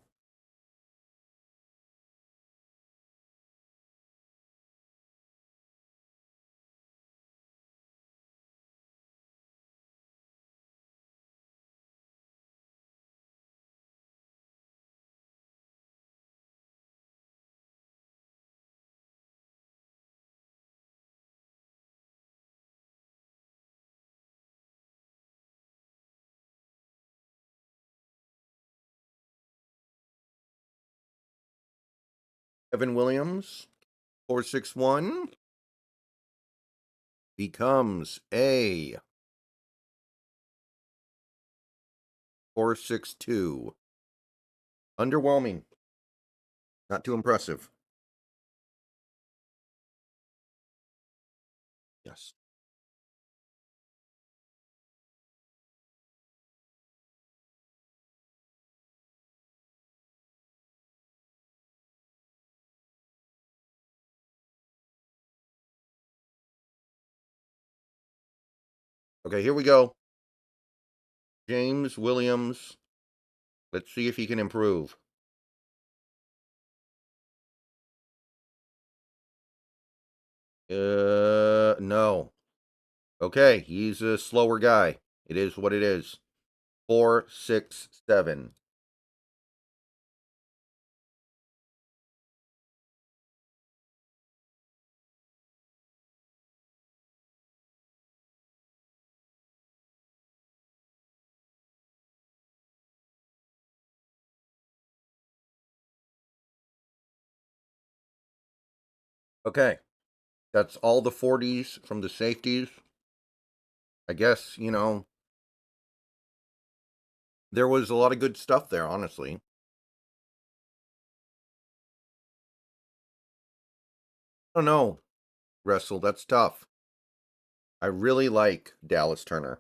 Devin Williams, 461, becomes a 462. Underwhelming. Not too impressive. Yes. Okay, here we go. James Williams. Let's see if he can improve. No. Okay, he's a slower guy. It is what it is. 467. Okay, that's all the 40s from the safeties. I guess, there was a lot of good stuff there, honestly. I don't know, Wrestle, that's tough. I really like Dallas Turner.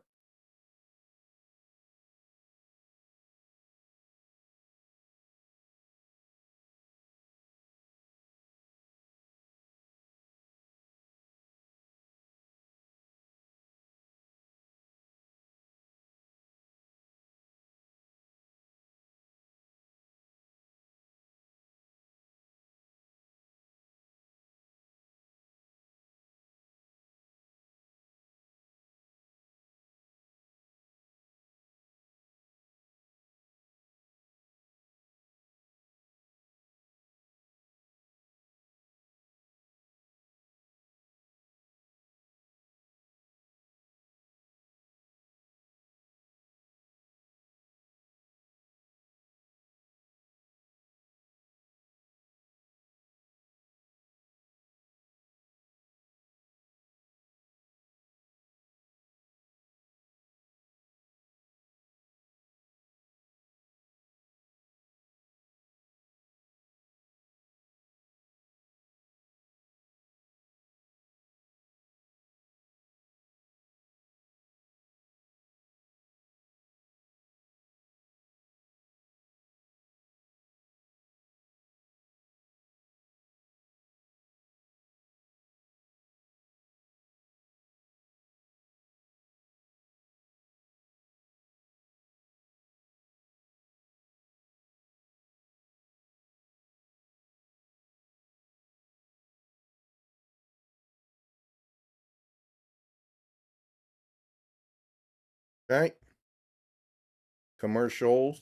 Okay. Commercials.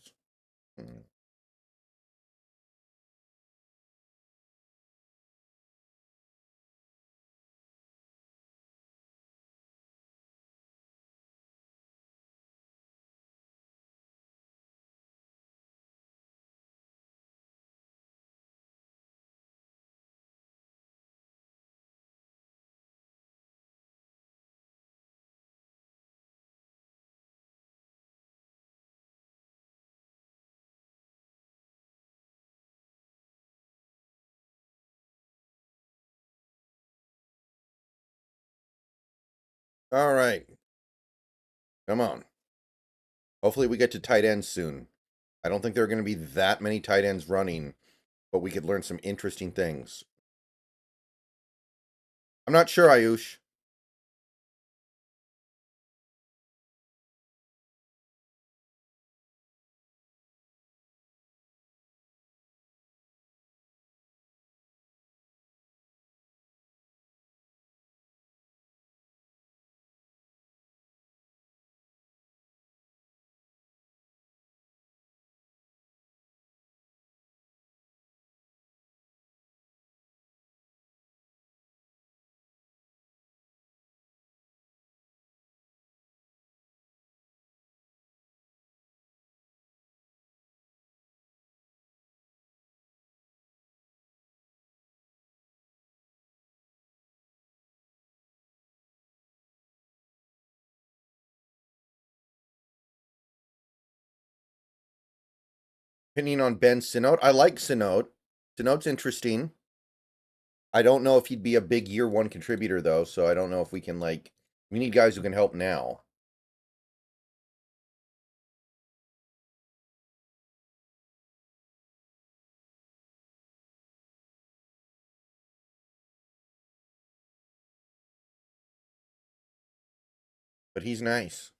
All right. Come on. Hopefully we get to tight ends soon. I don't think there are going to be that many tight ends running, but we could learn some interesting things. I'm not sure, Ayush. Opinion on Ben Sinote. I like Sinote. Sinote's interesting. I don't know if he'd be a big year one contributor though, so I don't know if we can we need guys who can help now. But he's nice.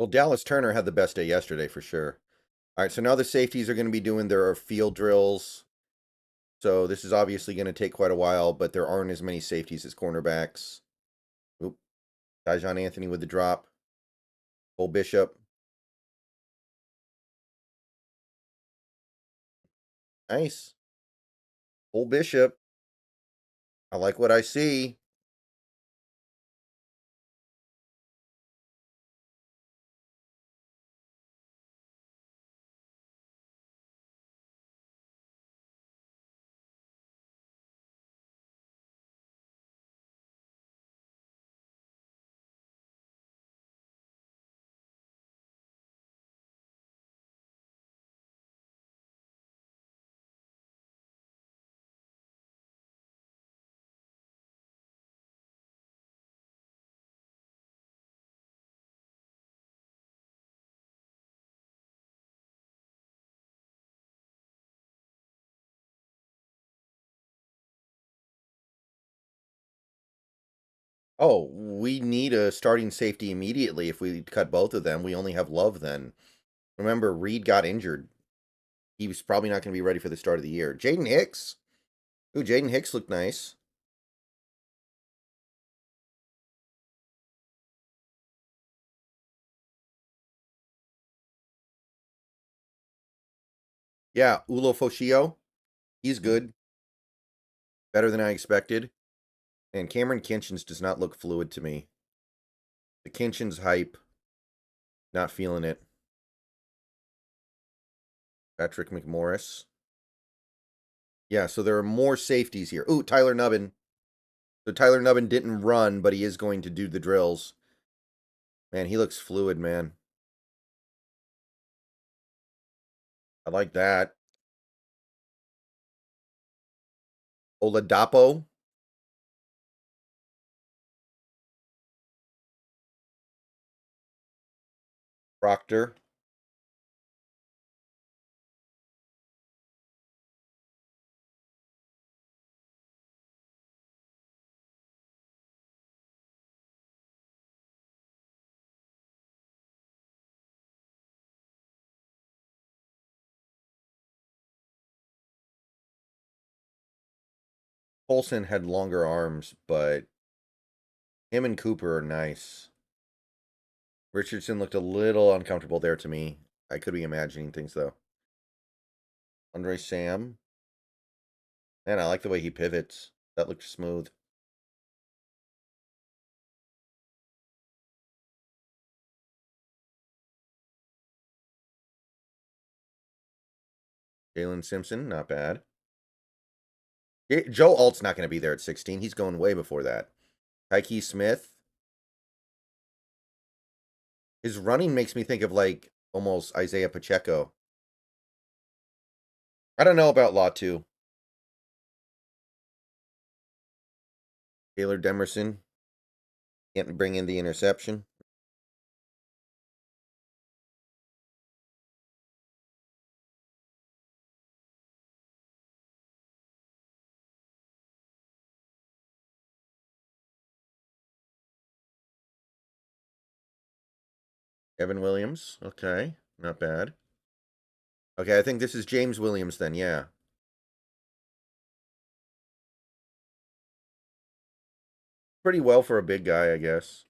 Well, Dallas Turner had the best day yesterday for sure. All right, so now the safeties are going to be doing their field drills. So this is obviously going to take quite a while, but there aren't as many safeties as cornerbacks. Oop. Dijon Anthony with the drop. Cole Bishop. Nice. Cole Bishop. I like what I see. Oh, we need a starting safety immediately if we cut both of them. We only have Love then. Remember, Reed got injured. He was probably not going to be ready for the start of the year. Jaden Hicks. Ooh, Jaden Hicks looked nice. Yeah, Ulo Foshio. He's good. Better than I expected. And Cameron Kinchins does not look fluid to me. The Kinchins hype. Not feeling it. Patrick McMorris. Yeah, so there are more safeties here. Ooh, Tyler Nubbin. So Tyler Nubbin didn't run, but he is going to do the drills. Man, he looks fluid, man. I like that. Oladapo. Proctor. Colson had longer arms, but him and Cooper are nice. Richardson looked a little uncomfortable there to me. I could be imagining things, though. Andre Sam. Man, I like the way he pivots. That looked smooth. Jalen Simpson, not bad. Joe Alt's not going to be there at 16. He's going way before that. Tyke Smith. His running makes me think of almost Isaiah Pacheco. I don't know about Latu. Taylor Demerson. Can't bring in the interception. Evan Williams. Okay. Not bad. Okay, I think this is James Williams then, yeah. Pretty well for a big guy, I guess.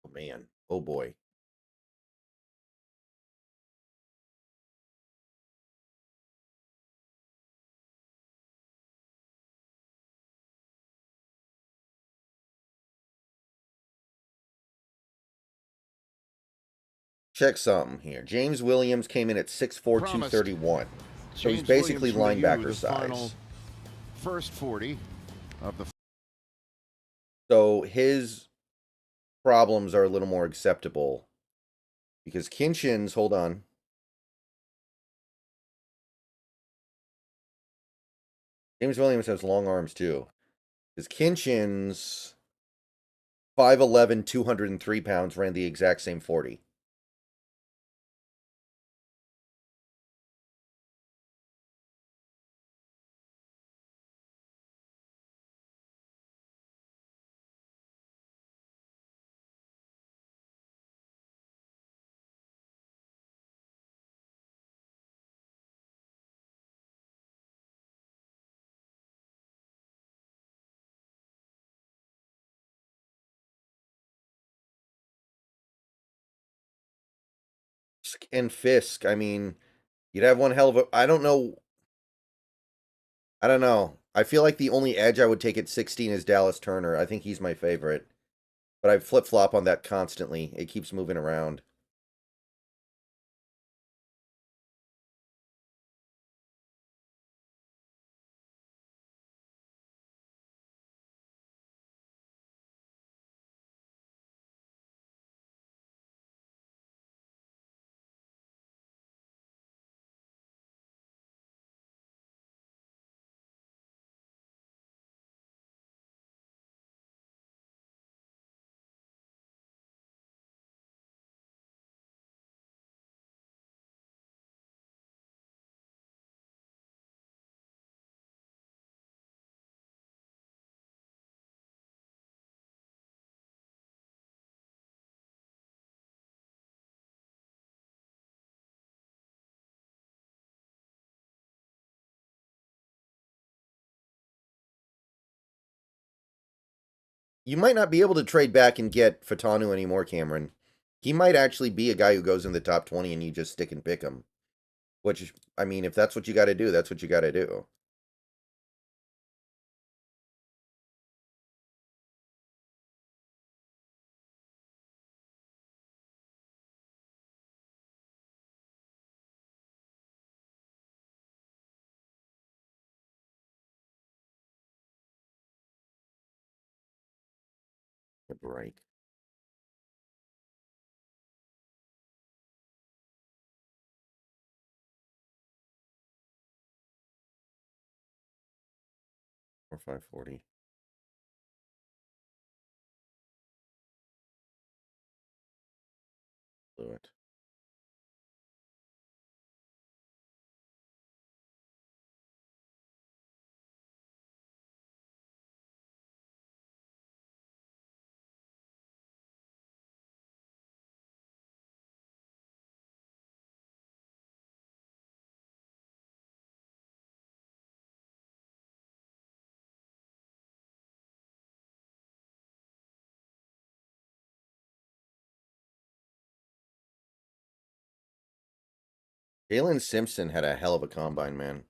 Oh, man. Oh, boy. Check something here. James Williams came in at 6'4", 231. So he's basically linebacker size. First 40 of the. So his problems are a little more acceptable. Because Kinchin's, hold on. James Williams has long arms too. Because Kinchin's 5'11", 203 pounds, ran the exact same 40. And Fisk, I mean, you'd have one hell of a... I don't know. I feel like the only edge I would take at 16 is Dallas Turner. I think he's my favorite. But I flip-flop on that constantly. It keeps moving around. You might not be able to trade back and get Fatanu anymore, Cameron. He might actually be a guy who goes in the top 20 and you just stick and pick him. Which, I mean, if that's what you got to do, that's what you got to do. A break. Or 540. Do it. Jalen Simpson had a hell of a combine, man.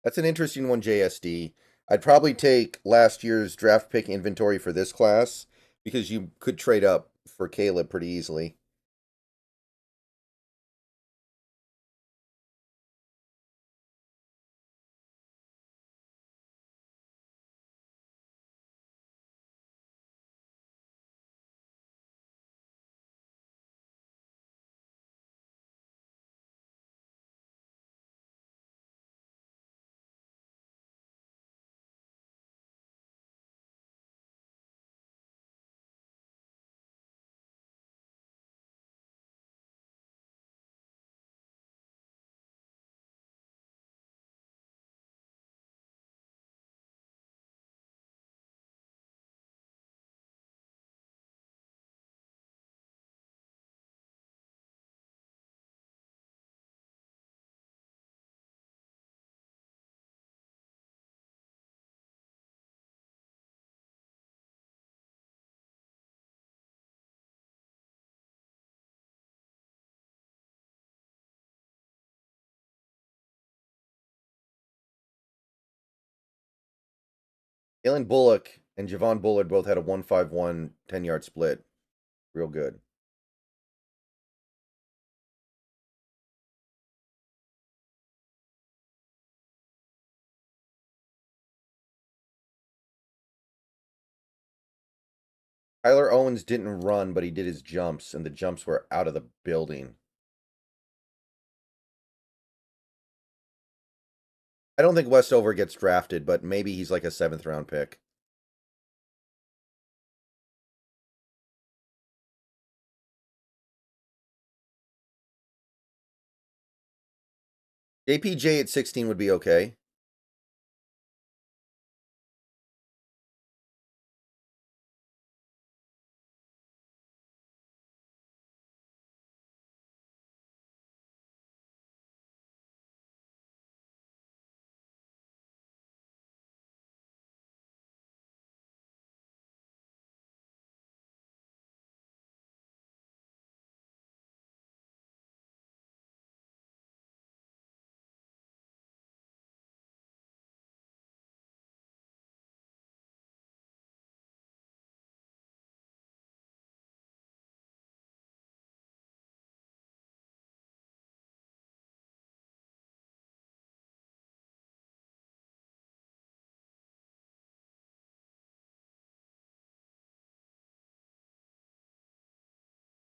That's an interesting one, JSD. I'd probably take last year's draft pick inventory for this class because you could trade up for Caleb pretty easily. Alan Bullock and Javon Bullard both had a 1-5-1 10-yard split. Real good. Tyler Owens didn't run, but he did his jumps, and the jumps were out of the building. I don't think Westover gets drafted, but maybe he's like a 7th round pick. JPJ at 16 would be okay.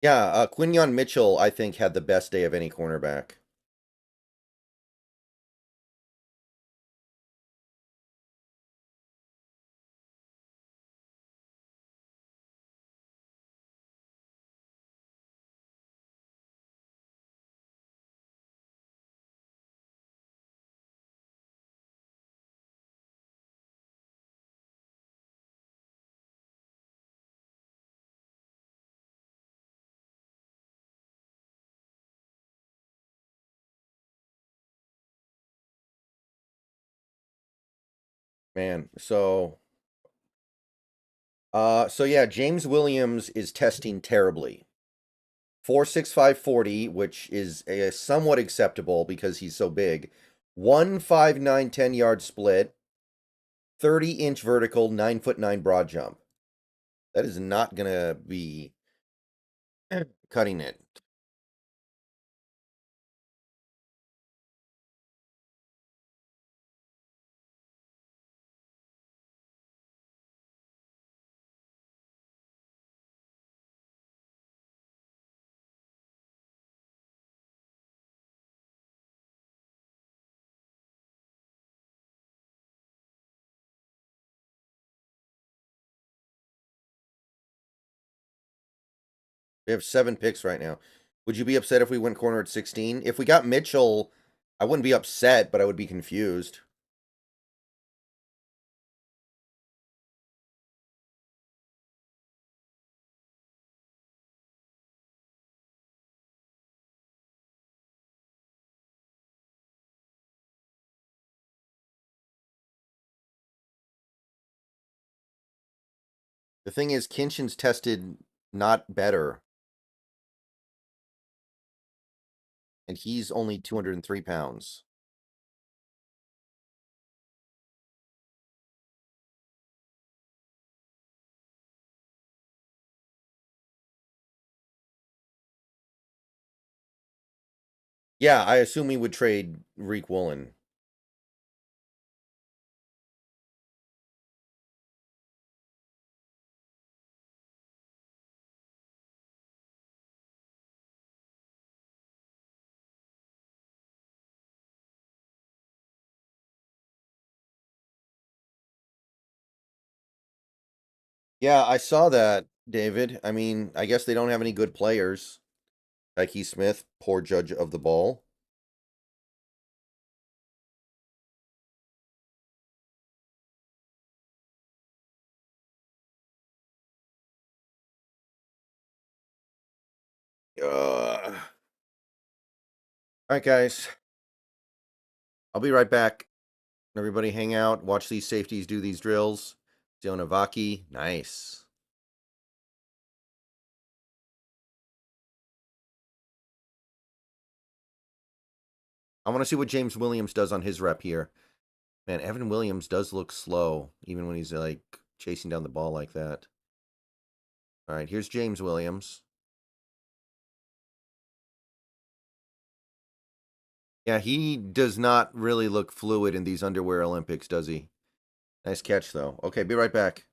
Yeah, Quinyon Mitchell, I think, had the best day of any cornerback. Man, so yeah, James Williams is testing terribly. 4.65 40, which is a somewhat acceptable because he's so big. 1.59 10-yard split, 30-inch vertical, 9'9" broad jump. That is not gonna be cutting it. We have 7 picks right now. Would you be upset if we went corner at 16? If we got Mitchell, I wouldn't be upset, but I would be confused. The thing is, Kinchin's tested not better, and he's only 203 pounds. Yeah, I assume he would trade Reek Woolen. Yeah, I saw that, David. I mean, I guess they don't have any good players. Tyke Smith, poor judge of the ball. All right, guys. I'll be right back. Everybody hang out, watch these safeties do these drills. Zionavaki, nice. I want to see what James Williams does on his rep here. Man, Evan Williams does look slow, even when he's like chasing down the ball like that. All right, here's James Williams. Yeah, he does not really look fluid in these underwear Olympics, does he? Nice catch, though. Okay, be right back.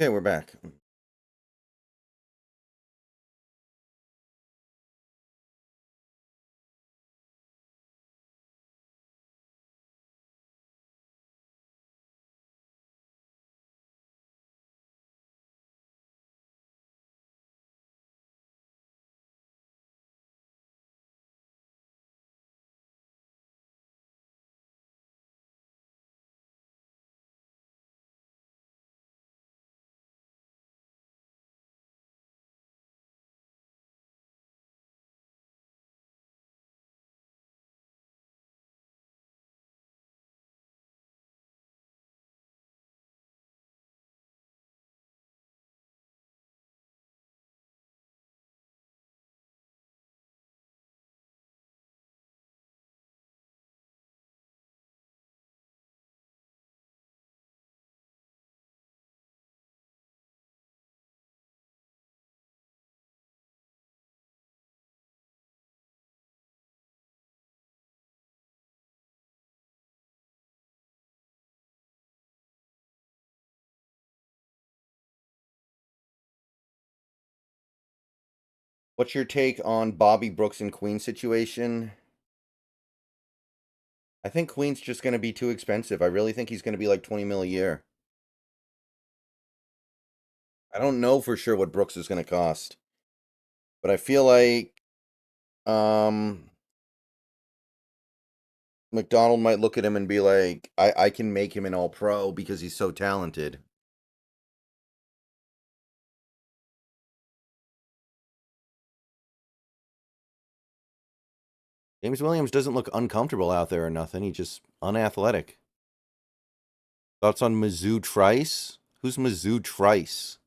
Okay, we're back. What's your take on Bobby Brooks and Queen situation? I think Queen's just going to be too expensive. I really think he's going to be like 20 mil a year. I don't know for sure what Brooks is going to cost, but I feel like McDonald might look at him and be like, I can make him an all-pro because he's so talented. James Williams doesn't look uncomfortable out there or nothing. He's just unathletic. Thoughts on Mizzou Trice? Who's Mizzou Trice?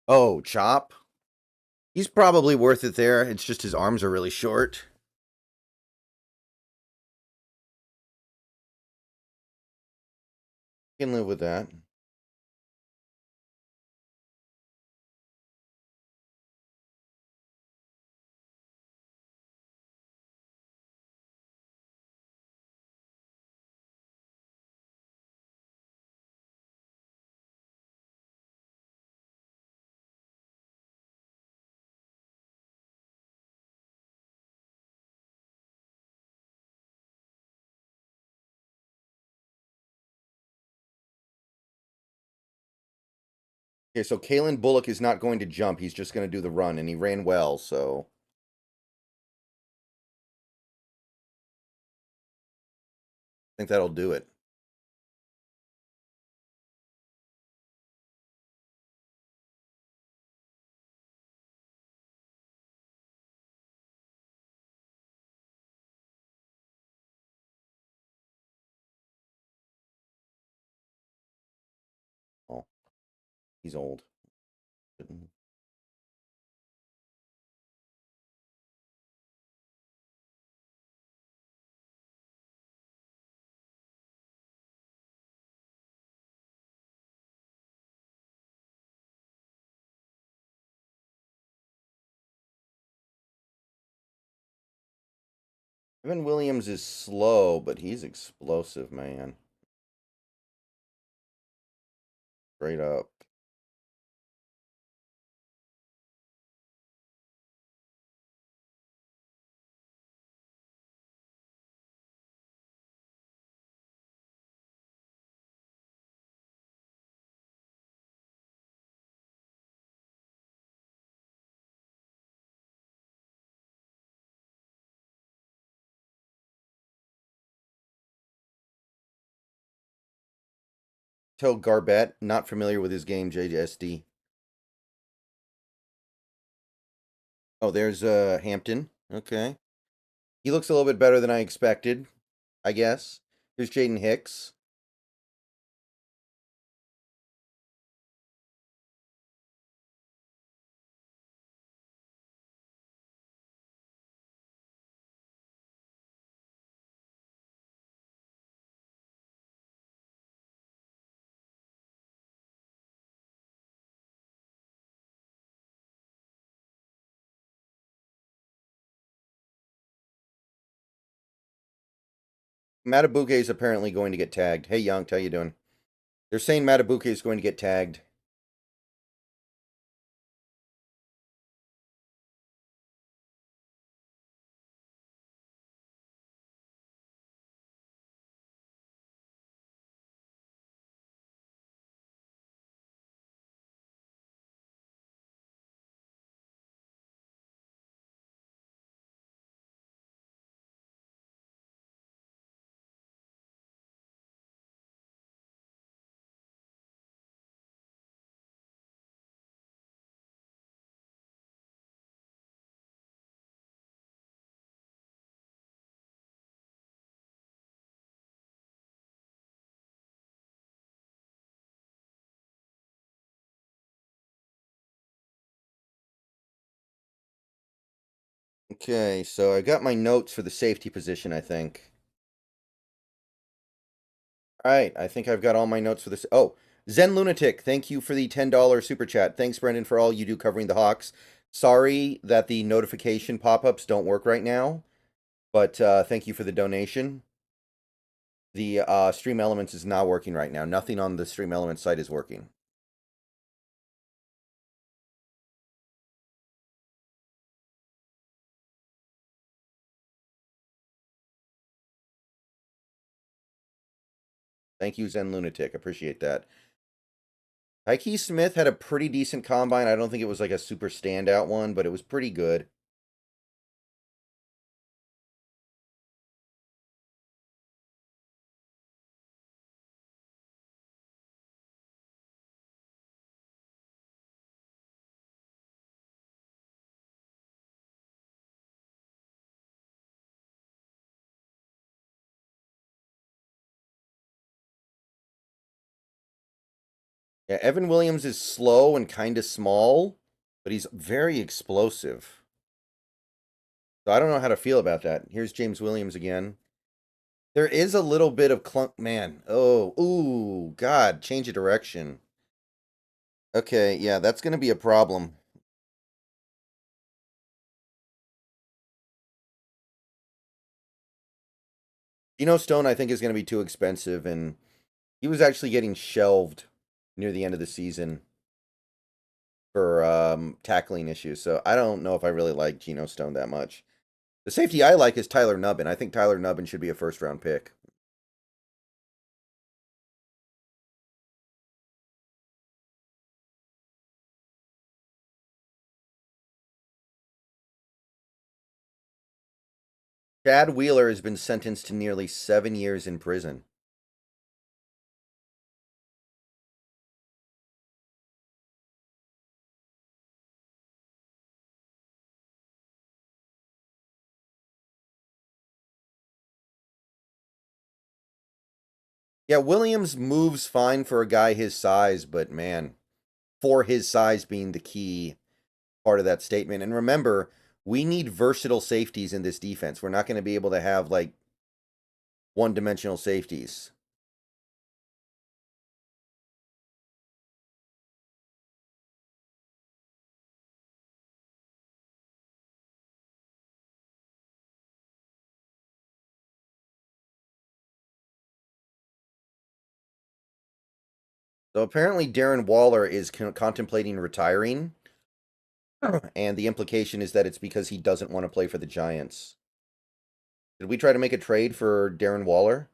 Oh, Chop? He's probably worth it there. It's just his arms are really short. Can live with that. Okay, so Kalen Bullock is not going to jump. He's just going to do the run, and he ran well, so. I think that'll do it. Oh, he's old. Evan Williams is slow, but he's explosive, man. Straight up. Tell Garbett, not familiar with his game, JSD. Oh, there's Hampton. Okay. He looks a little bit better than I expected, I guess. Here's Jaden Hicks. Matabuke is apparently going to get tagged. Hey, Young, how you doing? They're saying Matabuke is going to get tagged. Okay, so I got my notes for the safety position, I think. All right, I think I've got all my notes for this. Oh, Zen Lunatic, thank you for the $10 super chat. Thanks, Brendan, for all you do covering the Hawks. Sorry that the notification pop-ups don't work right now, but thank you for the donation. The Stream Elements is not working right now. Nothing on the Stream Elements site is working. Thank you, Zen Lunatic. Appreciate that. Tyke Smith had a pretty decent combine. I don't think it was like a super standout one, but it was pretty good. Yeah, Evan Williams is slow and kind of small, but he's very explosive. So I don't know how to feel about that. Here's James Williams again. There is a little bit of clunk, man. Oh, ooh, God, change of direction. Okay, yeah, that's going to be a problem. Stone, I think, is going to be too expensive, and he was actually getting shelved near the end of the season for tackling issues. So I don't know if I really like Geno Stone that much. The safety I like is Tyler Nubbin. I think Tyler Nubbin should be a first-round pick. Chad Wheeler has been sentenced to nearly 7 years in prison. Yeah, Williams moves fine for a guy his size, but man, for his size being the key part of that statement. And remember, we need versatile safeties in this defense. We're not going to be able to have like one-dimensional safeties. So apparently Darren Waller is contemplating retiring. And the implication is that it's because he doesn't want to play for the Giants. Did we try to make a trade for Darren Waller?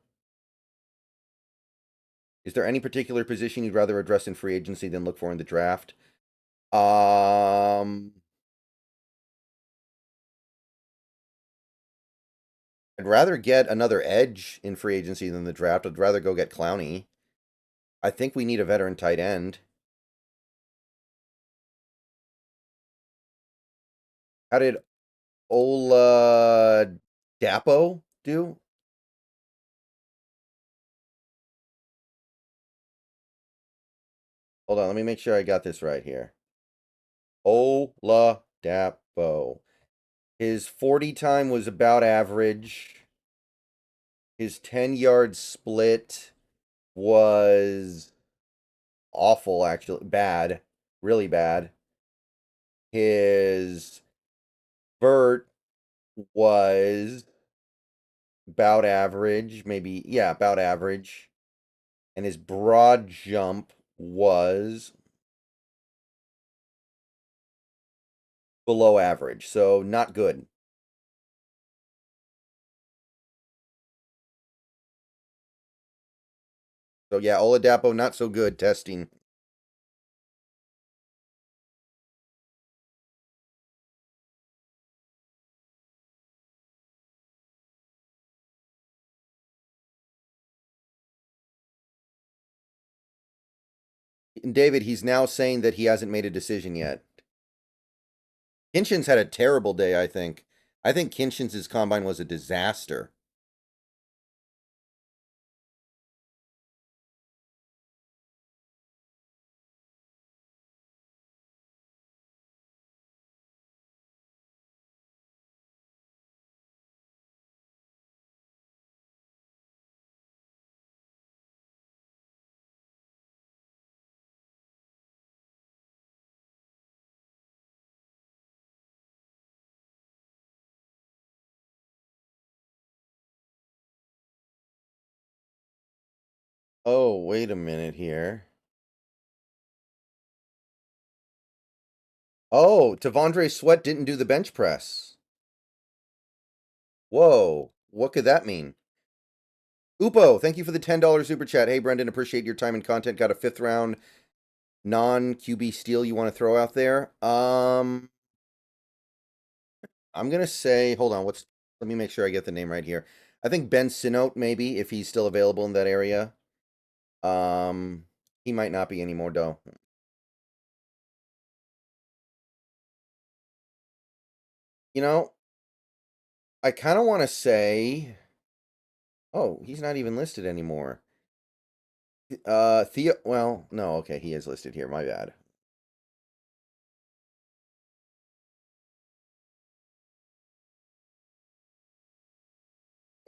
Is there any particular position you'd rather address in free agency than look for in the draft? I'd rather get another edge in free agency than the draft. I'd rather go get Clowney. I think we need a veteran tight end. How did Ola Dapo do? Hold on, let me make sure I got this right here. Ola Dapo. His 40 time was about average. His 10-yard split was awful, actually. Bad. Really bad. His vert was about average. Maybe, yeah, about average. And his broad jump was below average. So, not good. So, yeah, Oladapo, not so good testing. And David, he's now saying that he hasn't made a decision yet. Kinchin's had a terrible day, I think. I think Kinchin's combine was a disaster. Oh, wait a minute here. Oh, Tavondre Sweat didn't do the bench press. Whoa, what could that mean? Upo, thank you for the $10 super chat. Hey, Brendan, appreciate your time and content. Got a 5th round non-QB steal you want to throw out there? I'm gonna say, hold on, let me make sure I get the name right here. I think Ben Sinote, maybe, if he's still available in that area. He might not be anymore, though. You know, I kind of want to say, oh, he's not even listed anymore. Theo, well, no, okay, he is listed here. My bad.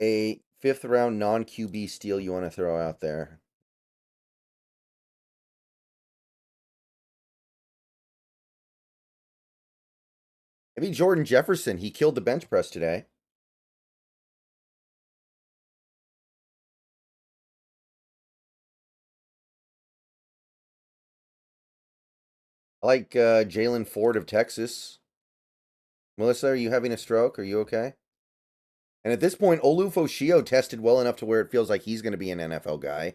A 5th round non QB steal you want to throw out there? Maybe Jordan Jefferson. He killed the bench press today. I like Jalen Ford of Texas. Melissa, are you having a stroke? Are you okay? And at this point, Olufo Shio tested well enough to where it feels like he's going to be an NFL guy.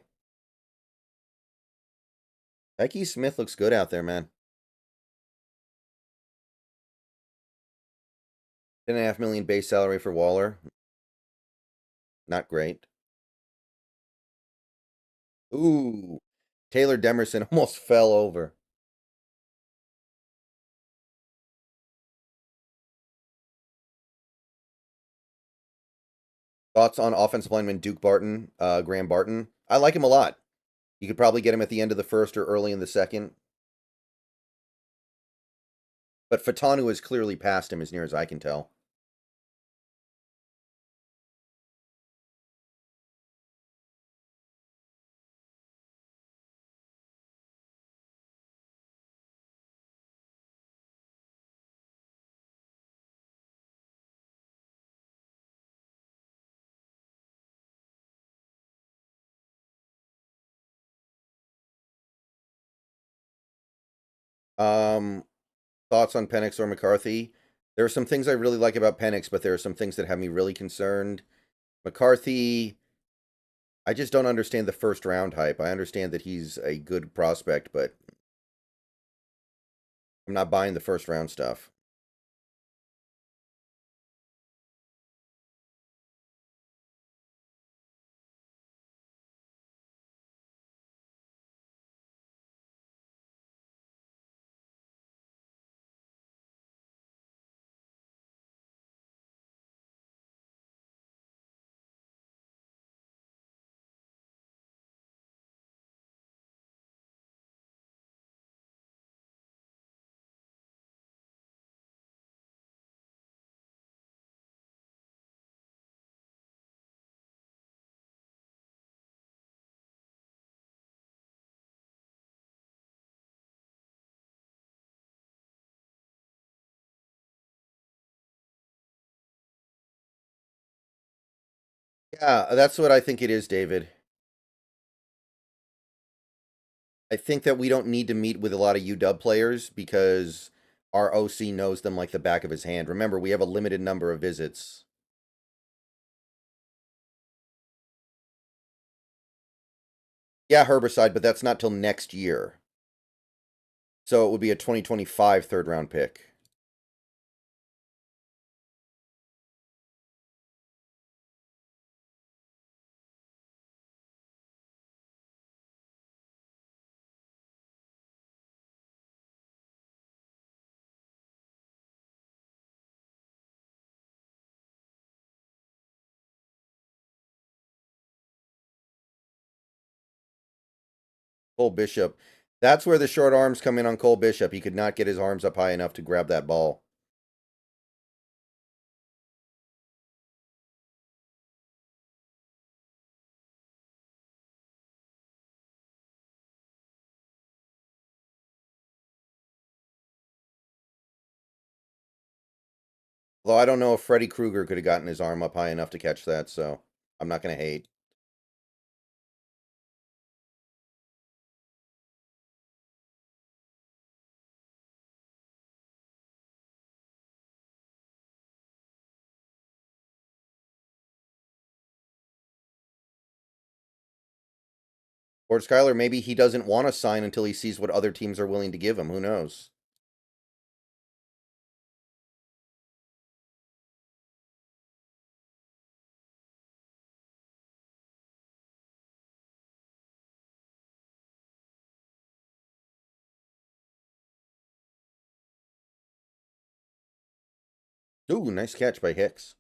Becky Smith looks good out there, man. $10.5 million base salary for Waller. Not great. Ooh, Taylor Demerson almost fell over. Thoughts on offensive lineman Duke Barton, Graham Barton? I like him a lot. You could probably get him at the end of the first or early in the second. But Fatanu has clearly passed him as near as I can tell. Um, Thoughts on Penix or McCarthy? There are some things I really like about Penix, but there are some things that have me really concerned. McCarthy, I just don't understand the first round hype. I understand that he's a good prospect, but I'm not buying the first round stuff. Yeah, that's what I think it is, David. I think that we don't need to meet with a lot of UW players because our OC knows them like the back of his hand. Remember, we have a limited number of visits. Yeah, herbicide, but that's not till next year. So it would be a 2025 third round pick. Cole Bishop. That's where the short arms come in on Cole Bishop. He could not get his arms up high enough to grab that ball. Although I don't know if Freddy Krueger could have gotten his arm up high enough to catch that, so I'm not going to hate. Or Skyler, maybe he doesn't want to sign until he sees what other teams are willing to give him. Who knows? Ooh, nice catch by Hicks.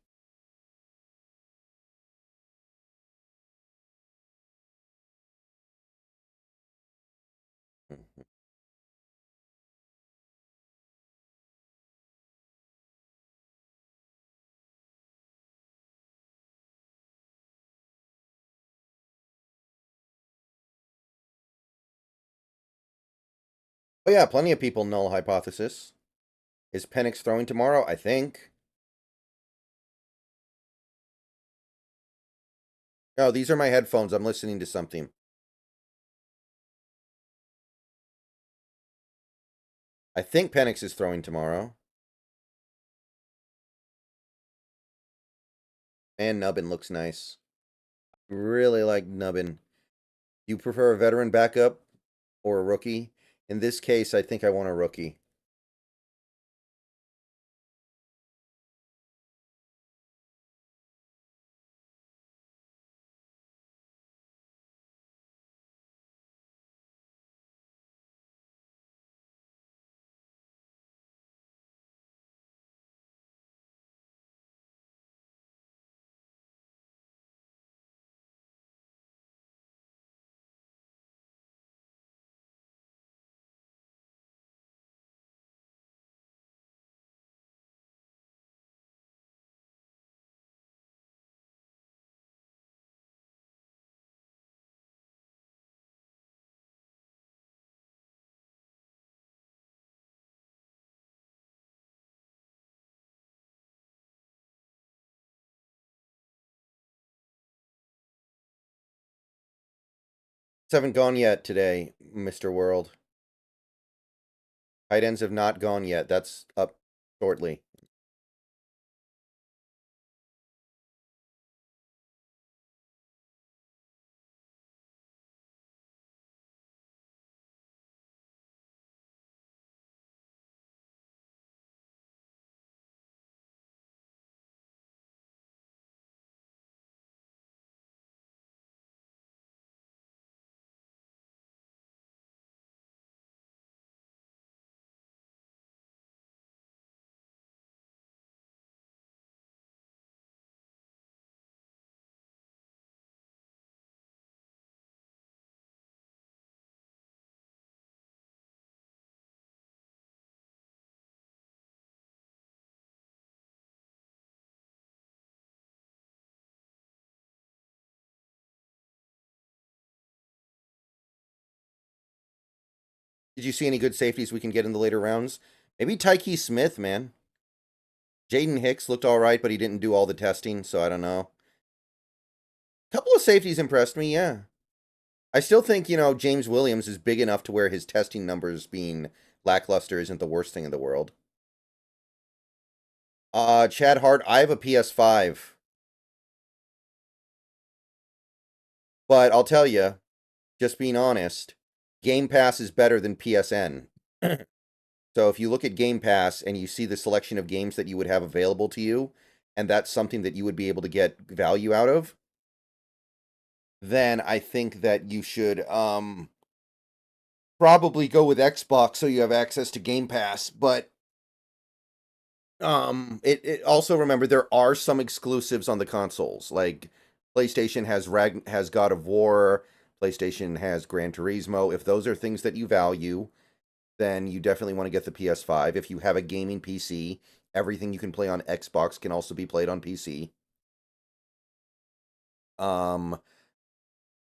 Oh yeah, plenty of people null hypothesis. Is Penix throwing tomorrow? I think. No, these are my headphones. I'm listening to something. I think Penix is throwing tomorrow. And Nubbin looks nice. Really like Nubbin. You prefer a veteran backup or a rookie? In this case, I think I want a rookie. Haven't gone yet today, Mr. World. Tight ends have not gone yet. That's up shortly. Did you see any good safeties we can get in the later rounds? Maybe Tyke Smith, man. Jaden Hicks looked all right, but he didn't do all the testing, so I don't know. A couple of safeties impressed me, yeah. I still think, James Williams is big enough to where his testing numbers being lackluster isn't the worst thing in the world. Chad Hart, I have a PS5. But I'll tell you, just being honest, Game Pass is better than PSN. So if you look at Game Pass and you see the selection of games that you would have available to you, and that's something that you would be able to get value out of, then I think that you should probably go with Xbox so you have access to Game Pass. But it also, remember, there are some exclusives on the consoles. Like PlayStation has God of War, PlayStation has Gran Turismo. If those are things that you value, then you definitely want to get the PS5. If you have a gaming PC, everything you can play on Xbox can also be played on PC.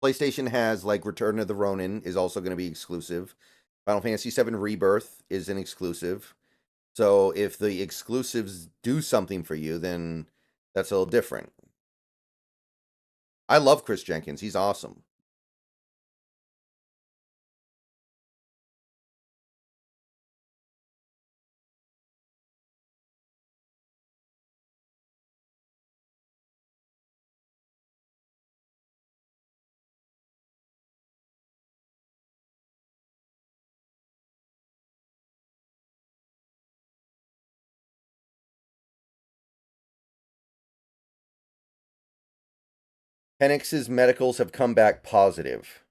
PlayStation has like Return of the Ronin is also going to be exclusive. Final Fantasy VII Rebirth is an exclusive. So if the exclusives do something for you, then that's a little different. I love Chris Jenkins. He's awesome. Penix's medicals have come back positive.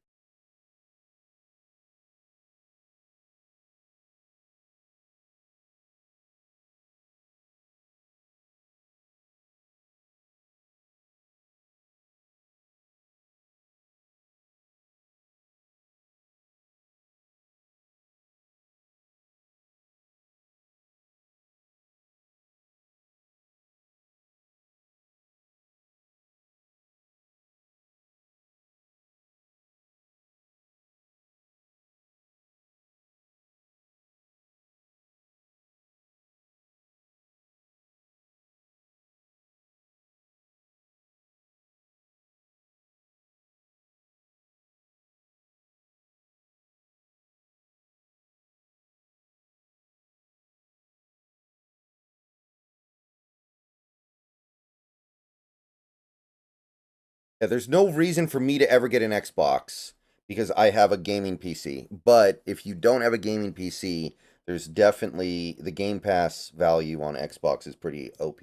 Yeah, there's no reason for me to ever get an Xbox because I have a gaming PC. But if you don't have a gaming PC, there's definitely the Game Pass value on Xbox is pretty OP.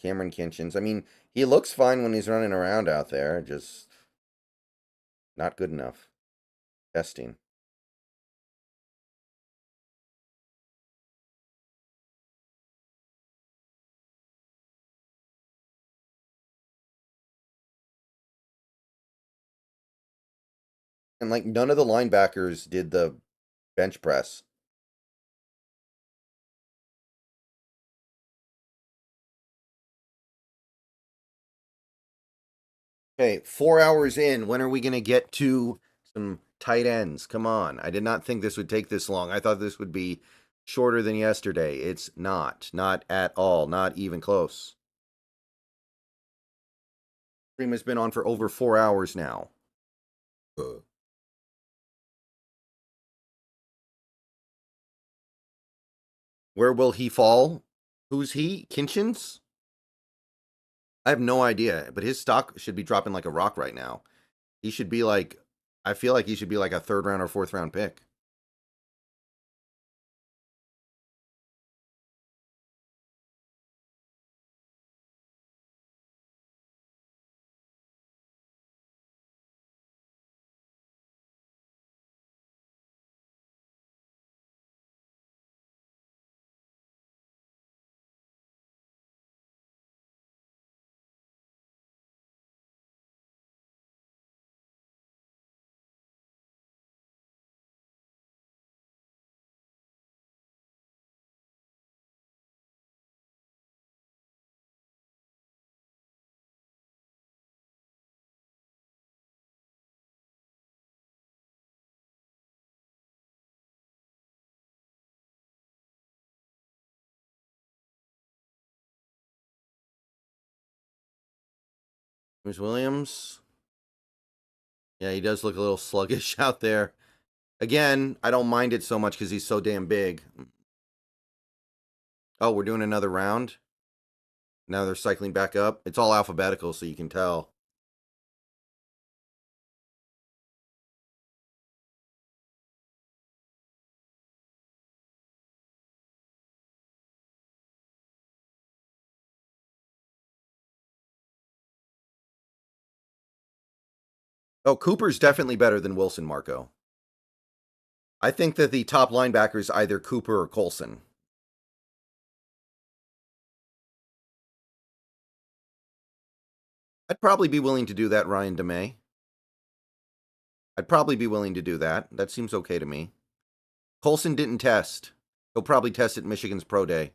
Cameron Kinchins. I mean, he looks fine when he's running around out there, just not good enough. Testing. And like none of the linebackers did the bench press. Okay, 4 hours in. When are we going to get to some tight ends? Come on. I did not think this would take this long. I thought this would be shorter than yesterday. It's not. Not at all. Not even close. Stream has been on for over 4 hours now. Where will he fall? Who's he? Kinchins? I have no idea, but his stock should be dropping like a rock right now. He should be like, I feel like he should be like a third round or fourth round pick. Where's Williams? Yeah, he does look a little sluggish out there. Again, I don't mind it so much because he's so damn big. Oh, we're doing another round? Now they're cycling back up. It's all alphabetical, so you can tell. Oh, Cooper's definitely better than Wilson, Marco. I think that the top linebacker is either Cooper or Colson. I'd probably be willing to do that, Ryan DeMay. I'd probably be willing to do that. That seems okay to me. Colson didn't test. He'll probably test at Michigan's Pro Day.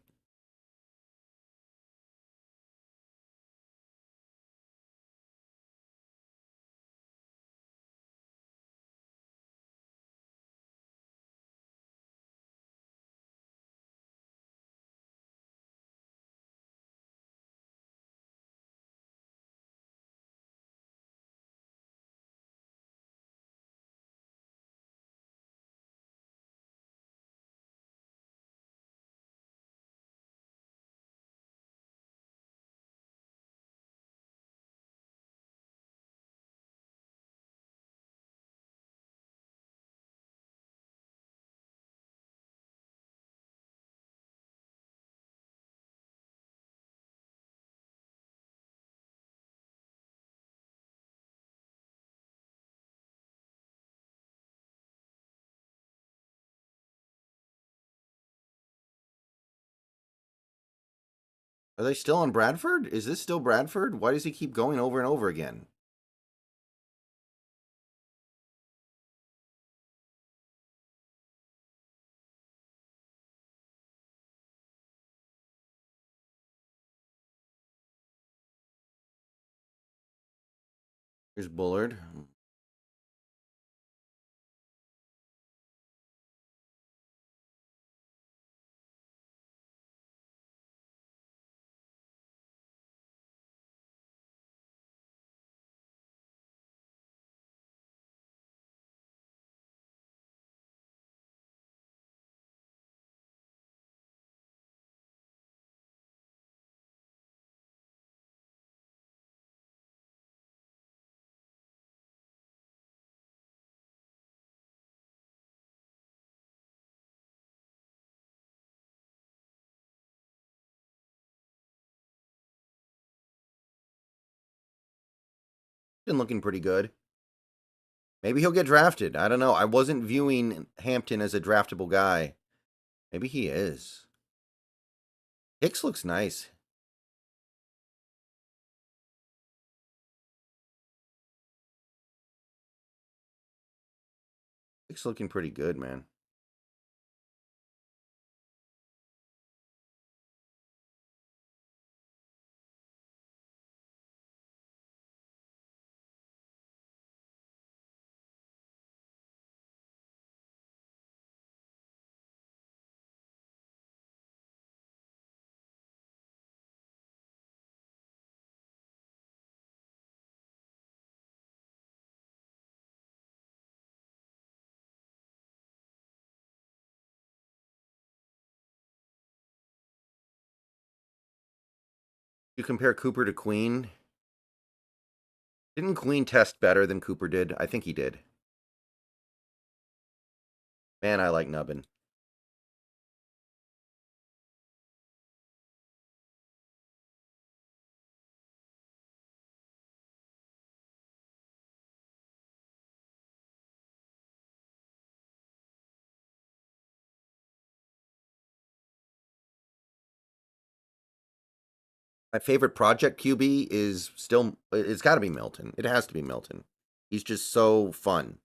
Are they still on Bradford? Is this still Bradford? Why does he keep going over and over again? Here's Bullard. Been looking pretty good. Maybe he'll get drafted. I don't know. I wasn't viewing Hampton as a draftable guy. Maybe he is. Hicks looks nice. Hicks looking pretty good, man. You compare Cooper to Queen. Didn't Queen test better than Cooper did? I think he did. Man, I like Nubbin. My favorite project QB is still, it's got to be Milton. It has to be Milton. He's just so fun.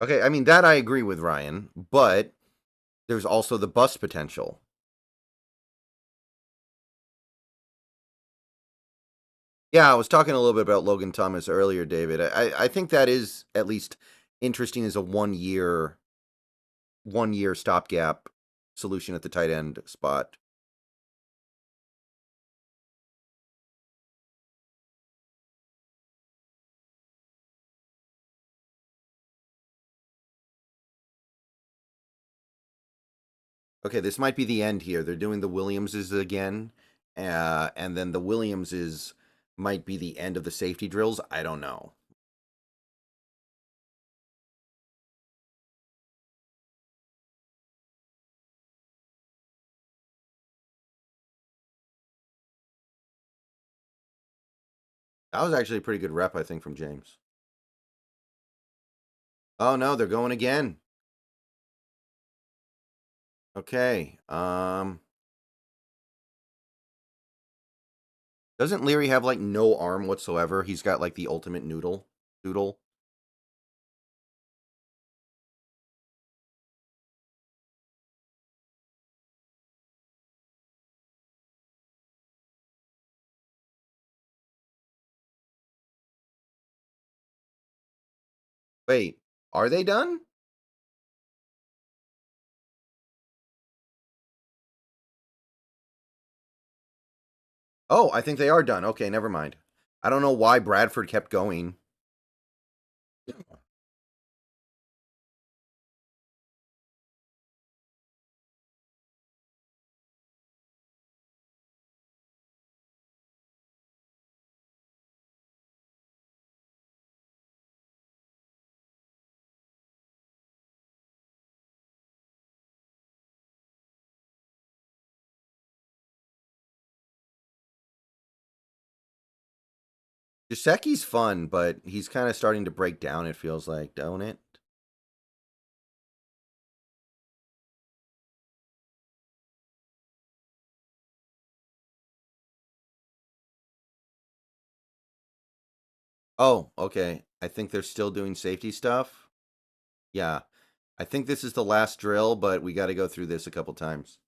Okay, I mean, that I agree with Ryan, but there's also the bust potential. Yeah, I was talking a little bit about Logan Thomas earlier, David. I think that is at least interesting as a 1 year stopgap solution at the tight end spot. Okay, this might be the end here. They're doing the Williamses again, and then the Williamses might be the end of the safety drills. I don't know. That was actually a pretty good rep, I think, from James. Oh no, they're going again. Okay. Doesn't Leary have like no arm whatsoever? He's got like the ultimate doodle. Wait, are they done? Oh, I think they are done. Okay, never mind. I don't know why Bradford kept going. Giuseppe's fun, but he's kind of starting to break down, it feels like, don't it? Oh, okay. I think they're still doing safety stuff. Yeah. I think this is the last drill, but we got to go through this a couple times.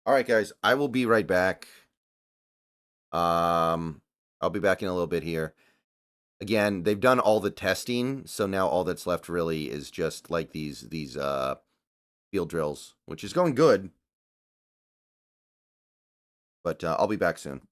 All right, guys. I will be right back. I'll be back in a little bit here. Again, they've done all the testing, so now all that's left really is just like these field drills, which is going good. But I'll be back soon.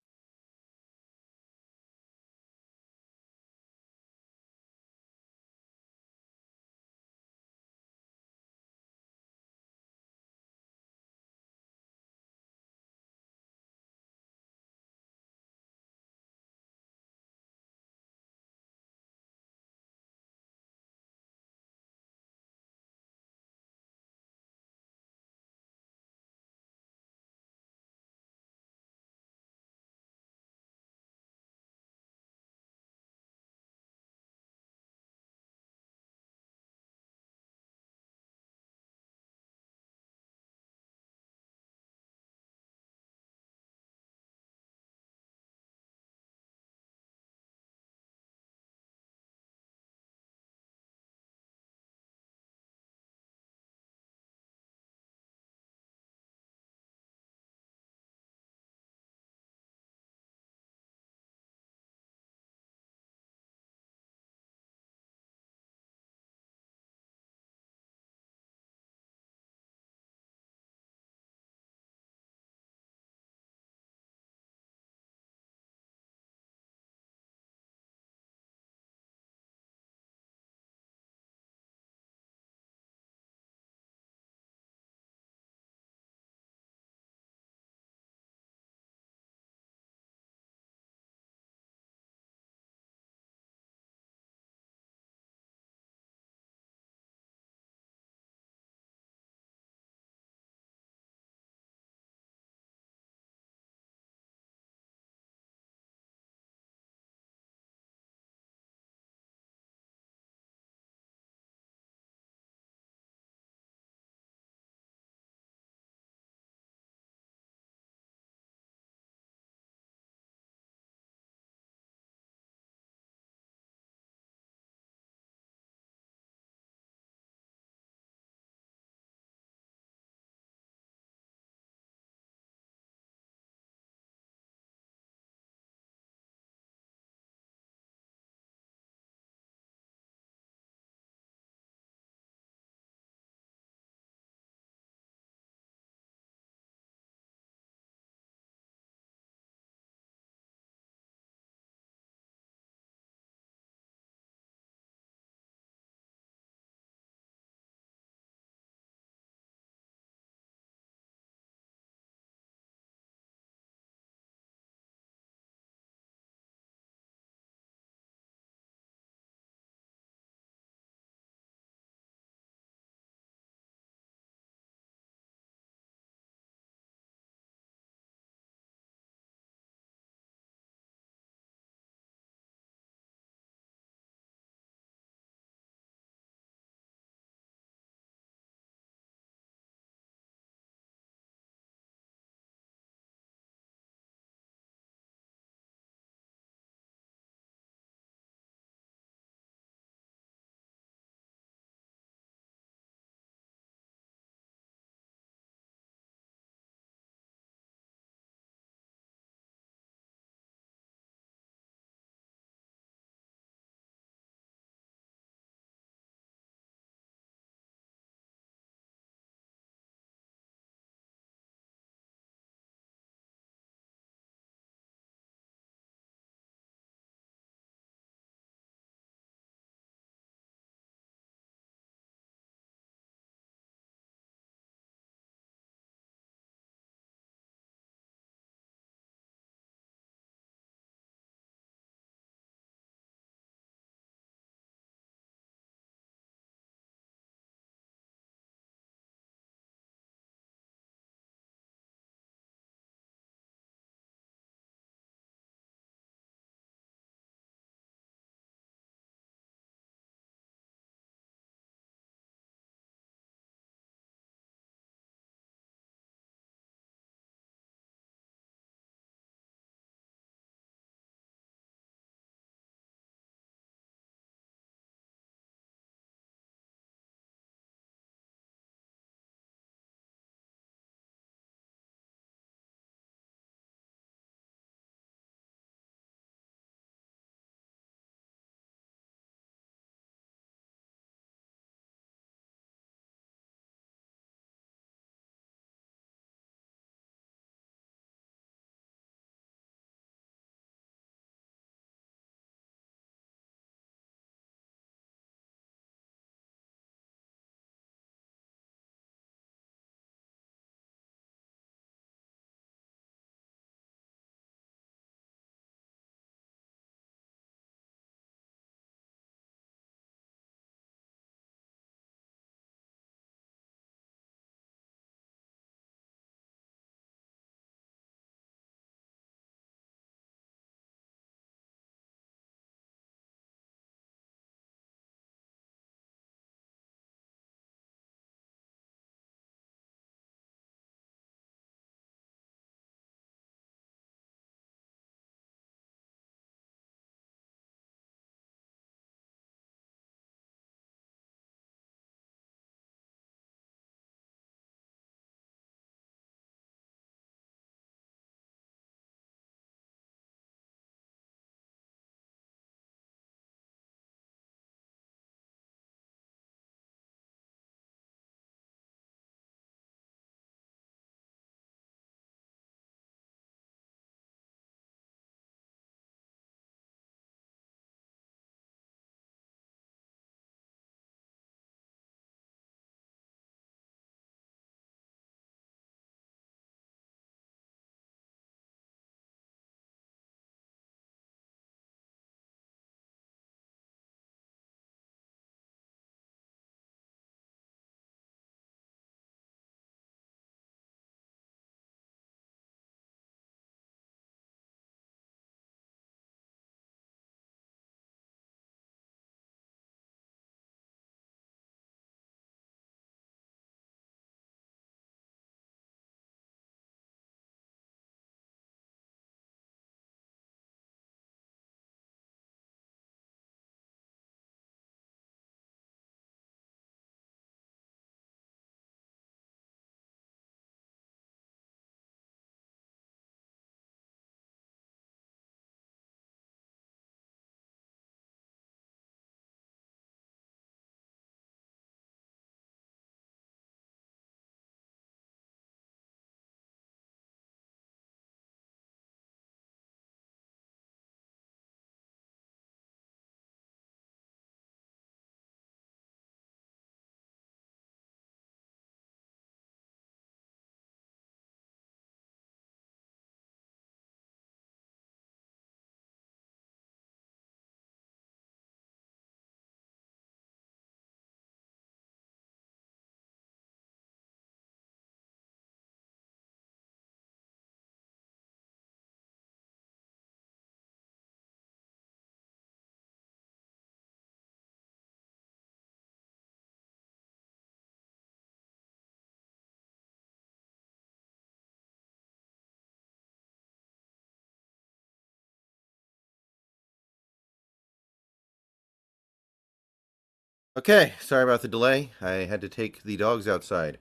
Okay, sorry about the delay. I had to take the dogs outside.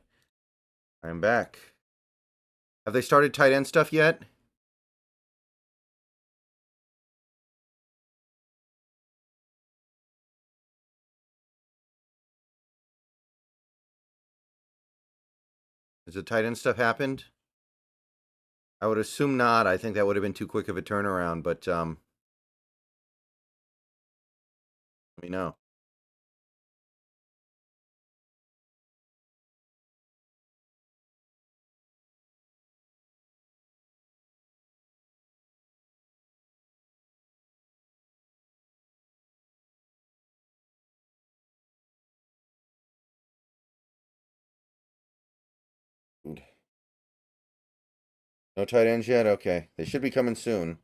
I'm back. Have they started tight end stuff yet? Has the tight end stuff happened? I would assume not. I think that would have been too quick of a turnaround, but let me know. No tight ends yet? Okay. They should be coming soon.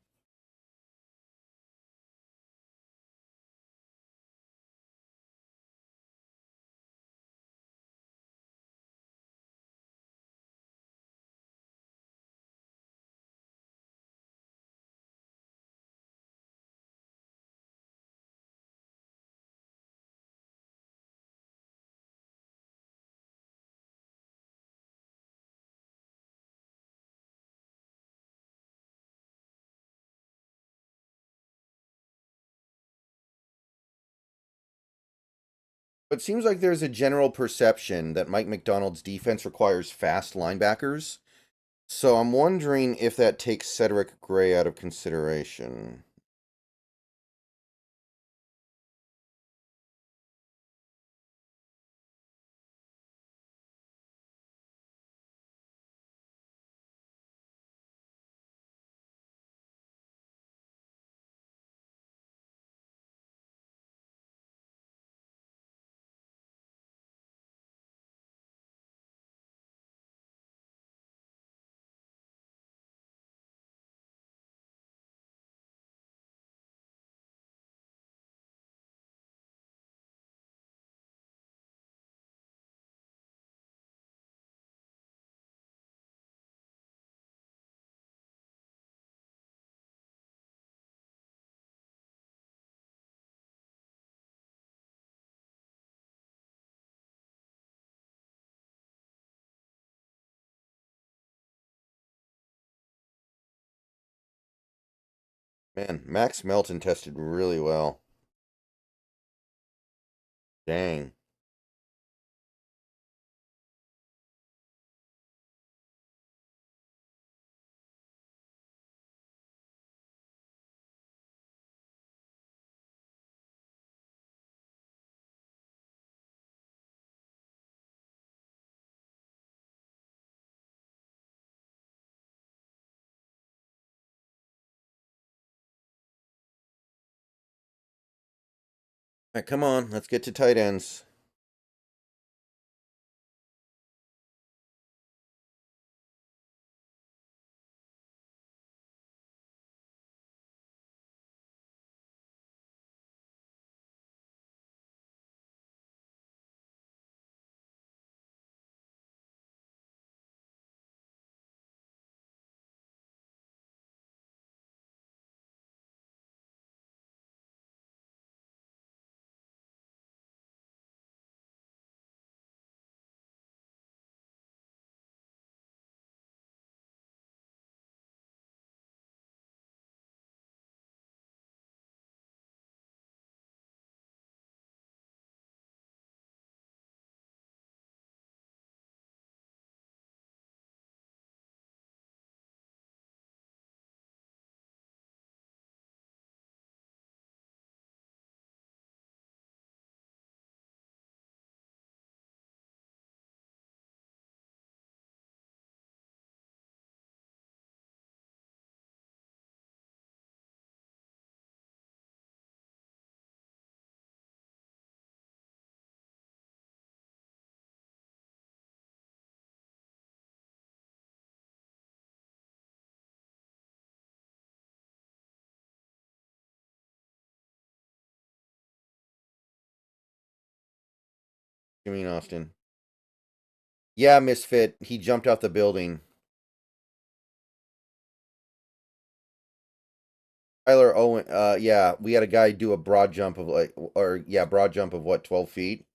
But it seems like there's a general perception that Mike McDonald's defense requires fast linebackers. So I'm wondering if that takes Cedric Gray out of consideration. Man, Max Melton tested really well. Dang. All right, come on, let's get to tight ends. You mean Austin? Yeah, Misfit. He jumped out the building. Tyler Owen. Yeah, we had a guy do a broad jump of like, or yeah, broad jump of what, 12 feet?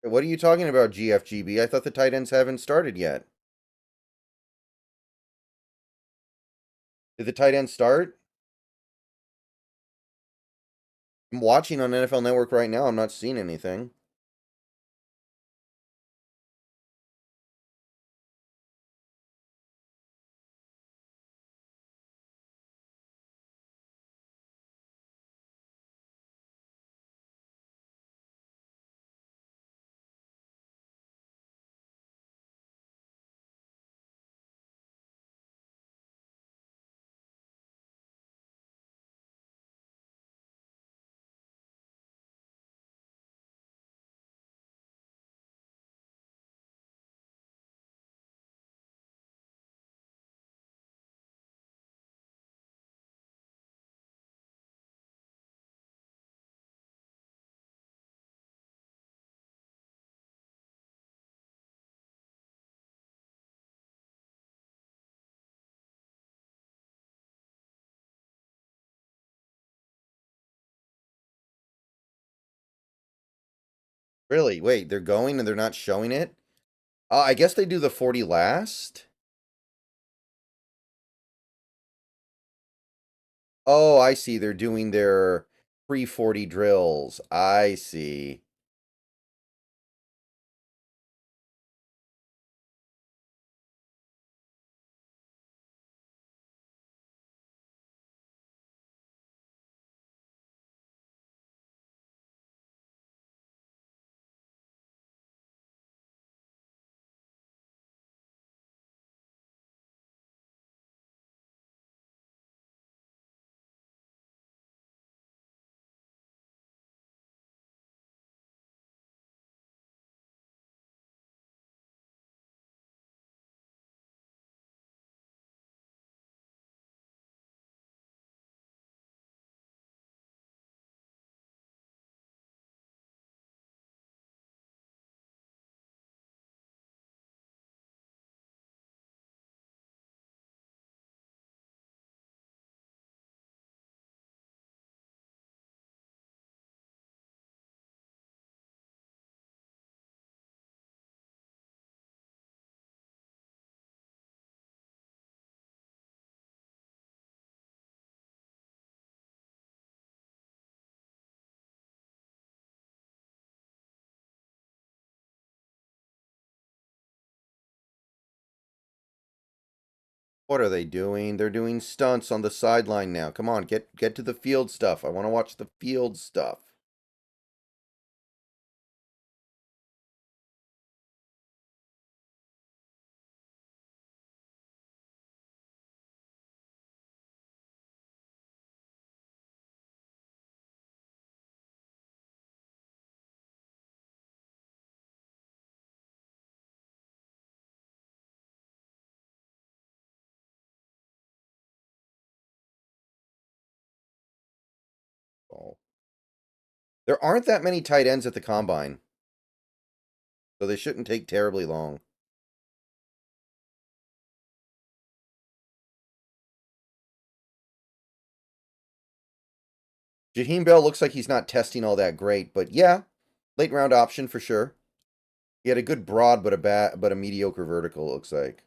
What are you talking about, GFGB? I thought the tight ends haven't started yet. Did the tight end start? I'm watching on NFL Network right now. I'm not seeing anything. Really? Wait, they're going and they're not showing it? I guess they do the 40 last. Oh, I see. They're doing their pre-40 drills. I see. What are they doing? They're doing stunts on the sideline now. Come on, get to the field stuff. I want to watch the field stuff. Oh. There aren't that many tight ends at the combine, so they shouldn't take terribly long. Jaheim Bell looks like he's not testing all that great, but yeah, late round option for sure. He had a good broad, but a mediocre vertical. It looks like.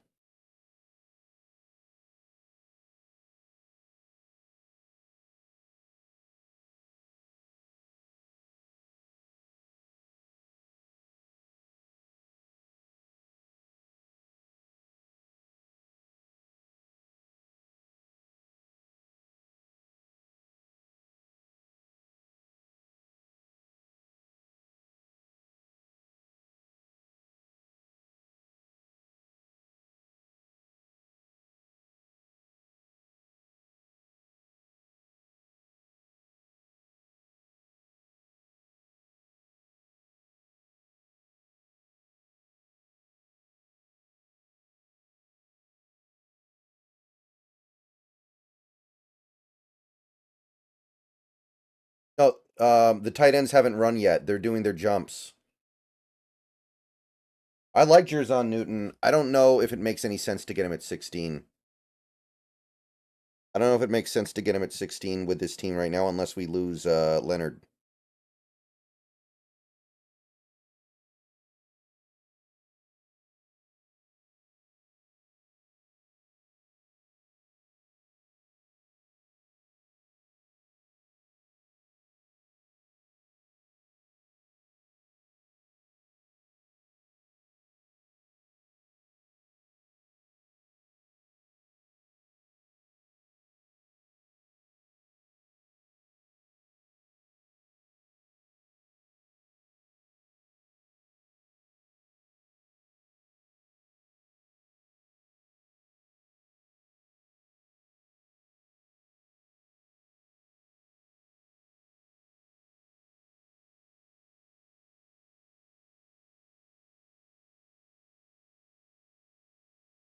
The tight ends haven't run yet. They're doing their jumps. I like Jerzon Newton. I don't know if it makes any sense to get him at 16. I don't know if it makes sense to get him at 16 with this team right now unless we lose Leonard.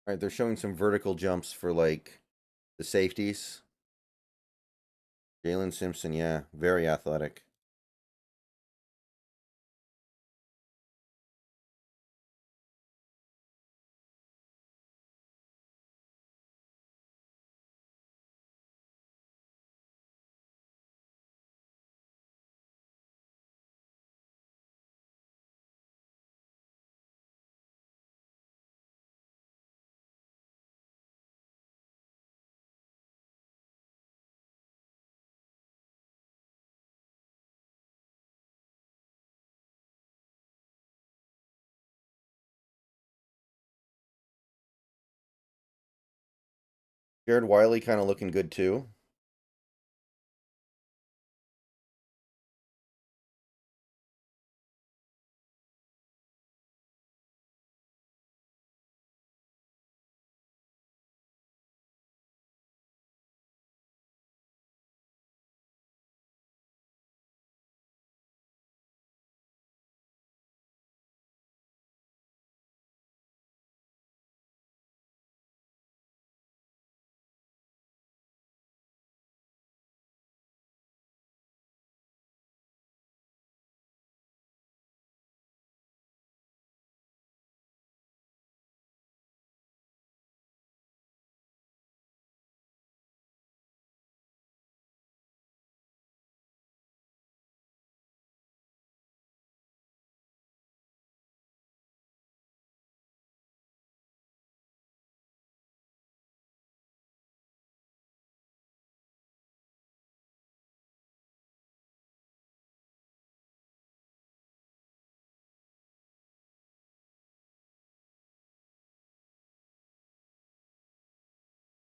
All right, they're showing some vertical jumps for like the safeties. Jalen Simpson, yeah, very athletic. Jared Wiley kind of looking good too.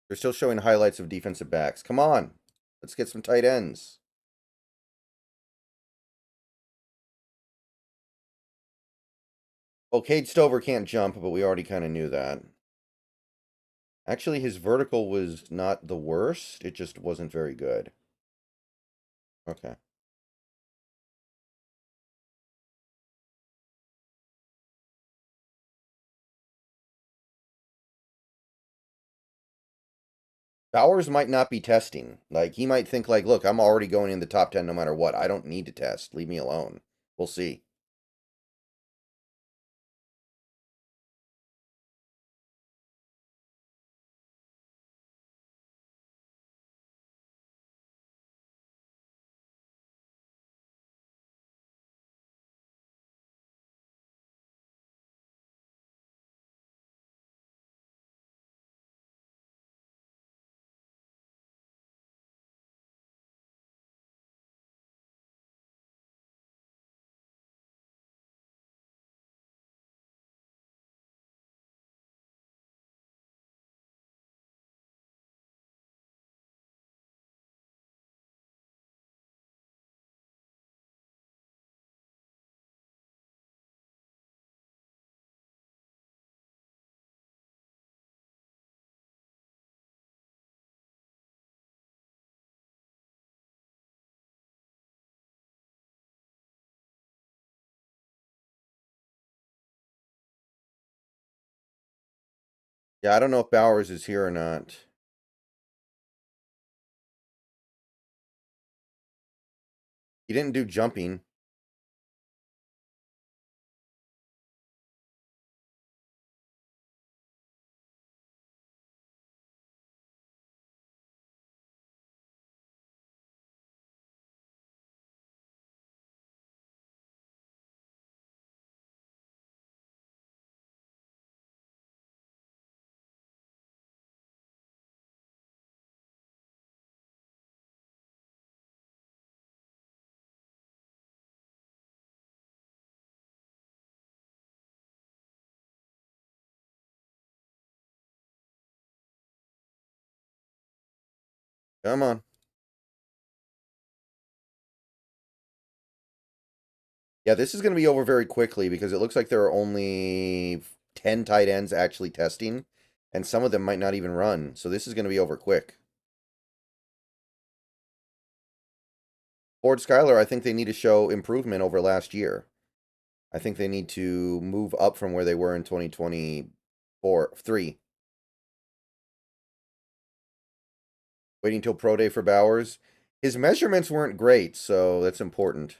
They're still showing highlights of defensive backs. Come on, let's get some tight ends. Well, Cade Stover can't jump, but we already kind of knew that. Actually, his vertical was not the worst. It just wasn't very good. Okay. Bowers might not be testing. Like, he might think, like, look, I'm already going in the top 10 no matter what. I don't need to test. Leave me alone. We'll see. Yeah, I don't know if Bowers is here or not. He didn't do jumping. Come on. Yeah, this is going to be over very quickly because it looks like there are only 10 tight ends actually testing, and some of them might not even run. So this is going to be over quick. Ford Skyler, I think they need to show improvement over last year. I think they need to move up from where they were in 2024-3. Waiting till Pro Day for Bowers. His measurements weren't great, so that's important.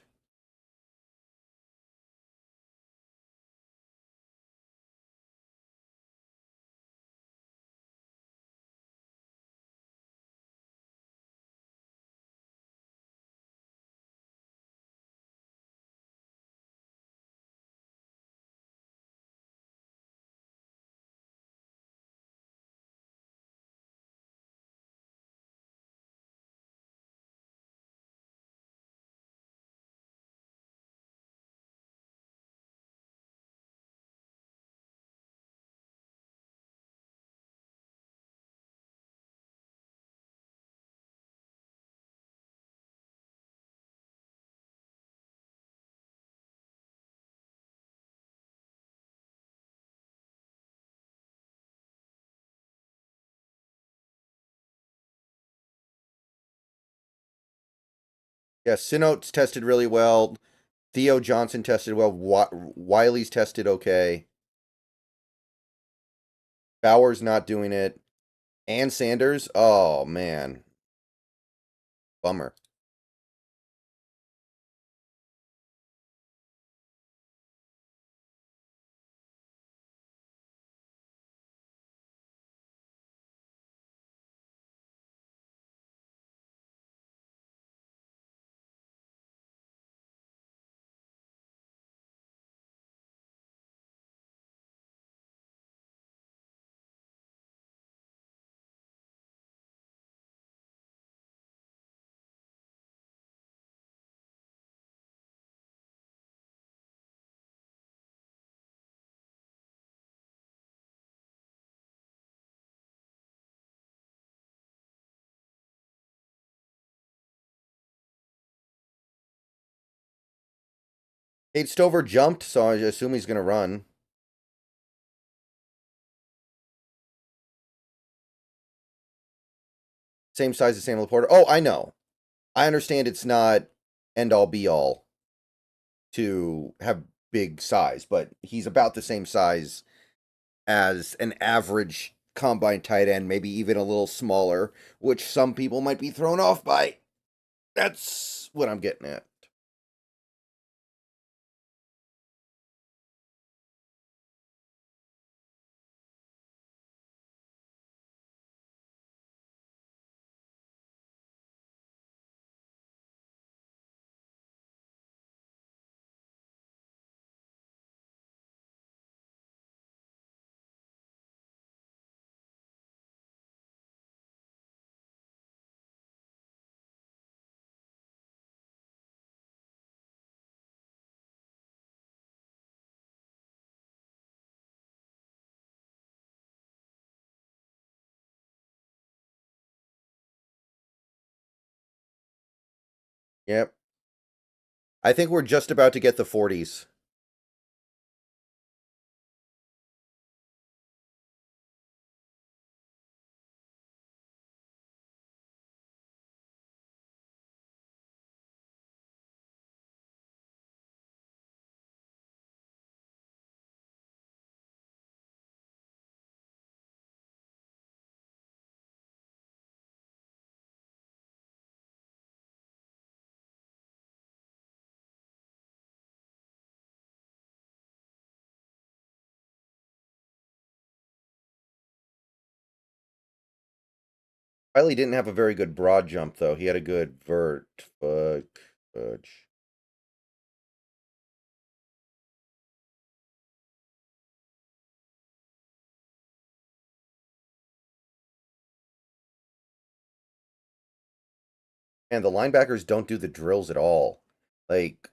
Yeah, Sinote's tested really well. Theo Johnson tested well. Wiley's tested okay. Bowers not doing it. And Sanders, oh man, bummer. Kate Stover jumped, so I assume he's going to run. Same size as Sam Laporta. Oh, I know. I understand it's not end all be all to have big size, but he's about the same size as an average combine tight end, maybe even a little smaller, which some people might be thrown off by. That's what I'm getting at. Yep. I think we're just about to get the 40s. Wiley didn't have a very good broad jump, though. He had a good vert. Fudge. And the linebackers don't do the drills at all. Like,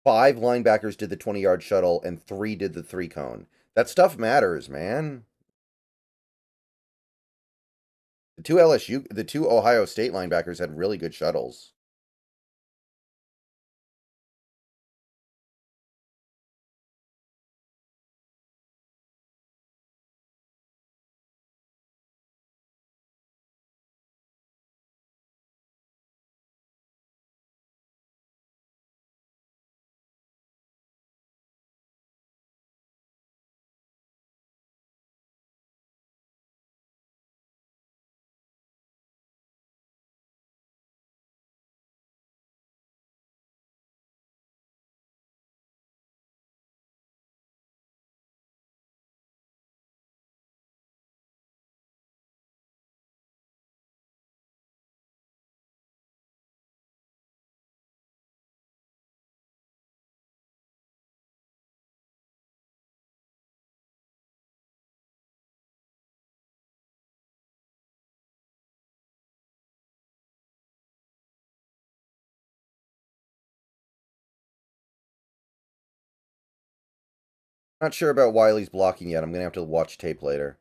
5 linebackers did the 20-yard shuttle, and 3 did the 3-cone. That stuff matters, man. The two Ohio State linebackers had really good shuttles. Not sure about Wiley's blocking yet. I'm going to have to watch tape later.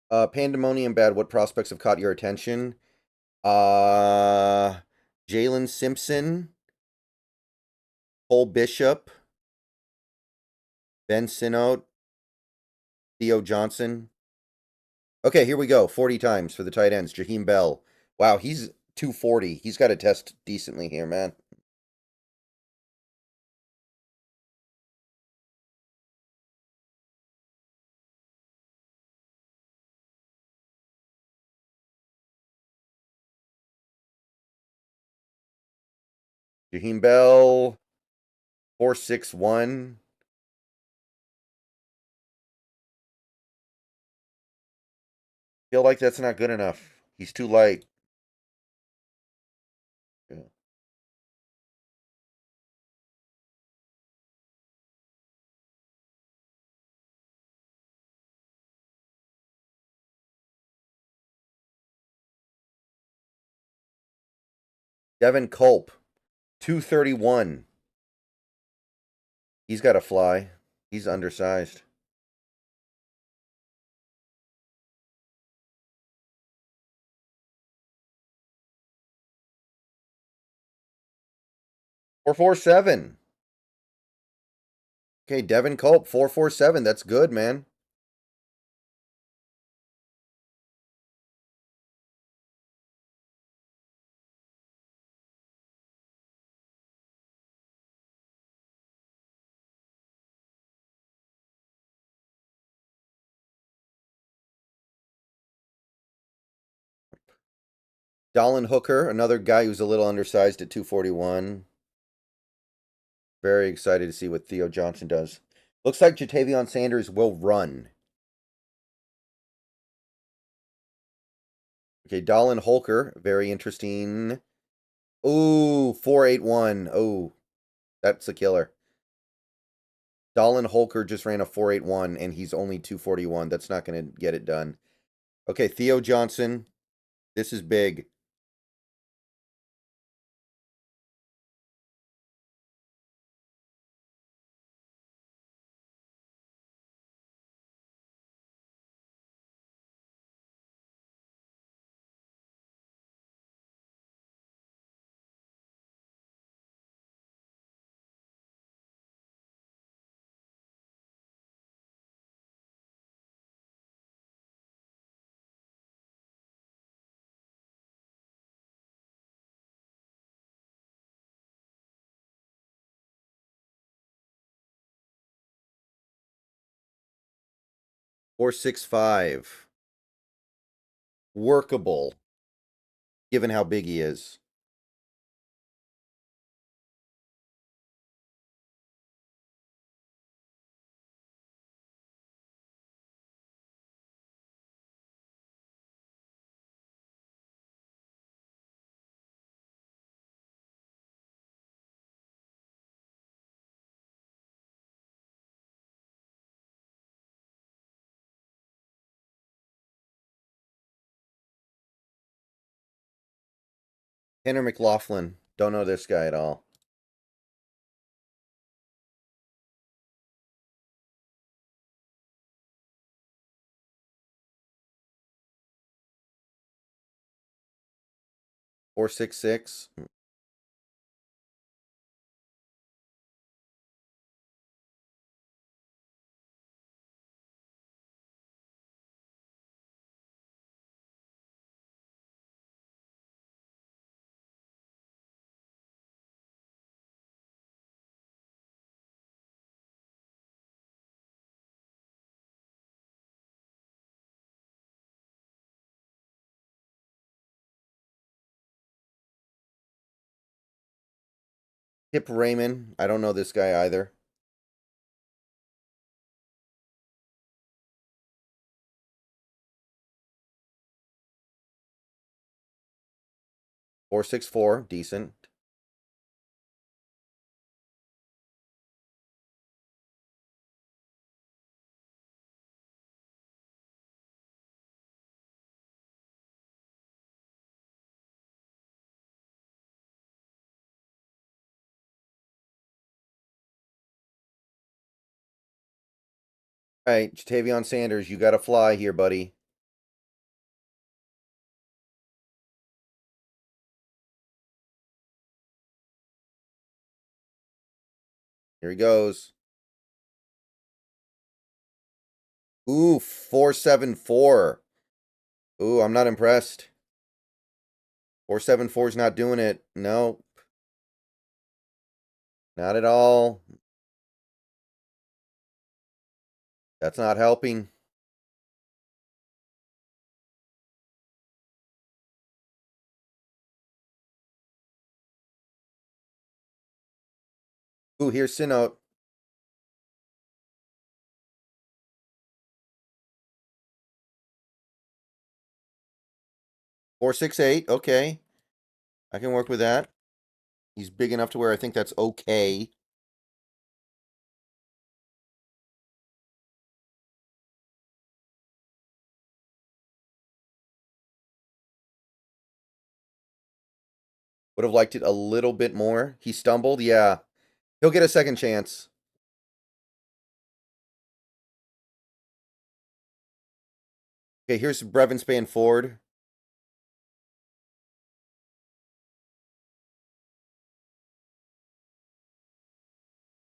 Pandemonium Bad, what prospects have caught your attention? Jalen Simpson, Cole Bishop, Ben Sinote, Theo Johnson. Okay, here we go. 40 times for the tight ends. Jaheim Bell. Wow, he's 240. He's got to test decently here, man. Jaheim Bell, 461. Feel like that's not good enough. He's too light. Yeah. Devin Culp, 231. He's got to fly. He's undersized. Four four seven. Okay, Devin Culp, 447. That's good, man. Dallin Hooker, another guy who's a little undersized at 241. Very excited to see what Theo Johnson does. Looks like Jatavion Sanders will run. Okay, Dallin Holker, very interesting. Ooh, 481. Oh, that's a killer. Dallin Holker just ran a 481, and he's only 241. That's not going to get it done. Okay, Theo Johnson. This is big. 465. Workable, given how big he is. Tanner McLaughlin. Don't know this guy at all. Four, 6, 6. Hip Raymond. I don't know this guy either. Four, 6, 4. Decent. All right, Jatavion Sanders, you got to fly here, buddy. Here he goes. Ooh, 474. Ooh, I'm not impressed. 474 is not doing it. No, not at all. That's not helping. Ooh, here's Sinote. 468. Okay. I can work with that. He's big enough to where I think that's okay. Would have liked it a little bit more. He stumbled. Yeah. He'll get a second chance. Okay, here's Brevin Span Ford.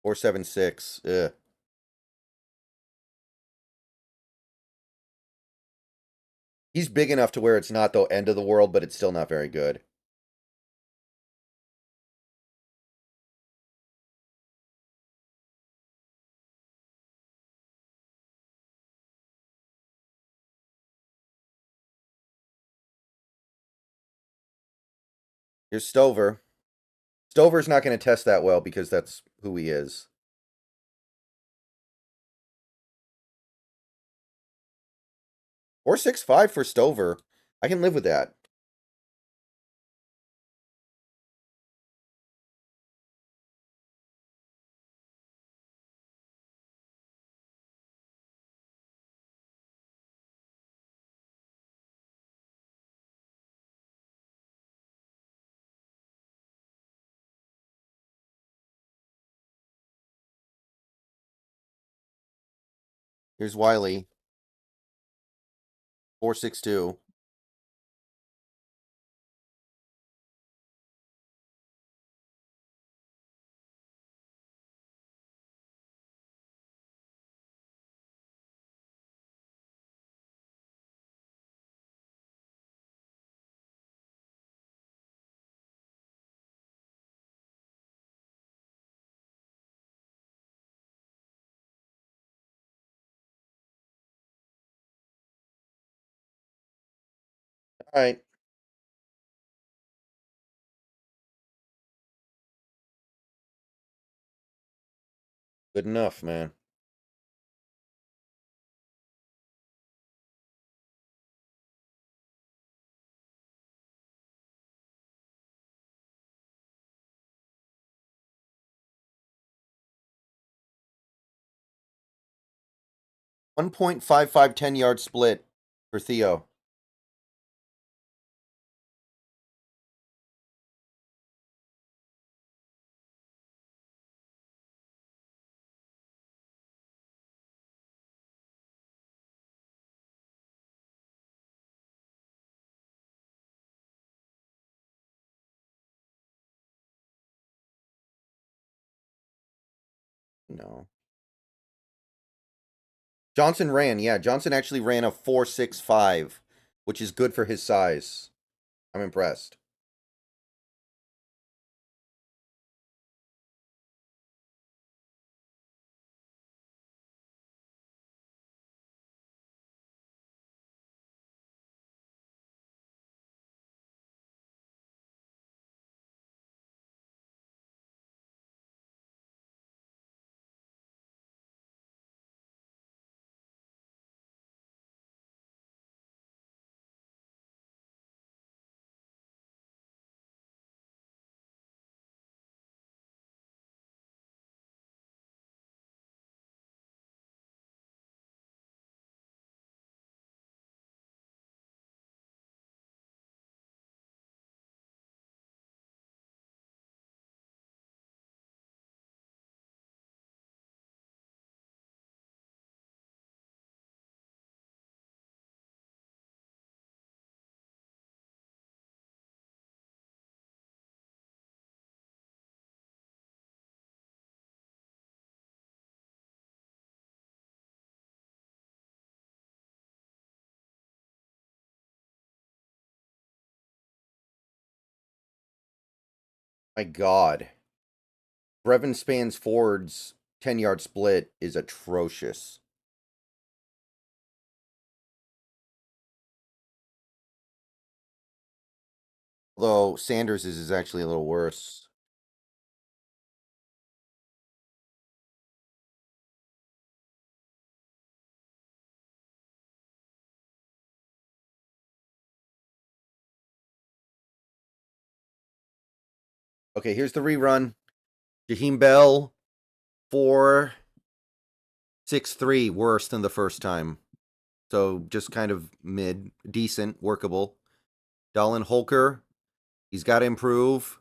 Four, 7, 6. Ugh. He's big enough to where it's not the end of the world, but it's still not very good. Here's Stover. Stover's not going to test that well because that's who he is. Or 6'5" for Stover. I can live with that. Here's Wiley. 4'6", 2. All right. Good enough, man. One 1.55 10-yard split for Theo. No. Johnson ran. Yeah, Johnson actually ran a 4.65, which is good for his size. I'm impressed. My God. Brevin Span's Ford's 10-yard split is atrocious. Although Sanders' is actually a little worse. Okay, here's the rerun. Jaheim Bell, 4.63, worse than the first time. So just kind of mid, decent, workable. Dallin Holker, he's got to improve.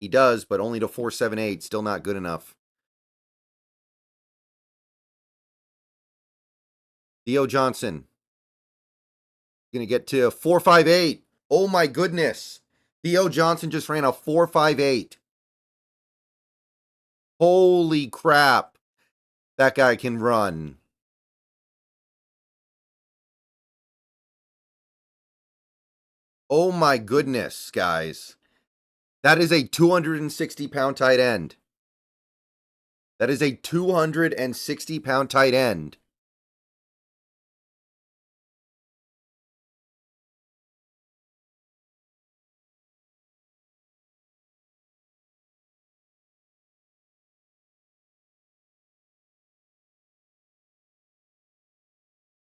He does, but only to 4.78, still not good enough. Theo Johnson, going to get to 4.58. Oh my goodness. Theo Johnson just ran a 4.58. Holy crap. That guy can run. Oh my goodness, guys. That is a 260-pound tight end. That is a 260-pound tight end.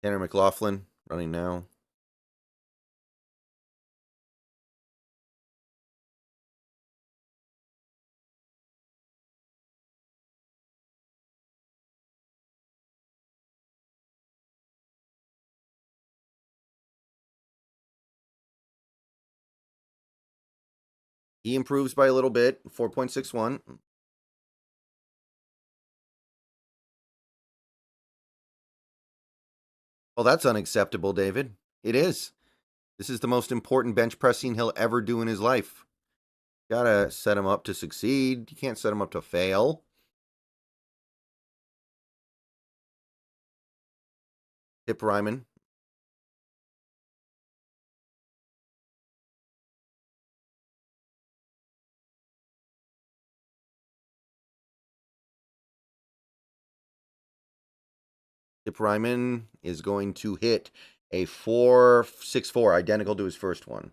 Tanner McLaughlin running now. He improves by a little bit, 4.61. Well, that's unacceptable, David. It is. This is the most important bench pressing he'll ever do in his life. Gotta set him up to succeed. You can't set him up to fail. Hip Ryman. Hip Ryman is going to hit a 4.64, identical to his first one.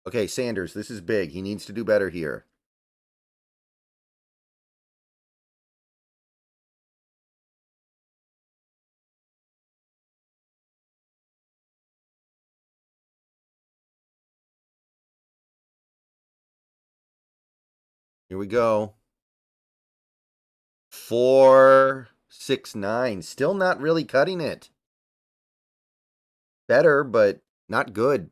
Okay, Sanders, this is big. He needs to do better here. Here we go. 4.69. Still not really cutting it. Better, but not good.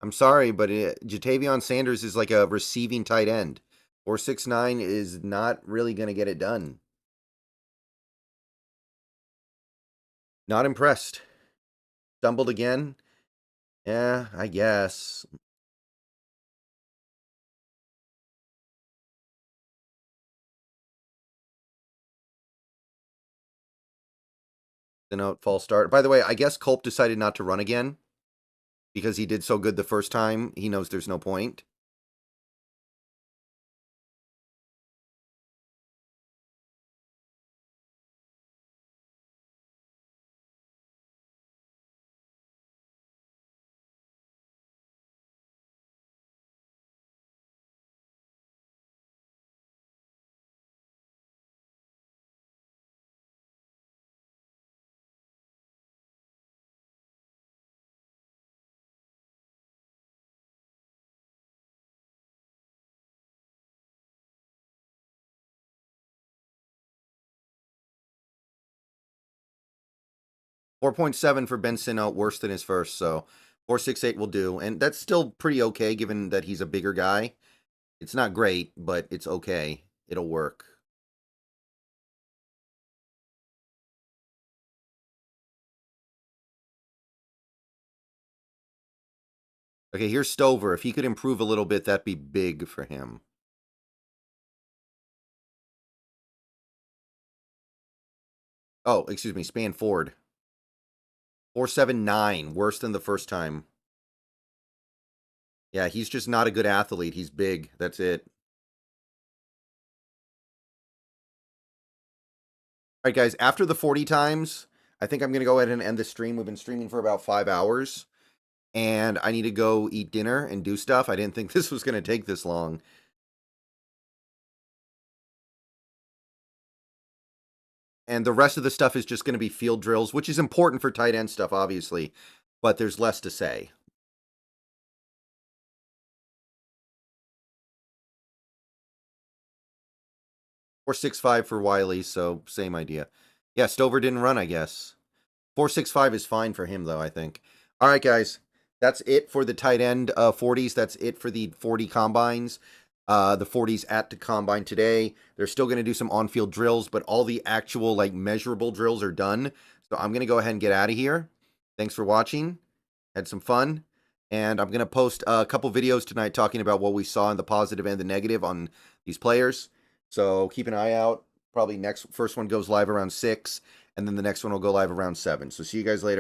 I'm sorry, but Jatavion Sanders is like a receiving tight end. 4.69 is not really going to get it done. Not impressed. Stumbled again. Yeah, I guess. The note, false start. By the way, I guess Culp decided not to run again because he did so good the first time. He knows there's no point. .7 for Ben Sino, worse than his first, so 4.68 will do. And that's still pretty okay given that he's a bigger guy. It's not great, but it's okay. It'll work. Okay, here's Stover. If he could improve a little bit, that'd be big for him. Oh, excuse me, Span Ford. 4.79, worse than the first time. Yeah, he's just not a good athlete. He's big. That's it. All right, guys, after the 40 times, I think I'm going to go ahead and end the stream. We've been streaming for about 5 hours, and I need to go eat dinner and do stuff. I didn't think this was going to take this long. And the rest of the stuff is just going to be field drills, which is important for tight end stuff, obviously, but there's less to say. Or 6.5 for Wiley, so same idea. Yeah, Stover didn't run, I guess. 4.65 is fine for him, though, I think. All right, guys. That's it for the tight end 40s. That's it for the 40 combines. The 40s at the combine today. They're still going to do some on-field drills, but all the actual, like, measurable drills are done. So I'm going to go ahead and get out of here. Thanks for watching. Had some fun. And I'm going to post a couple videos tonight talking about what we saw in the positive and the negative on these players. So keep an eye out. Probably first one goes live around 6, and then the next one will go live around 7. So see you guys later.